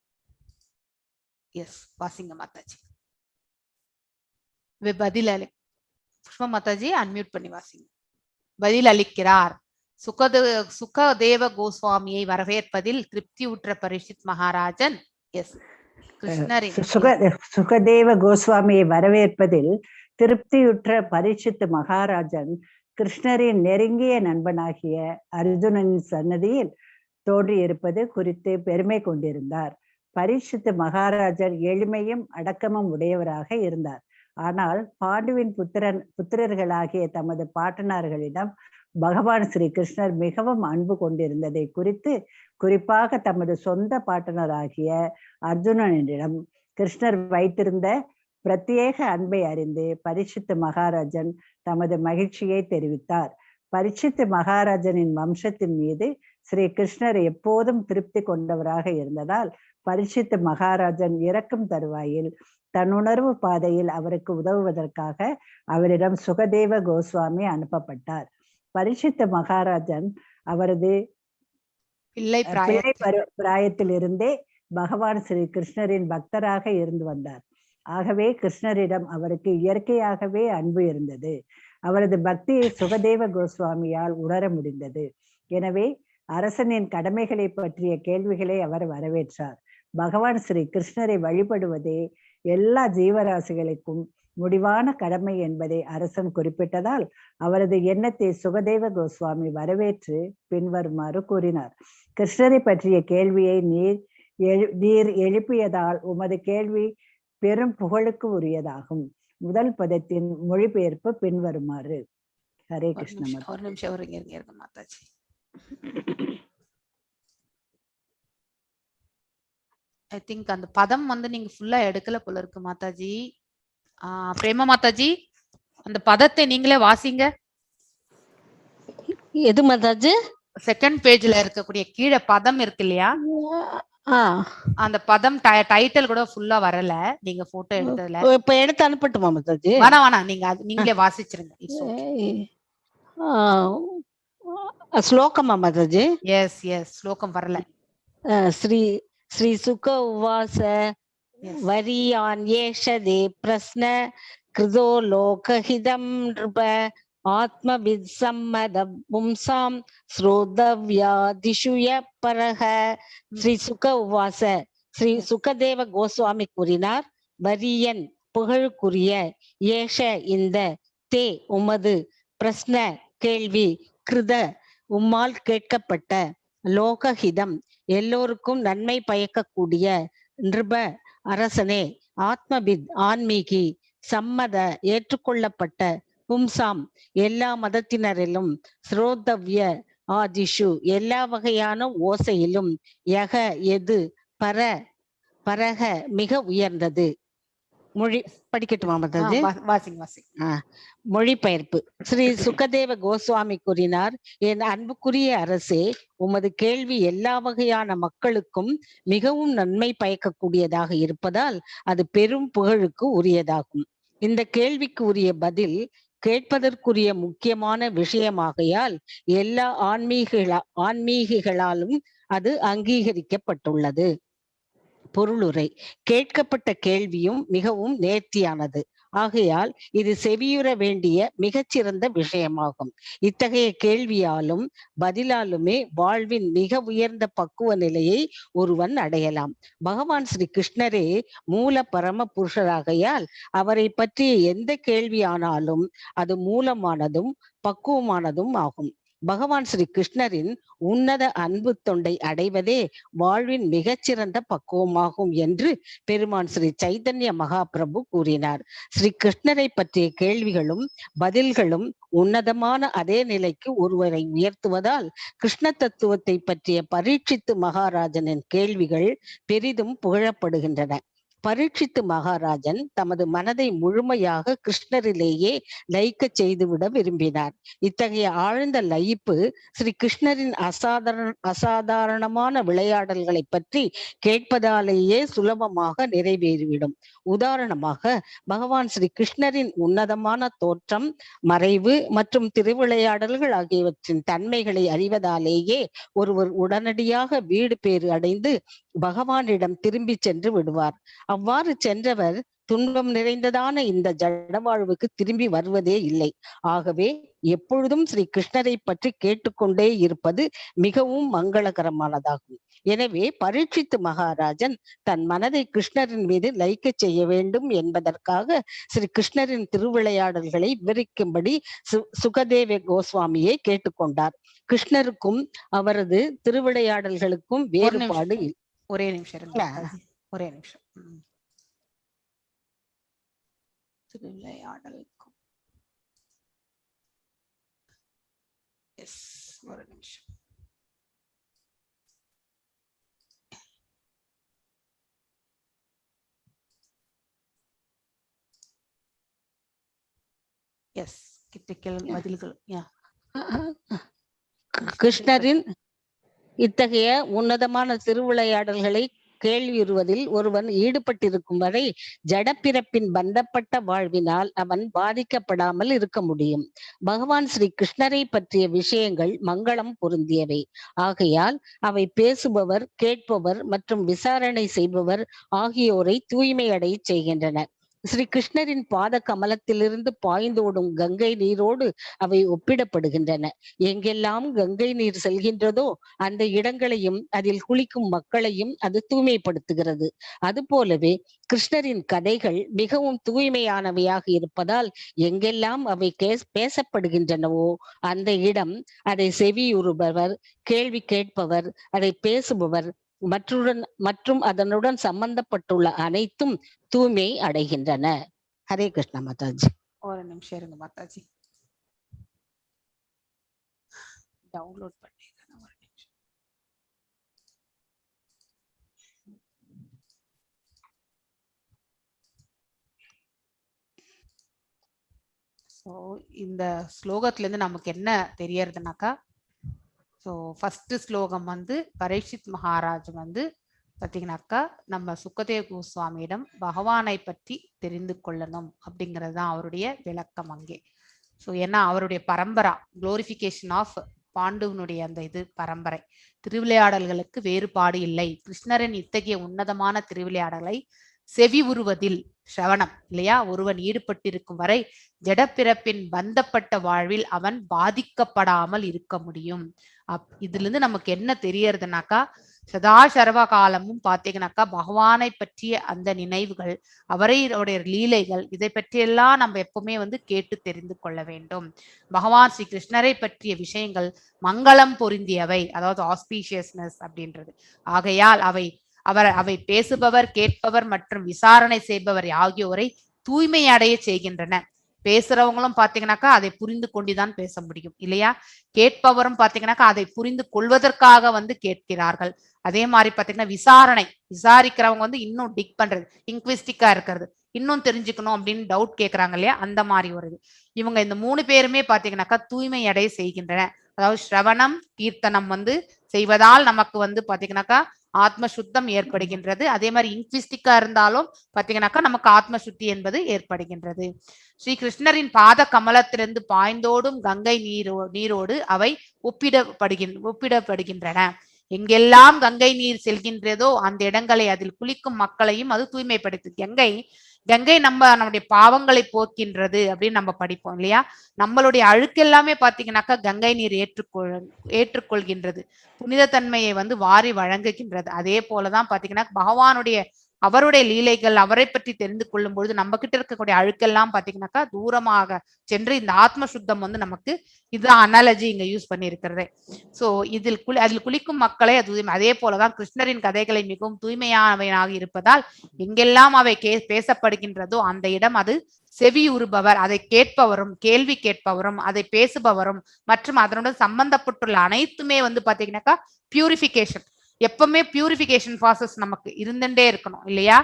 எஸ், வாசிங்க மாதாஜி. பதில் புஷ்பா மாதாஜி அன்மியூட் பண்ணி வாசிங்க. பதில் அளிக்கிறார். சுகதேவ கோஸ்வாமியை வரவேற்பதில் திருப்தியுற்ற பரீட்சித் மகாராஜன். எஸ், கிருஷ்ணரின் சுகதேவ கோஸ்வாமியை வரவேற்பதில் திருப்தியுற்ற பரீட்சித் மகாராஜன் கிருஷ்ணரின் நெருங்கிய நண்பனாகிய அர்ஜுனனின் சன்னதியில் தோன்றியிருப்பது குறித்து பெருமை கொண்டிருந்தார். பரீட்சித் மகாராஜர் எளிமையும் அடக்கமும் உடையவராக இருந்தார். ஆனால் பாண்டுவின் புத்திரர்களாகிய தமது பாட்டனார்களிடம் பகவான் ஸ்ரீ கிருஷ்ணர் மிகவும் அன்பு கொண்டிருந்ததை குறித்து, குறிப்பாக தமது சொந்த பாட்டனராகிய அர்ஜுனனிடம் கிருஷ்ணர் வைத்திருந்த பிரத்யேக அன்பை அறிந்து பரீட்சித் மகாராஜன் தமது மகிழ்ச்சியை தெரிவித்தார். பரீட்சித் மகாராஜனின் வம்சத்தின் மீது ஸ்ரீ கிருஷ்ணர் எப்போதும் திருப்தி கொண்டவராக இருந்ததால் பரீட்சித் மகாராஜன் இறக்கும் தருவாயில் தன்னுணர்வு பாதையில் அவருக்கு உதவுவதற்காக அவரிடம் சுகதேவ கோஸ்வாமி அனுப்பப்பட்டார். பரீட்சித் மகாராஜன் அவரது பிள்ளை பிராயத்திலிருந்தே பகவான் ஸ்ரீ கிருஷ்ணரின் பக்தராக இருந்து வந்தார். ஆகவே கிருஷ்ணரிடம் அவருக்கு இயற்கையாகவே அன்பு இருந்தது. அவரது பக்தியை சுகதேவ கோஸ்வாமியால் உணர முடிந்தது. எனவே அரசனின் கடமைகளை பற்றிய கேள்விகளை அவர் வரவேற்றார். பகவான் ஸ்ரீ கிருஷ்ணரை வழிபடுவதே எல்லா ஜீவராசிகளுக்கும் முடிவான கடமை என்பதை அரசன் குறிப்பிட்டதால் அவரது எண்ணத்தை சுகதேவ கோஸ்வாமி வரவேற்று பின்வருமாறு கூறினார். கிருஷ்ணரை பற்றிய கேள்வியை நீர் எழுப்பியதால் உமது கேள்வி பெரும் புகழுக்கு உரியதாகும். முதல் பதத்தின் மொழிபெயர்ப்பு பின்வருமாறு. ஹரே கிருஷ்ண. ஒரு நிமிஷம் இருங்க மாதாஜி. ஐ திங்க் அந்த பதம் நீங்க ஃபுல்லா எடுக்கல போல இருக்கு மாதாஜி. பிரேமா மாதாஜி, அந்த பதத்தை நீங்களே வாசிங்க. எது மாதாஜி? செகண்ட் பேஜ்ல இருக்கக்கூடிய கீழே பதம் இருக்கு இல்லையா, அந்த பதம் டைட்டில் கூட ஃபுல்லா வரல. நீங்க போட்டோ எடுத்ததுல இப்ப எடுத்து அனுப்பட்டுமா மாதாஜி? வேணாம், நீங்களே வாசிச்சிருங்க. ஸ்லோகமா மாதாஜி? எஸ் எஸ், ஸ்லோகம் வரல. ஸ்ரீ சுக உவாச வரியான் ஏஷதே பிரஸ்ன கிருதோ லோகஹிதம் நிருப ஆத்மவித் சம்மத பும்சாம் ஸ்ரோதவ்யாதிஷுய பரஹ. ஸ்ரீ சுக உவாச, ஸ்ரீ சுகதேவ கோஸ்வாமி கூறினார், வரியன் புகழுக்குரிய, ஏஷ இந்த, தே உமது, பிரஸ்ன கேள்வி, கிருத உம்மால் கேட்கப்பட்ட, லோகஹிதம் எல்லோருக்கும் நன்மை பயக்கக்கூடிய, நிருப அரசனே, ஆத்மபித் ஆன்மீகி, சம்மத ஏற்றுக்கொள்ளப்பட்ட, பும்சாம் எல்லா மதத்தினரிலும், ஸ்ரோதவ்ய ஆதிஷு எல்லா வகையான ஓசையிலும், யக எது, பரக மிக உயர்ந்தது. மொழி படிக்கட்டுமா மாதாஜி? மொழிபெயர்ப்பு. ஸ்ரீ சுகதேவ கோஸ்வாமி கூறினார், என் அன்புக்குரிய அரசே, உமது கேள்வி எல்லா வகையான மக்களுக்கும் மிகவும் நன்மை பயக்கக்கூடியதாக இருப்பதால் அது பெரும் புகழுக்கு உரியதாகும். இந்த கேள்விக்கு உரிய பதில் கேட்பதற்குரிய முக்கியமான விஷயமாகையால் எல்லா ஆன்மீகிகளாலும் அது அங்கீகரிக்கப்பட்டுள்ளது. பொருளுரை. கேட்கப்பட்ட கேள்வியும் மிகவும் நேர்த்தியானது. ஆகையால் இது செவியுற வேண்டிய மிகச்சிறந்த விஷயமாகும். இத்தகைய கேள்வியாலும் பதிலாலுமே வாழ்வின் மிக உயர்ந்த பக்குவ நிலையை ஒருவன் அடையலாம். பகவான் ஸ்ரீ கிருஷ்ணரே மூல பரம புருஷராகையால் அவரை பற்றிய எந்த கேள்வியானாலும் அது மூலமானதும் பக்குவமானதும் ஆகும். பகவான் ஸ்ரீ கிருஷ்ணரின் உன்னத அன்பு தொண்டை அடைவதே வாழ்வின் மிகச்சிறந்த பக்குவமாகும் என்று பெருமான் ஸ்ரீ சைதன்ய மகாபிரபு கூறினார். ஸ்ரீ கிருஷ்ணரை பற்றிய கேள்விகளும் பதில்களும் உன்னதமான அதே நிலைக்கு ஒருவரை உயர்த்துவதால் கிருஷ்ண தத்துவத்தை பற்றிய பரீட்சித்து மகாராஜனின் கேள்விகள் பெரிதும் புகழப்படுகின்றன. பரீட்சித்து மகாராஜன் தமது மனதை முழுமையாக கிருஷ்ணரிலேயே லயிக்க செய்துவிட விரும்பினார். இத்தகைய ஆழ்ந்த லயிப்பு ஸ்ரீ கிருஷ்ணரின் அசாதாரணமான விளையாடல்களை பற்றி கேட்பதாலேயே சுலபமாக நிறைவேறிவிடும். உதாரணமாக, பகவான் ஸ்ரீ கிருஷ்ணரின் உன்னதமான தோற்றம், மறைவு மற்றும் திருவிளையாடல்கள் ஆகியவற்றின் தன்மைகளை அறிவதாலேயே ஒருவர் உடனடியாக வீடு பேறு அடைந்து பகவானிடம் திரும்பி சென்று விடுவார். அவ்வாறு சென்றவர் துன்பம் நிறைந்ததான இந்த ஜடவாழ்வுக்கு திரும்பி வருவதே இல்லை. ஆகவே எப்பொழுதும் ஸ்ரீ கிருஷ்ணரை பற்றி கேட்டுக்கொண்டே இருப்பது மிகவும் மங்களகரமானதாகும். எனவே பரீட்சித்து மகாராஜன் தன் மனதை கிருஷ்ணரின் மீது லயிக்க செய்ய வேண்டும் என்பதற்காக ஸ்ரீ கிருஷ்ணரின் திருவிளையாடல்களை விவரிக்கும்படி சுகதேவ கோஸ்வாமியை கேட்டுக்கொண்டார். கிருஷ்ணருக்கும் அவரது திருவிளையாடல்களுக்கும் வேறுபாடு ஒரே நிமிஷம் திருவிளையாடலுக்கும் ஒரு நிமிஷம். பதில்கள். கிருஷ்ணரின் இத்தகைய உன்னதமான திருவிளையாடல்களை கேள்வியுறுவதில் ஒருவன் ஈடுபட்டிருக்கும் வரை ஜடப்பிறப்பின் பந்தப்பட்ட வாழ்வினால் அவன் பாதிக்கப்படாமல் இருக்க முடியும். பகவான் ஸ்ரீ கிருஷ்ணரை பற்றிய விஷயங்கள் மங்களம் பொருந்தியவை. ஆகையால் அவை பேசுபவர், கேட்பவர் மற்றும் விசாரணை செய்பவர் ஆகியோரை தூய்மையடைய செய்கின்றன. ஸ்ரீ கிருஷ்ணரின் பாத கமலத்திலிருந்து பாய்ந்தோடும் கங்கை நீரோடு அவை ஒப்பிடப்படுகின்றன. எங்கெல்லாம் கங்கை நீர் செல்கின்றதோ அந்த இடங்களையும் அதில் குளிக்கும் மக்களையும் அது தூய்மைப்படுத்துகிறது. அதுபோலவே கிருஷ்ணரின் கதைகள் மிகவும் தூய்மையானவையாக இருப்பதால் எங்கெல்லாம் அவை பேசப்படுகின்றனவோ அந்த இடம், அதை செவியுறுபவர், கேள்வி கேட்பவர், அதை பேசுபவர் மற்றும் அதனுடன் சம்பந்தப்பட்டுள்ள அனைத்தும் தூய்மை அடைகின்றன. ஹரே கிருஷ்ணா மாதாஜி. ஒரு நிமிஷம் இருங்க மாதாஜி, டவுன்லோட் பண்ணிக்கிறேன். ஒரு நிமிஷம். ஸோ இந்த ஸ்லோகத்துல இருந்து நமக்கு என்ன தெரியறதுனாக்கா, ஸோ ஃபர்ஸ்ட் ஸ்லோகம் வந்து பரீட்சித் மகாராஜ் வந்து பார்த்தீங்கன்னாக்கா நம்ம சுகதேவ கோஸ்வாமியிடம் பகவானை பற்றி தெரிந்து கொள்ளணும் அப்படிங்கிறது தான் அவருடைய விளக்கம் அங்கே. ஸோ ஏன்னா அவருடைய பரம்பரா குளோரிஃபிகேஷன் ஆஃப் பாண்டுவனுடைய அந்த இது பரம்பரை, திருவிளையாடல்களுக்கு வேறுபாடு இல்லை. கிருஷ்ணரின் இத்தகைய உன்னதமான திருவிளையாடலை செவி உருவதில் சிரவணம் இல்லையா, ஒருவன் ஈடுபட்டிருக்கும் வரை ஜடப்பிறப்பின் பந்தப்பட்ட வாழ்வில் அவன் பாதிக்கப்படாமல் இருக்க முடியும். இதுல இருந்து நமக்கு என்ன தெரியறதுனாக்கா, சதா சர்வ காலமும் பார்த்தீங்கன்னாக்கா பகவானை பற்றிய அந்த நினைவுகள், அவரையுடைய லீலைகள், இதை பற்றியெல்லாம் நம்ம எப்பவுமே வந்து கேட்டு தெரிந்து கொள்ள வேண்டும். பகவான் ஸ்ரீ கிருஷ்ணரை பற்றிய விஷயங்கள் மங்களம் பொருந்தியவை, அதாவது ஆஸ்பீஷியஸ்னஸ் அப்படின்றது. ஆகையால் அவை பேசுபவர், கேட்பவர் மற்றும் விசாரணை செய்பவர் ஆகியோரை தூய்மை அடைய செய்கின்றன. பேசுறவங்களும் பாத்தீங்கன்னாக்கா அதை புரிந்து கொண்டுதான் பேச முடியும் இல்லையா, கேட்பவரும் பாத்தீங்கன்னாக்கா அதை புரிந்து கொள்வதற்காக வந்து கேட்கிறார்கள். அதே மாதிரி பாத்தீங்கன்னா விசாரிக்கிறவங்க வந்து இன்னும் டிக் பண்றது, இன்க்விஸ்டிக்கா இருக்கிறது, இன்னும் தெரிஞ்சுக்கணும் அப்படின்னு டவுட் கேட்கறாங்க இல்லையா, அந்த மாதிரி ஒரு இது. இவங்க இந்த 3 பேருமே பாத்தீங்கன்னாக்கா தூய்மை அடைய செய்கின்றன. அதாவது ஸ்ரவணம், கீர்த்தனம் வந்து செய்வதால் நமக்கு வந்து பாத்தீங்கன்னாக்கா ஆத்ம சுத்தம் ஏற்படுகின்றது. அதே மாதிரி இன்க்விஸ்டிக்கா இருந்தாலும் பாத்தீங்கன்னாக்கா நமக்கு ஆத்ம சுத்தி என்பது ஏற்படுகின்றது. ஸ்ரீ கிருஷ்ணரின் பாத கமலத்திலிருந்து பாய்ந்தோடும் கங்கை நீரோடு அவை ஒப்பிடப்படுகின்றன. எங்கெல்லாம் கங்கை நீர் செல்கின்றதோ அந்த இடங்களை, அதில் குளிக்கும் மக்களையும் அது தூய்மைப்படுத்து. கங்கை நம்மளுடைய பாவங்களை போக்கின்றது அப்படின்னு நம்ம படிப்போம் இல்லையா. நம்மளுடைய அழுக்கு எல்லாமே பாத்தீங்கன்னாக்கா கங்கை நீர் ஏற்றுக்கொள்கின்றது, புனித தன்மையை வந்து வாரி வழங்குகின்றது. அதே போலதான் பாத்தீங்கன்னா பகவானுடைய அவருடைய லீலைகள் அவரை பற்றி தெரிந்து கொள்ளும் பொழுது நம்ம கிட்ட இருக்கக்கூடிய அழுக்கெல்லாம் பாத்தீங்கன்னாக்கா தூரமாக சென்று இந்த ஆத்ம சுத்தம் வந்து நமக்கு இதுதான் அனாலஜி இங்க யூஸ் பண்ணி இருக்கிறதே. சோ அதில் குளிக்கும் மக்களை அது அதே போலதான் கிருஷ்ணரின் கதைகளை மிகவும் தூய்மையானவையாக இருப்பதால் எங்கெல்லாம் அவை பேசப்படுகின்றதோ அந்த இடம் அது செவி உறுபவர், அதை கேட்பவரும் கேள்வி கேட்பவரும் அதை பேசுபவரும் மற்றும் அதனுடன் சம்பந்தப்பட்டுள்ள அனைத்துமே வந்து பாத்தீங்கன்னாக்கா பியூரிஃபிகேஷன், எப்பவுமே பியூரிஃபிகேஷன் ப்ராசஸ் நமக்கு இருந்துட்டே இருக்கணும் இல்லையா.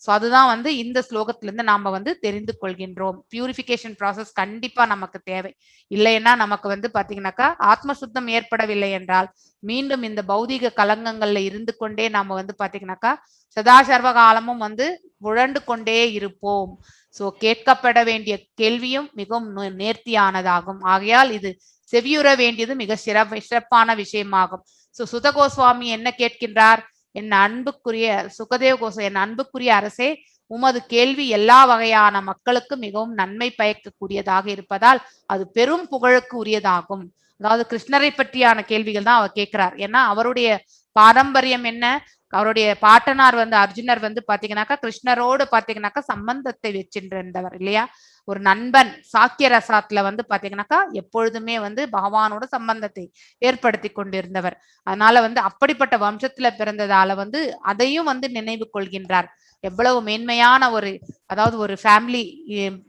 சோ அதுதான் வந்து இந்த ஸ்லோகத்துல இருந்து நாம வந்து தெரிந்து கொள்கின்றோம். பியூரிஃபிகேஷன் ப்ராசஸ் கண்டிப்பா நமக்கு தேவை. இல்லைன்னா நமக்கு வந்து பாத்தீங்கன்னாக்கா ஆத்ம சுத்தம் ஏற்படவில்லை என்றால் மீண்டும் இந்த பௌதிக கலங்கங்கள்ல இருந்து கொண்டே நாம வந்து பாத்தீங்கன்னாக்கா சதா சர்வ காலமும் வந்து உழண்டு கொண்டே இருப்போம். சோ கேட்கப்பட வேண்டிய கேள்வியும் மிகவும் நேர்த்தியானதாகும். ஆகையால் இது செவியுற வேண்டியது மிக சிறப்பான விஷயமாகும். சோ சுத கோஸ்வாமி என்ன கேட்கின்றார்? என் அன்புக்குரிய சுகதேவ கோஸ்வாமி, என் அன்புக்குரிய அரசே, உமது கேள்வி எல்லா வகையான மக்களுக்கு மிகவும் நன்மை பயக்கக்கூடியதாக இருப்பதால் அது பெரும் புகழுக்கு உரியதாகும். அதாவது கிருஷ்ணரை பற்றியான கேள்விகள் தான் அவர் கேட்கிறார். ஏன்னா அவருடைய பாரம்பரியம் என்ன, அவருடைய பாட்டனார் வந்து அர்ஜுனர் வந்து பாத்தீங்கன்னாக்கா கிருஷ்ணரோடு பாத்தீங்கன்னாக்கா சம்பந்தத்தை வச்சிருந்தவர் இல்லையா. ஒரு நண்பன் சாக்கிய ரசாத்துல வந்து பாத்தீங்கன்னாக்கா எப்பொழுதுமே வந்து பகவானோட சம்பந்தத்தை ஏற்படுத்தி கொண்டிருந்தவர். அதனால வந்து அப்படிப்பட்ட வம்சத்துல பிறந்ததால வந்து அதையும் வந்து நினைவு கொள்கின்றார். எவ்வளவு மேன்மையான அதாவது ஒரு ஃபேமிலி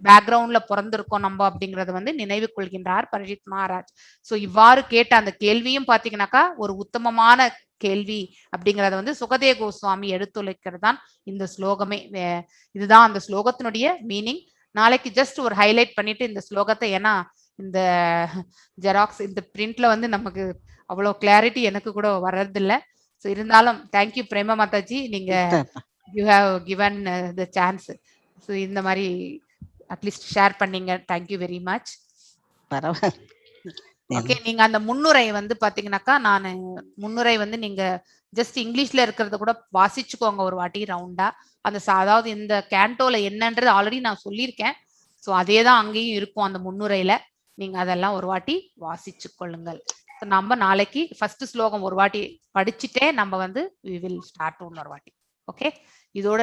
பேக்ரவுண்ட்ல பிறந்திருக்கோம் நம்ம அப்படிங்கறத வந்து நினைவு கொள்கின்றார் பரீட்சித் மகாராஜ். சோ இவ்வாறு கேட்ட அந்த கேள்வியும் பாத்தீங்கன்னாக்கா ஒரு உத்தமமான கேள்வி அப்படிங்கறத வந்து சுகதேவ கோஸ்வாமி எடுத்துரைக்கிறது தான் இந்த ஸ்லோகமே. இதுதான் அந்த ஸ்லோகத்தினுடைய மீனிங். நாளைக்கு ஜஸ்ட் ஒரு ஹைலைட் பண்ணிட்டு இந்த ஸ்லோகத்தை, ஏன்னா இந்த ஜெராக்ஸ் இந்த பிரிண்ட்ல வந்து நமக்கு அவ்வளவு கிளாரிட்டி எனக்கு கூட வர்றதில்ல. ஸோ இருந்தாலும் தேங்க்யூ பிரேமா மாதாஜி, நீங்க you have given the chance. So இந்த மாதிரி அட்லீஸ்ட் ஷேர் பண்ணீங்க. Thank you very much. ஓகே, நீங்க அந்த முன்னுரை வந்து பாத்தீங்கன்னாக்கா நான் முன்னுரை வந்து நீங்க ஜஸ்ட் இங்கிலீஷ்ல இருக்கிறத கூட வாசிச்சுக்கோங்க ஒரு வாட்டி ரவுண்டா. அந்த அதாவது இந்த கேண்டோல என்னன்றது ஆல்ரெடி நான் சொல்லியிருக்கேன். ஸோ அதே தான் அங்கேயும் இருக்கும் அந்த முன்னுரையில. நீங்க அதெல்லாம் ஒரு வாட்டி வாசிச்சு கொள்ளுங்கள். நம்ம நாளைக்கு ஃபர்ஸ்ட் ஸ்லோகம் ஒரு வாட்டி படிச்சுட்டே நம்ம வந்து we will start ஒரு வாட்டி. ஓகே, இதோட